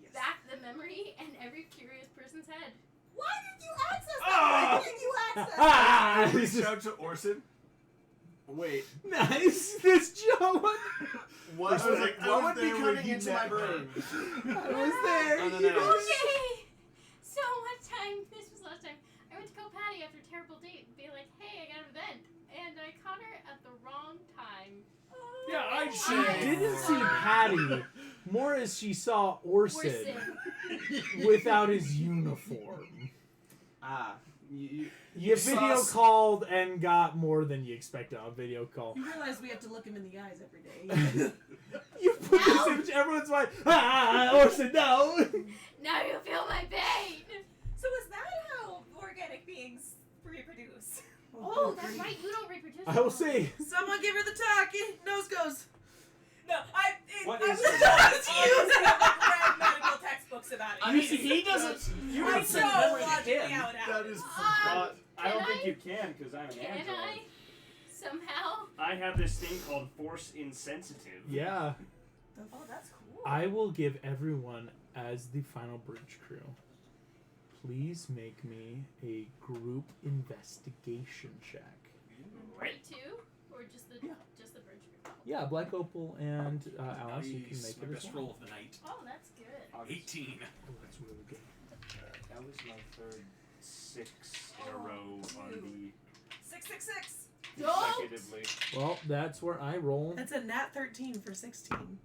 Yes. back the memory in every curious person's head. Why did you access that? Ah! Why did you access that? Ah! This Reach is out to Orson. Wait, nice. This Joe. what, I was like, I what was would be there when coming he into met my her. brain? I was there. Unannounced. Okay. So one time, this was last time, I went to call Patty after a terrible date and be like, hey, I got an event. And I caught her at the wrong time. Yeah, I'd She say. didn't see Patty more as she saw Orson Orson. without his uniform. Ah, you You saw video s- called and got more than you expected on a video call. You realize we have to look him in the eyes every day. You put this image, everyone's like, Orson, no! Now you feel my pain. So is that how organic beings reproduce? Oh, that's right. You don't reproduce. I will say, Someone give her the talk. Nose goes. No, What I is was it? honestly I've read medical textbooks about it. I mean, he doesn't. You I don't send know memory to logically him. how it That happens. is I don't Can think I? you can because I'm an Can android. I? Somehow. I have this thing called force insensitive. yeah, Oh, that's cool. I will give everyone as the final bridge crew. Please make me a group investigation check. Me too, or just the Yeah. bridge group. Yeah, Black Opal and Alice, you can Nice. make My it as best well. roll of the night. Oh, that's good. 18. Oh, that's really good. That was my third 6 in a row on the 666. consecutively. Well, that's where I roll. That's a nat 13 for 16.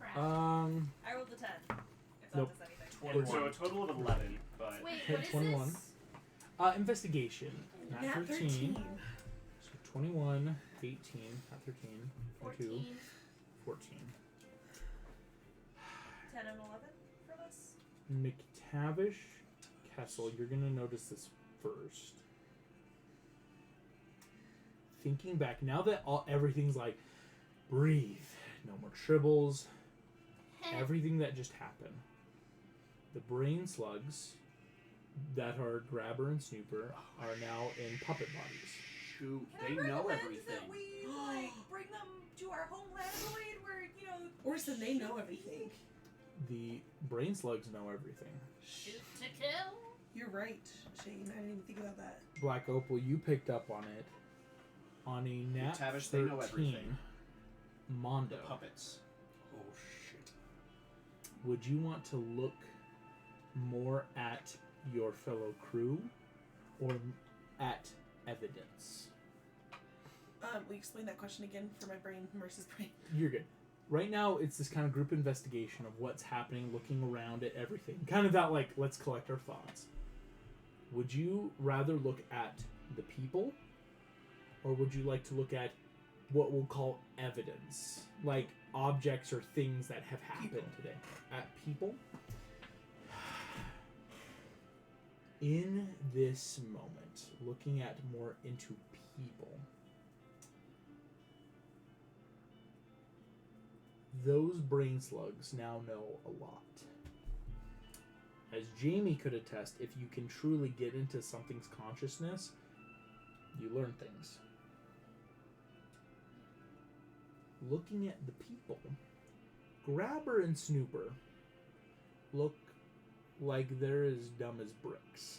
Crap. Uh, I rolled a 10. If that Nope. does anything. And so a total of 11, but Wait, hit what is 21. this? Investigation. Not Nat 13. So 21, 18, not 13, 22, 14. 14. 10 and 11 for us. McTavish, Kessel, you're going to notice this first. Thinking back, now that everything's like, breathe, no more tribbles, everything that just happened. The brain slugs that are Grabber and Snooper are now in puppet bodies. Shoot, Can they I know recommend everything. that we like bring them to our homeland where Orson, they know everything. The brain slugs know everything. Shoot to kill. You're right, Shane. I didn't even think about that. Black Opal, you picked up on it. On a nat McTavish, they know 13, everything. Mondo. The puppets. Oh, shit. Would you want to look more at your fellow crew or at evidence? Will you explain that question again for my brain, Merce's brain? You're good. Right now, it's this kind of group investigation of what's happening, looking around at everything. Kind of that, like, let's collect our thoughts. Would you rather look at the people, or would you like to look at what we'll call evidence? Like, objects or things that have happened People. today. At people? In this moment, looking at more into people, those brain slugs now know a lot. As Jamie could attest, if you can truly get into something's consciousness, you learn things. Looking at the people, Grabber and Snooper look like they're as dumb as bricks.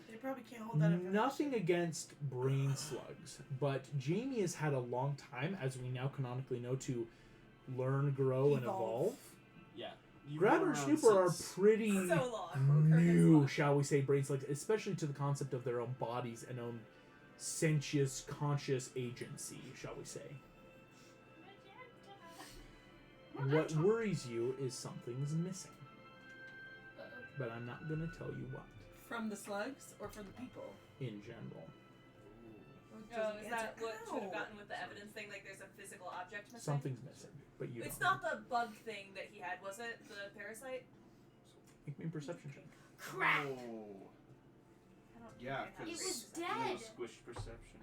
They They probably can't hold that information. Nothing against brain slugs, but Jamie has had a long time, as we now canonically know, to learn, grow, and evolve. Yeah. You've Grabber been and around Snooper are since- pretty So long. new, shall we say, brain slugs, especially to the concept of their own bodies and own sentious, conscious agency, shall we say. What worries you is something's missing, but I'm not going to tell you what, From the slugs or from the people? in general. Oh, is that what should have Ow. gotten with the evidence thing? Like, there's a physical object missing? Something's missing, but you It's don't. not the bug thing that he had, was it? The parasite? Make me a perception check. Crap! Oh. I don't Yeah, think I have It a was perception. dead. Little squished perception.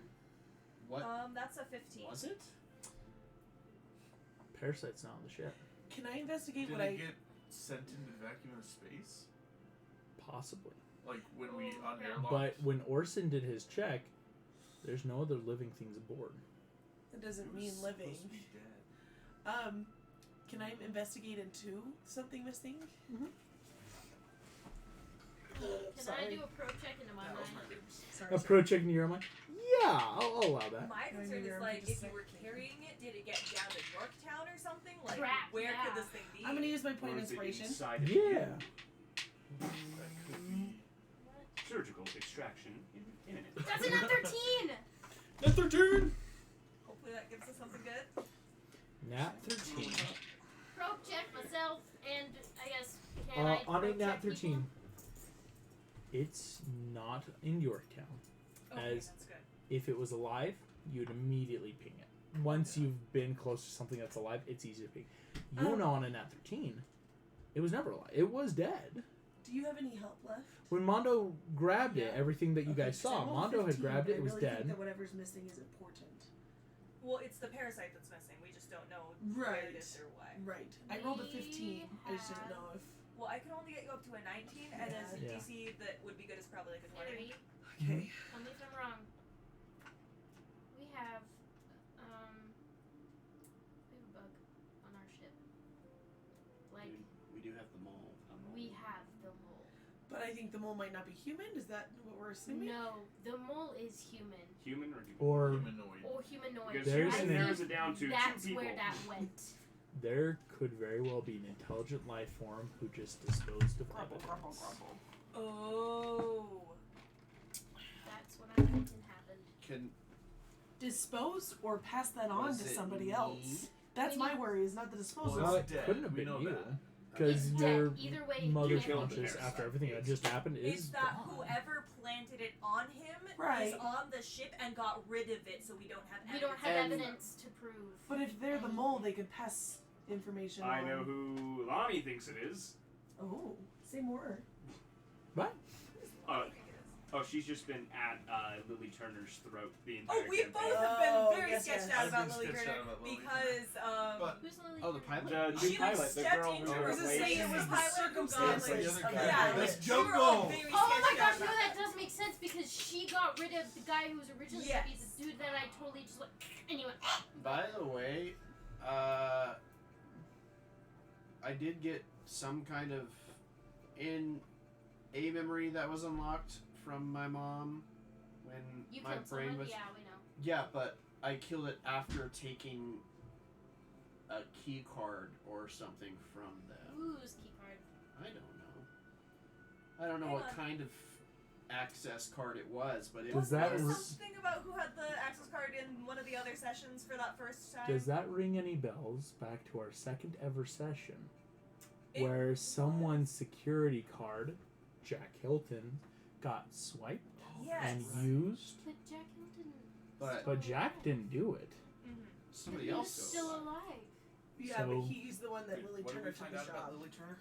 What That's a 15. was it? Parasite's not on the ship. Can I investigate Did what it I... get sent into the vacuum of space? Possibly. Like when we Oh, unairlocked? But when Orson did his check, there's no other living things aboard. It doesn't It mean was living. supposed to be dead. Can I investigate into something missing? Can Sorry. I do a pro check into my That was mind? my ribs. Sorry. A pro check in your mind? Yeah, I'll allow that. My No, concern you're is, like, just if you were like- carrying it, did it get down to Yorktown or something? Like, Crap, where yeah. could this thing be? I'm gonna use my point Or of is it inspiration. inside of Yeah. you? That could be. Surgical extraction imminent. That's an 13! Net 13! Hopefully that gives us something good. Nat 13. Pro check myself, and I guess can I On a pro nat check 13, people? it's not in Yorktown. Okay, As- that's good. If it was alive, you'd immediately ping it. Once you've been close to something that's alive, it's easy to ping. You know, on a nat 13, it was never alive. It was dead. Do you have any help left? When Mondo grabbed it, Yeah. everything that you Okay, guys so I saw, rolled a Mondo had 15, grabbed but it, it was I really think dead. that whatever's missing is important. Well, it's the parasite that's missing. We just don't know where Right. it is or why. Right. I rolled a 15. I just didn't know if... Well, I can only get you up to a 19, and Yeah. a Yeah. DC that would be good is probably like a 20. Henry, Okay. tell me if I'm wrong. We have a bug on our ship. Like, We do have the mole. we have the mole. But I think the mole might not be human. Is that what we're assuming? No, the mole is human. Human or human? Or Humanoid. Or humanoid. Because There's I an- think narrows it down to that's two people. where that went. there could very well be an intelligent life form who just disposed of evidence. Oh. That's what I'm thinking happened. Can Dispose or pass that on Was to it somebody me? else. That's my worry, is not the disposal. Well, Well, it's it dead. couldn't have We been know you. that. Because It's your dead. Either way, mother's it killed the conscious parasite. after everything that just happened It's is that gone. whoever planted it on him Right. is on the ship and got rid of it, so we don't have we evidence. don't have And- evidence to prove. But if they're the mole, they could pass information I on. know who Lonnie thinks it is. Oh, say more. What? Oh, she's just been at Lily Turner's throat the Oh, entire we campaign. both have Oh, been very yes, sketched yes. out I've about been Lily sketched Turner out about Lily because But- Who's Lily? oh the Turner? pilot? The she pilot, like the stepped girl into who her was space. late. It was the pilot who got circumstances like, of that. yeah, Let's we jump were all on. very Oh my sketched gosh, out no, about that does make sense because she got rid of the guy who was originally gonna be Yes. the dude that I totally just like, and he went, By the way, I did get some kind of a memory that was unlocked from my mom when you my killed brain someone? was. Yeah, we know. Yeah, but I killed it after taking a key card or something from them. Whose key card? I don't know. I don't know Hang what on. kind of access card it was, but it Does was. that There r- was something about who had the access card in one of the other sessions for that first time. Does that ring any bells back to our second ever session It where someone's security card, Jack Hilton, got swiped Yes. and used, But Jack Hilton. But but Jack didn't do it. Mhm. somebody He was else still goes. alive. Yeah, So- but he's the one that Wait, Lily what did Turner we took find the out about job. Lily Turner?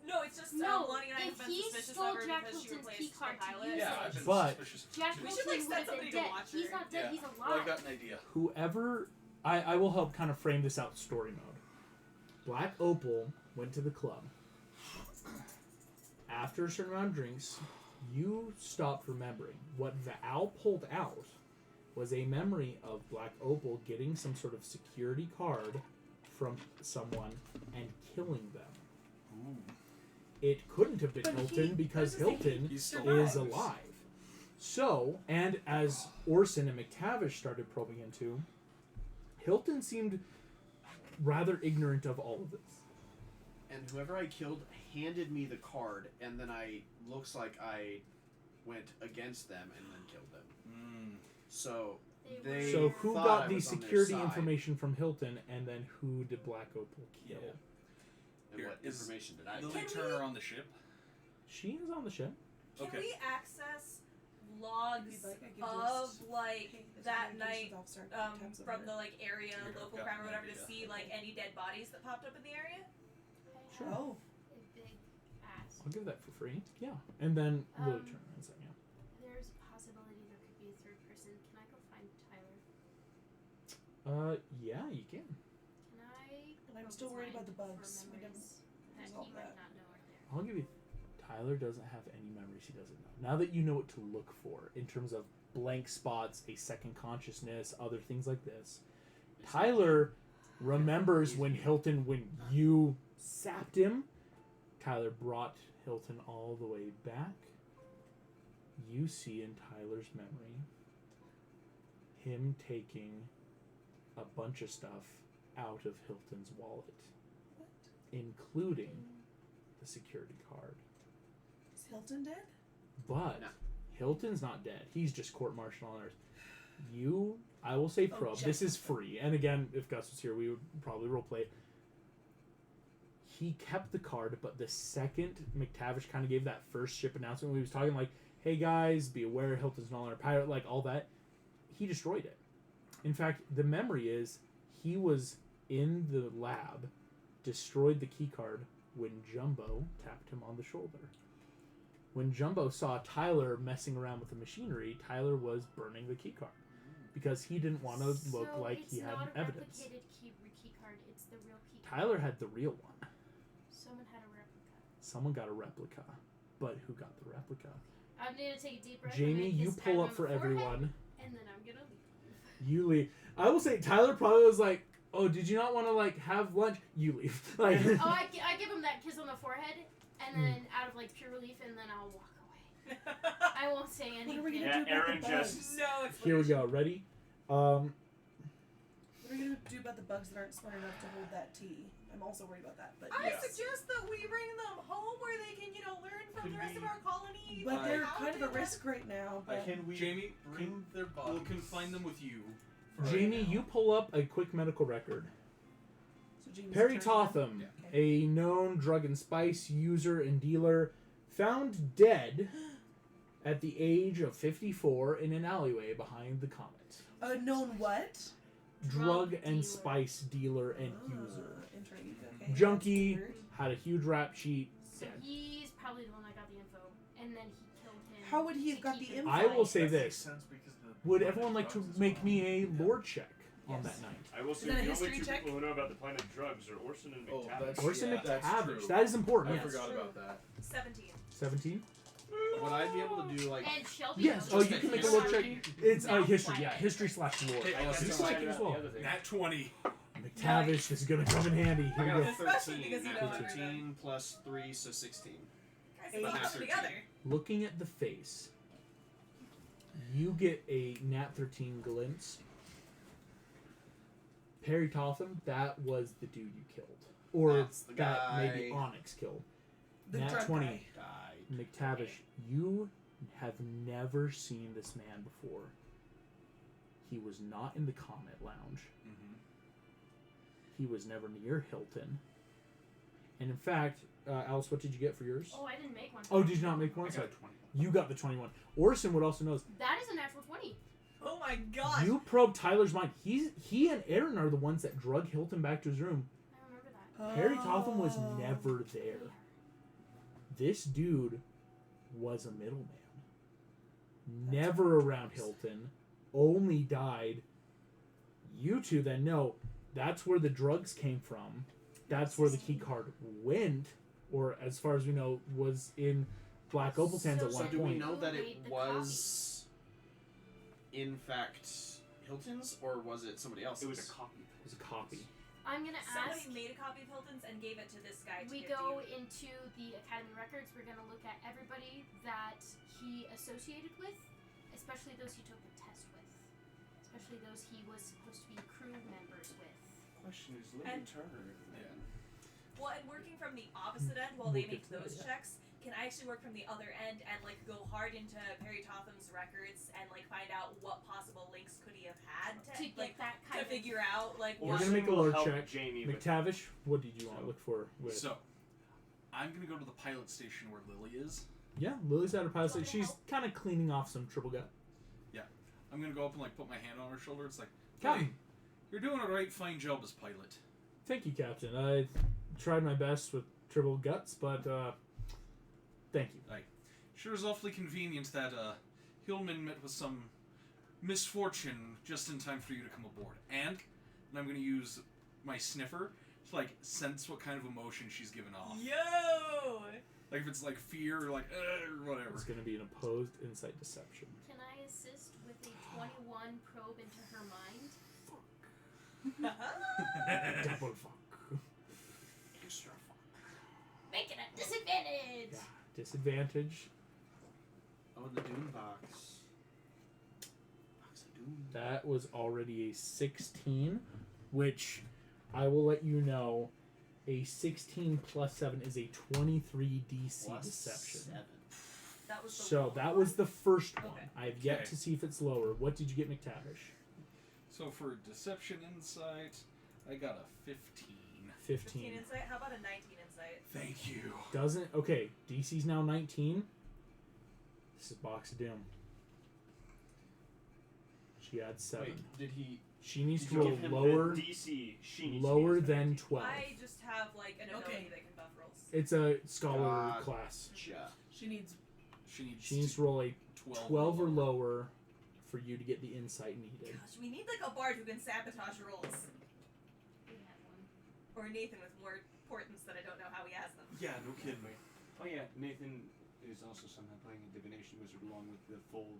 No, it's just No, Lonnie and I have if been he suspicious stole of her Jack because she Hilton's replaced key card the to pilot. use Yeah, it. I've been But- suspicious. Jack too. We Hilton should, like, would send have been somebody to dead. watch He's her. not dead. Yeah. He's Well, I alive. got an idea. Whoever, I will help kind of frame this out story mode. Black Opal went to the club. After a certain amount of drinks, you stopped remembering. What Val pulled out was a memory of Black Opal getting some sort of security card from someone and killing them. It couldn't have been But Hilton he- because I was gonna say, Hilton He's still is alive. alive. So, and as Orson and McTavish started probing into, Hilton seemed rather ignorant of all of this. And whoever I killed handed me the card, and then looks like I went against them and then killed them. So they So who thought got I the was on their security side. information from Hilton, and then who did Black Opal kill? Yeah. And Here, what is information did I Lily get? Can Turner we- on the ship? She is on the ship. Can Okay. we access If logs you'd like, I could of just- like Hey, there's a that communications night officer. Tabs from over the like area, Here, local I've got crime or an whatever to idea. see like any dead bodies that popped up in the area? Sure. Oh, A big ass. I'll give that for free. Yeah. And then Lily Um, Turner. That's it, yeah. There's a possibility there could be a third person. Can I go find Tyler? Yeah, you can. Can I? But I'm probe still his worried about mind the bugs. for We didn't memories that resolve he that. might not know are there. I'll give you. Tyler doesn't have any memories he doesn't know. Now that you know what to look for in terms of blank spots, a second consciousness, other things like this, Tyler remembers when you sapped him, Tyler brought Hilton all the way back. You see in Tyler's memory him taking a bunch of stuff out of Hilton's wallet, including the security card. is Hilton dead? But No. Hilton's not dead. He's just court-martial on Earth. I will say Oh, probe. just- This is free. And again, if Gus was here, we would probably roleplay it. He kept the card, but the second McTavish kind of gave that first ship announcement when he was talking like, hey guys, be aware Hilton's no longer a pirate, like all that, he destroyed it. In fact, the memory is he was in the lab, destroyed the key card when Jumbo tapped him on the shoulder. When Jumbo saw Tyler messing around with the machinery, Tyler was burning the key card because he didn't want to look So like it's he had not a evidence. replicated key card. It's the real key card. Tyler had the real one. Someone had a replica. Someone got a replica, but who got the replica? I'm gonna take a deep breath. Jamie, I'm gonna you kiss pull Tyler up on for the forehead, everyone. and then I'm gonna leave. You leave. I will say Tyler probably was like, "Oh, did you not want to like have lunch?" You leave. Like, Oh, I give him that kiss on the forehead, and Hmm. then out of like pure relief, and then I'll walk away. I won't say What anything. are we gonna Yeah, do about Aaron the just- bugs? No here we go. Ready? What are we gonna do about the bugs that aren't smart enough to hold that tea? I'm also worried about that. But I Yeah. suggest that we bring them home where they can, learn from Could the rest of we- our colony. but they're how kind of to a risk right now. But Can we Jamie, bring their bodies? we'll confine them with you. for right Jamie, now. you pull up a quick medical record. so Jamie's Perry turn Totham, now? Okay. a known drug and spice user and dealer, found dead at the age of 54 in an alleyway behind the Comet. A known what? Drug and dealer. spice dealer and Ah, user. intrigued. Okay. Junkie, that's weird. had a huge rap sheet. So he's probably the one that got the info, and then he killed him. How would he have to got keep the it info? I will quiet. say That makes this. sense because the Would planet everyone like to drugs as make well. me a Yeah. lore check on Yes. that night? I will say Is that a the only history two check? people who know about the planet drugs are Orson and Oh, McTavish. that's- Orson yeah, that's McTavish. true. That is important, I yes. forgot true. about that. 17. 17? Would I be able to do like? And Shelby. Yes. knows Oh, that you can he's make a lore not check. here. It's Now history, play yeah. it. History slash lore. Hey, I guess You it's can make fine it as about well. the other thing. Nat 20. McTavish, this is going to come in handy. Here I we got go. a Especially 13. because you Nat know 13 plus 3, so 16. Guys, Eight. let's Nat put them 13. together. Looking at the face, you get a Nat 13 glimpse. Perry Totham, that was the dude you killed. Or That's the that maybe guy. Onyx killed. The Nat drug 20. guy. Died. McTavish, you have never seen this man before. He was not in the Comet Lounge. He was never near Hilton. And in fact, Alice, what did you get for yours? Oh, I didn't make one. Oh, did you not make one? I Sorry. got 20. You got the 21. Orson would also know. That is a natural 20. Oh my gosh. You probe Tyler's mind. He and Aaron are the ones that drug Hilton back to his room. I remember that. Perry Totham was Oh. never there. This dude was a middleman. Never around Hilton. Only died. You two then know that's where the drugs came from. That's where the key card went, or as far as we know, was in Black Opal's hands at So one So do we point. know that Who it made the was, in fact, Hilton's, or was it somebody It else's? was a copy. It was a copy. I'm gonna Somebody ask. made a copy of Hilton's and gave it to this guy. To We give go to you. into the Academy records. We're gonna look at everybody that he associated with, especially those he took the test with, especially those he was supposed to be crew members with. Question is, Lily And- Turner. Yeah. Well, and working from the opposite end while they We'll make get to that, those yeah. checks, can I actually work from the other end and like go hard into Perry Totham's records and like find out what possible links could he have had To get like that to kind of figure out like We're what gonna make a will lore help check. Jamie with McTavish, what did you want to look for with? So, I'm gonna go to the pilot station where Lily is. Yeah, Lily's at her pilot Do you want station. me to She's kind of cleaning off some triple gut. I'm gonna go up and like put my hand on her shoulder. It's like, Captain, hey, you're doing a right fine job as pilot. thank you, Captain. I tried my best with triple guts, but thank you. Sure is awfully convenient that Hillman met with some misfortune just in time for you to come aboard. And I'm gonna use my sniffer to like sense what kind of emotion she's given off. Yo! Like if it's like fear or like or whatever. It's going to be an opposed insight deception. Can I assist with a 21 probe into her mind? Double fuck. extra fuck. Make it a disadvantage! Yeah, disadvantage. Oh, the Doom box. Box of Doom. That was already a 16, which I will let you know. A 16 plus 7 is a 23 DC Plus deception. 7. That was the So low that one? was the first one. Okay. I have yet Okay. to see if it's lower. What did you get, McTavish? So for deception insight, I got a 15. 15 15. insight. How about a 19 insight? Thank you. Doesn't. Okay, DC's now 19. This is Box of Doom. She had 7. Wait, did he? She needs Did to you roll give him lower, DC. She needs to lower use than that. 12. I just have like an ability Okay. that can buff rolls. It's a scholar God. class. Cha. She needs. She needs to roll a 12, 12 or lower for you to get the insight needed. Gosh, we need like a bard who can sabotage rolls. We have one. Or Nathan with more portents that I don't know how he has them. Yeah, no kidding. Oh yeah, Nathan is also somehow playing a divination wizard along with the full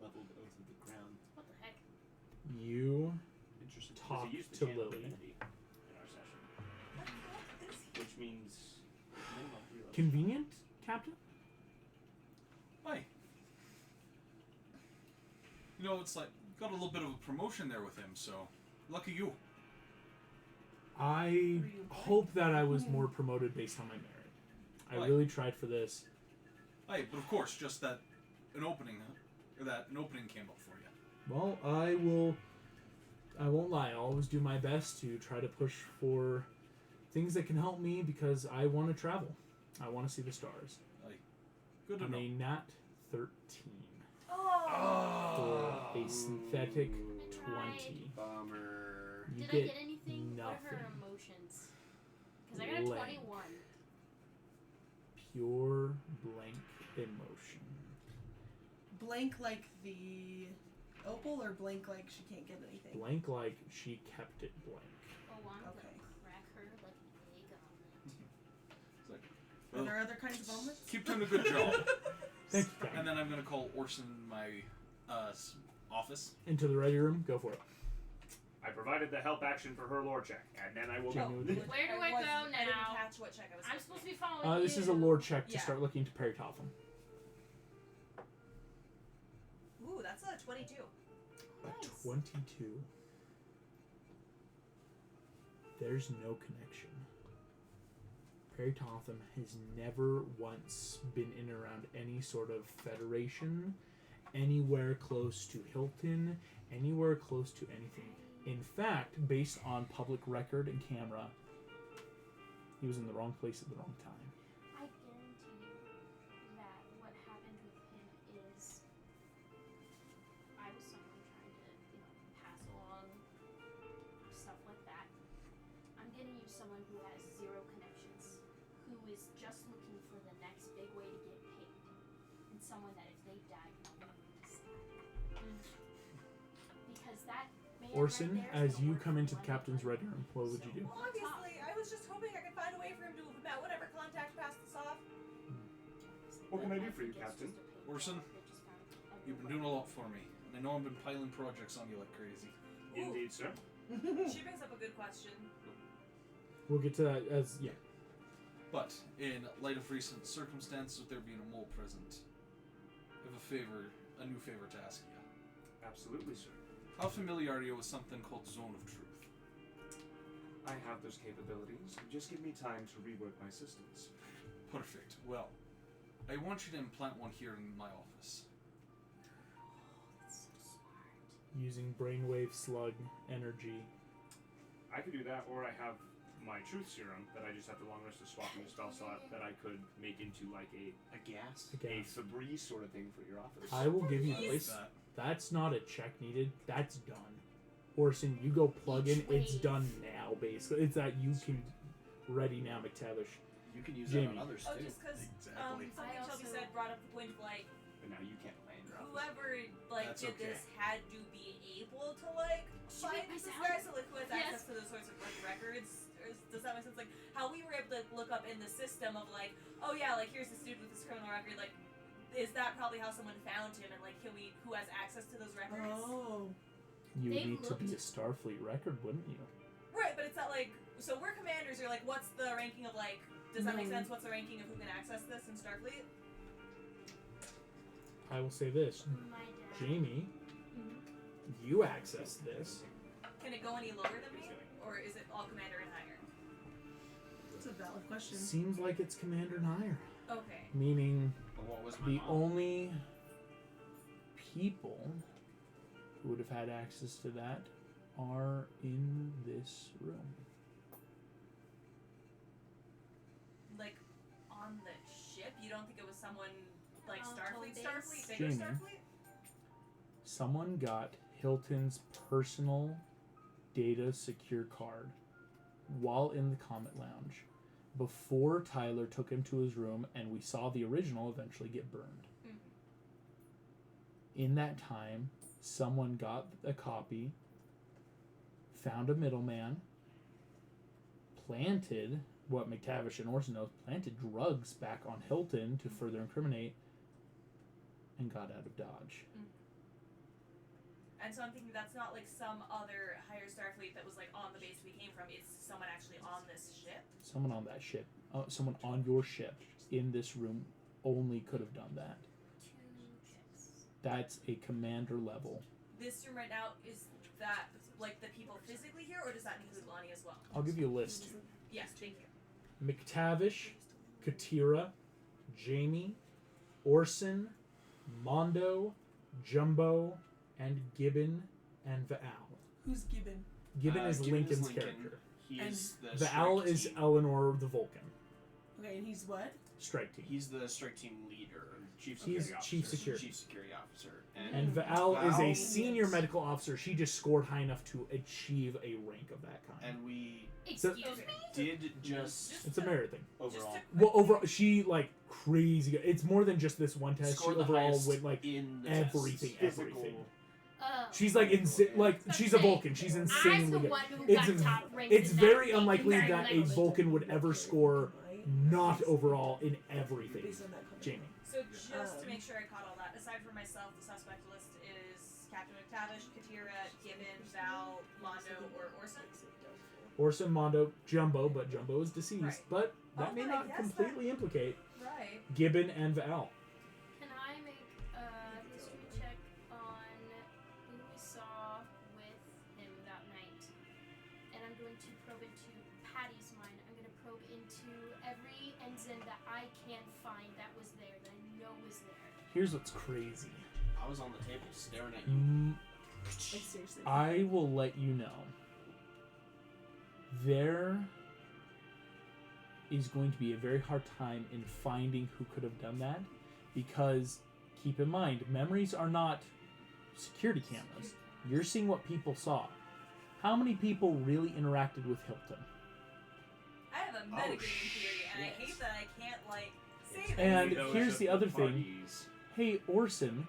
leveled Oath of the Crown. What the heck? You Interesting. Talk Because he used to channel Lily. divinity in our session, What the heck is he? which means minimum 3 levels. convenient, Captain? Hi. You know, it's like got a little bit of a promotion there with him, so lucky you. I hope that I was more promoted based on my merit. I Why? really tried for this. Hi, but of course, just that an opening came up for you. Well, I won't lie. I'll always do my best to try to push for things that can help me because I want to travel. I want to see the stars. Good to I'm know. a nat 13 Oh! for a synthetic I tried. 20. Bummer. You Did get I get anything? What are her nothing. emotions? Because I got a Blank. 21. Pure blank emotion. Blank like the opal, or blank like she can't get anything? Blank like she kept it blank. Oh, I'm Okay. gonna crack her like an egg omelet. Are there other kinds of omelets? Keep doing a good job. Thank you, Captain. And then I'm gonna call Orson my office. Into the ready room. Go for it. I provided the help action for her lore check, and then I will Jamie, what do you- Where do I wasn't- go I didn't now? catch what check I was I'm supposed to be following you. This is a lore check to Yeah. start looking to Perry Topham. Ooh, that's a 22. A Nice. 22. There's no connection. Perry Topham has never once been in or around any sort of federation, anywhere close to Hilton, anywhere close to anything. In fact, based on public record and camera, he was in the wrong place at the wrong time. I guarantee you that what happened with him is I was someone trying to, pass along stuff like that. I'm gonna use someone who has zero connections, who is just looking for the next big way to get paid, and someone that if they die, no one will miss that. Because that man Orson, right there is as gonna you work come for into the one captain's month. ready room, what would you do? Well, obviously, I was just hoping I could find a way for him to about whatever contact passed us off. What can I do for you, think it's Captain? just a paid Orson, job. They just found a You've been way. doing a lot for me, and I know I've been piling projects on you like crazy. Indeed, sir. She brings up a good question. We'll get to that as, yeah. But in light of recent circumstances, with there being a mole present, I have a favor a new favor to ask you. Absolutely, sir. How familiar are you with something called Zone of Truth? I have those capabilities. Just give me time to rework my systems. Perfect. Well, I want you to implant one here in my office. Using brainwave slug energy. I could do that, or I have my truth serum that I just have the long rest of swapping the spell slot that I could make into like a gas. Again, Febreze sort of thing for your office. I will give you I like this. that. That's not a check needed. That's done. Orson, you go plug in. It's Wait. done now, basically. It's that you can ready now, McTavish. You can use Jamie. that on others Oh, too. just because Exactly. something I Shelby also- said brought up the point of like But now you can't land your office. whoever like That's did okay. this had to be able to like find make this myself- guy. So like who has Yes. access to those sorts of like records? Or does that make sense? Like how we were able to look up in the system of like, oh yeah, like here's this dude with this criminal record. Like, is that probably how someone found him? And like, who has access to those records? Oh. You would They've need to be a looked- Starfleet record, wouldn't you? Right, but it's not like so we're commanders. Or like, what's the ranking of like? Does that make No. sense? What's the ranking of who can access this in Starfleet? I will say this. My dad. Jamie, you access this. Can it go any lower than me, or is it all commander and higher? That's a valid question. Seems like it's Commander and higher. Okay. Meaning What was my the mom? only people who would have had access to that are in this room. Like on the ship, you don't think it was someone like On Starfleet, base? Starfleet, bigger Jamie. Starfleet? Someone got Hilton's personal data secure card while in the Comet Lounge before Tyler took him to his room and we saw the original eventually get burned. In that time, someone got a copy, found a middleman, planted what McTavish and Orson knows, planted drugs back on Hilton to further incriminate, and got out of Dodge. And so I'm thinking that's not like some other higher Starfleet that was like on the base we came from. It's someone actually on this ship. Someone on that ship, someone on your ship in this room only could have done that. 2 checks. That's a commander level. This room right now, is that like the people physically here, or does that include Lonnie as well? I'll give you a list. Yes, thank you. McTavish, Katira, Jamie, Orson, Mondo, Jumbo, and Gibbon, and Vaal. Who's Gibbon? Gibbon is Gibbon Lincoln's Lincoln. character. He's the Vaal strike is team. Eleanor the Vulcan. Okay, and he's what? Strike team. He's the strike team leader, Chief He's security chief officer. security. chief security officer, And and Vaal is a Vaal- senior medical officer. She just scored high enough to achieve a rank of that kind. and we So- Excuse me? did just It's a merit thing. overall Well, overall, she like crazy. It's more than just this one test. She scored the overall highest went like in the everything, tests. everything. Oh. She's like insane. Like she's a Vulcan. She's I'm insanely the good. one who It's got top ranked. It's in that very thing. unlikely Very that a likely. Vulcan would ever score not overall in everything. Based on that comment. Jamie. So just to make sure I caught all that, aside from myself, the suspect list is Captain McTavish, Katira, Gibbon, Val, Mondo, or Orson. Orson, Mondo, Jumbo, but Jumbo is deceased. Right. But that Oh, may but I not guess completely implicate Right. Gibbon and Vaal. Can I make a history check on who we saw with him that night? And I'm going to probe into Patty's mind. I'm going to probe into every ensign that I can find that was there, that I know was there. Here's what's crazy. I was on the table staring at you. Like seriously. I will let you know. There is going to be a very hard time in finding who could have done that because keep in mind, memories are not security cameras. You're seeing what people saw. How many people really interacted with Hilton? I have a metagaming theory, and I shit. hate that I can't like say this. And Those here's of the other thing. parties. Hey, Orson,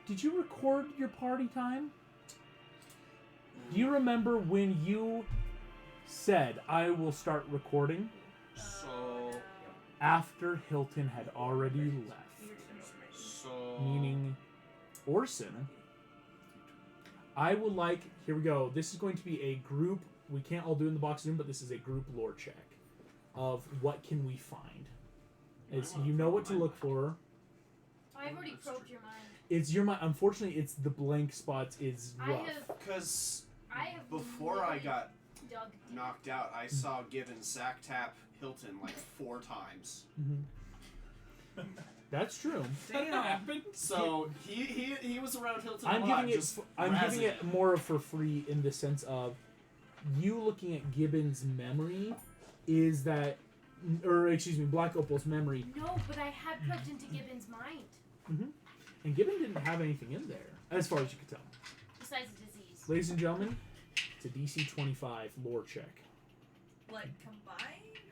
did you record your party time? Do you remember when you said, I will start recording So after Hilton had already left? Meaning, Orson, I would like, here we go, this is going to be a group, we can't all do it in the box Zoom, but this is a group lore check of what can we find. As you know what to look for. I've already probed your mind. It's your mind. Unfortunately, it's the blank spots is I rough. Because I have before I got dug deep. knocked out, I saw Gibbon sack tap Hilton like 4 times. That's true. That happened. So he was around Hilton I'm a lot. giving it. just I'm giving razzing it him. more for free in the sense of you looking at Gibbon's memory is that, or excuse me, Black Opal's memory, No, but I had put into Gibbon's mind. and Gibbon didn't have anything in there as far as you could tell. Besides a disease. Ladies and gentlemen, it's a DC 25 lore check. Like combined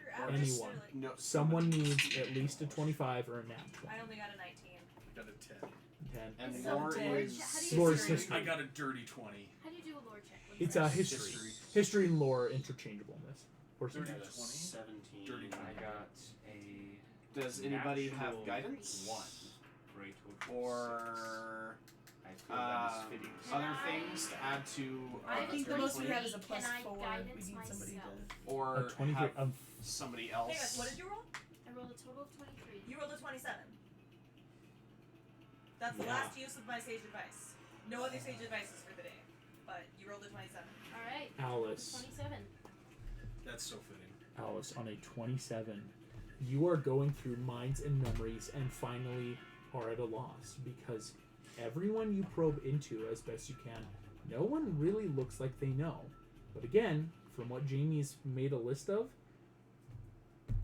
or Or average? anyone. Or like, No, Someone needs at least a 25 or a nat 20. I only got a 19. Got a 10. 10. And So lore dead. is How do you Lore is history? history. I got a dirty 20. How do you do a lore check? What It's is a that? history. History and lore interchangeable in this. Or I Dirty got a 20? 17. Dirty I 20. got a. Does anybody have natural guidance? 1. Great. Or I feel that is fitting. other things to add to I I have think a the most we 23. have is a Can I +4. We guidance need somebody to. myself? or a 23. have somebody else. Hey guys, what did you roll? I rolled a total of 23. You rolled a 27. That's the Yeah. last use of my sage advice. No other sage advices for the day, but you rolled a 27. Alright. Alice. 27. That's so fitting. Alice, on a 27, you are going through minds and memories and finally are at a loss because everyone you probe into as best you can, no one really looks like they know. But again, from what Jamie's made a list of,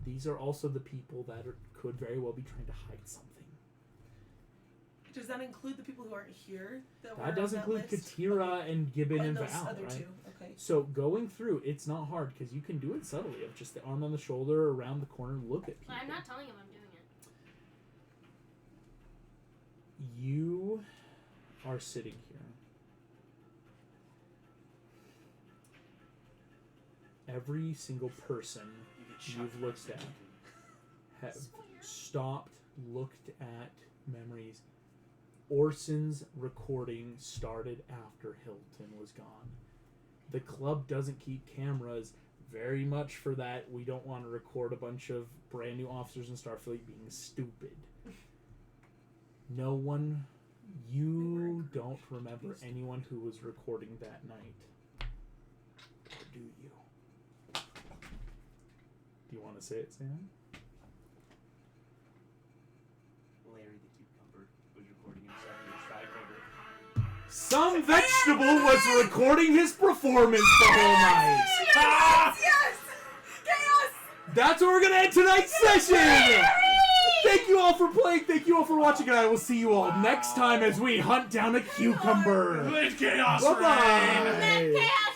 these are also the people that could very well be trying to hide something. Does that include the people who aren't here? That were That does on include that list? Katira and Gibbon Oh, and those Val, other right? two. Okay. So going through, it's not hard because you can do it subtly of just the arm on the shoulder, around the corner, look at people. I'm not telling him I'm doing it. You are sitting here. Every single person you've looked at have stopped, looked at memories. Orson's recording started after Hilton was gone. The club doesn't keep cameras very much for that. We don't want to record a bunch of brand new officers in Starfleet being stupid. No one, you don't remember anyone who was recording that night. Or do you? Do you want to say it, Sam? Larry the Cucumber was recording himself in a tri-cover. Some vegetable was recording his performance the whole night. Yes! Chaos! That's where we're gonna end tonight's session. Thank you all for playing. Thank you all for watching, and I will see you all next time as we hunt down a cucumber. Let chaos Bye reign! bye. Chaos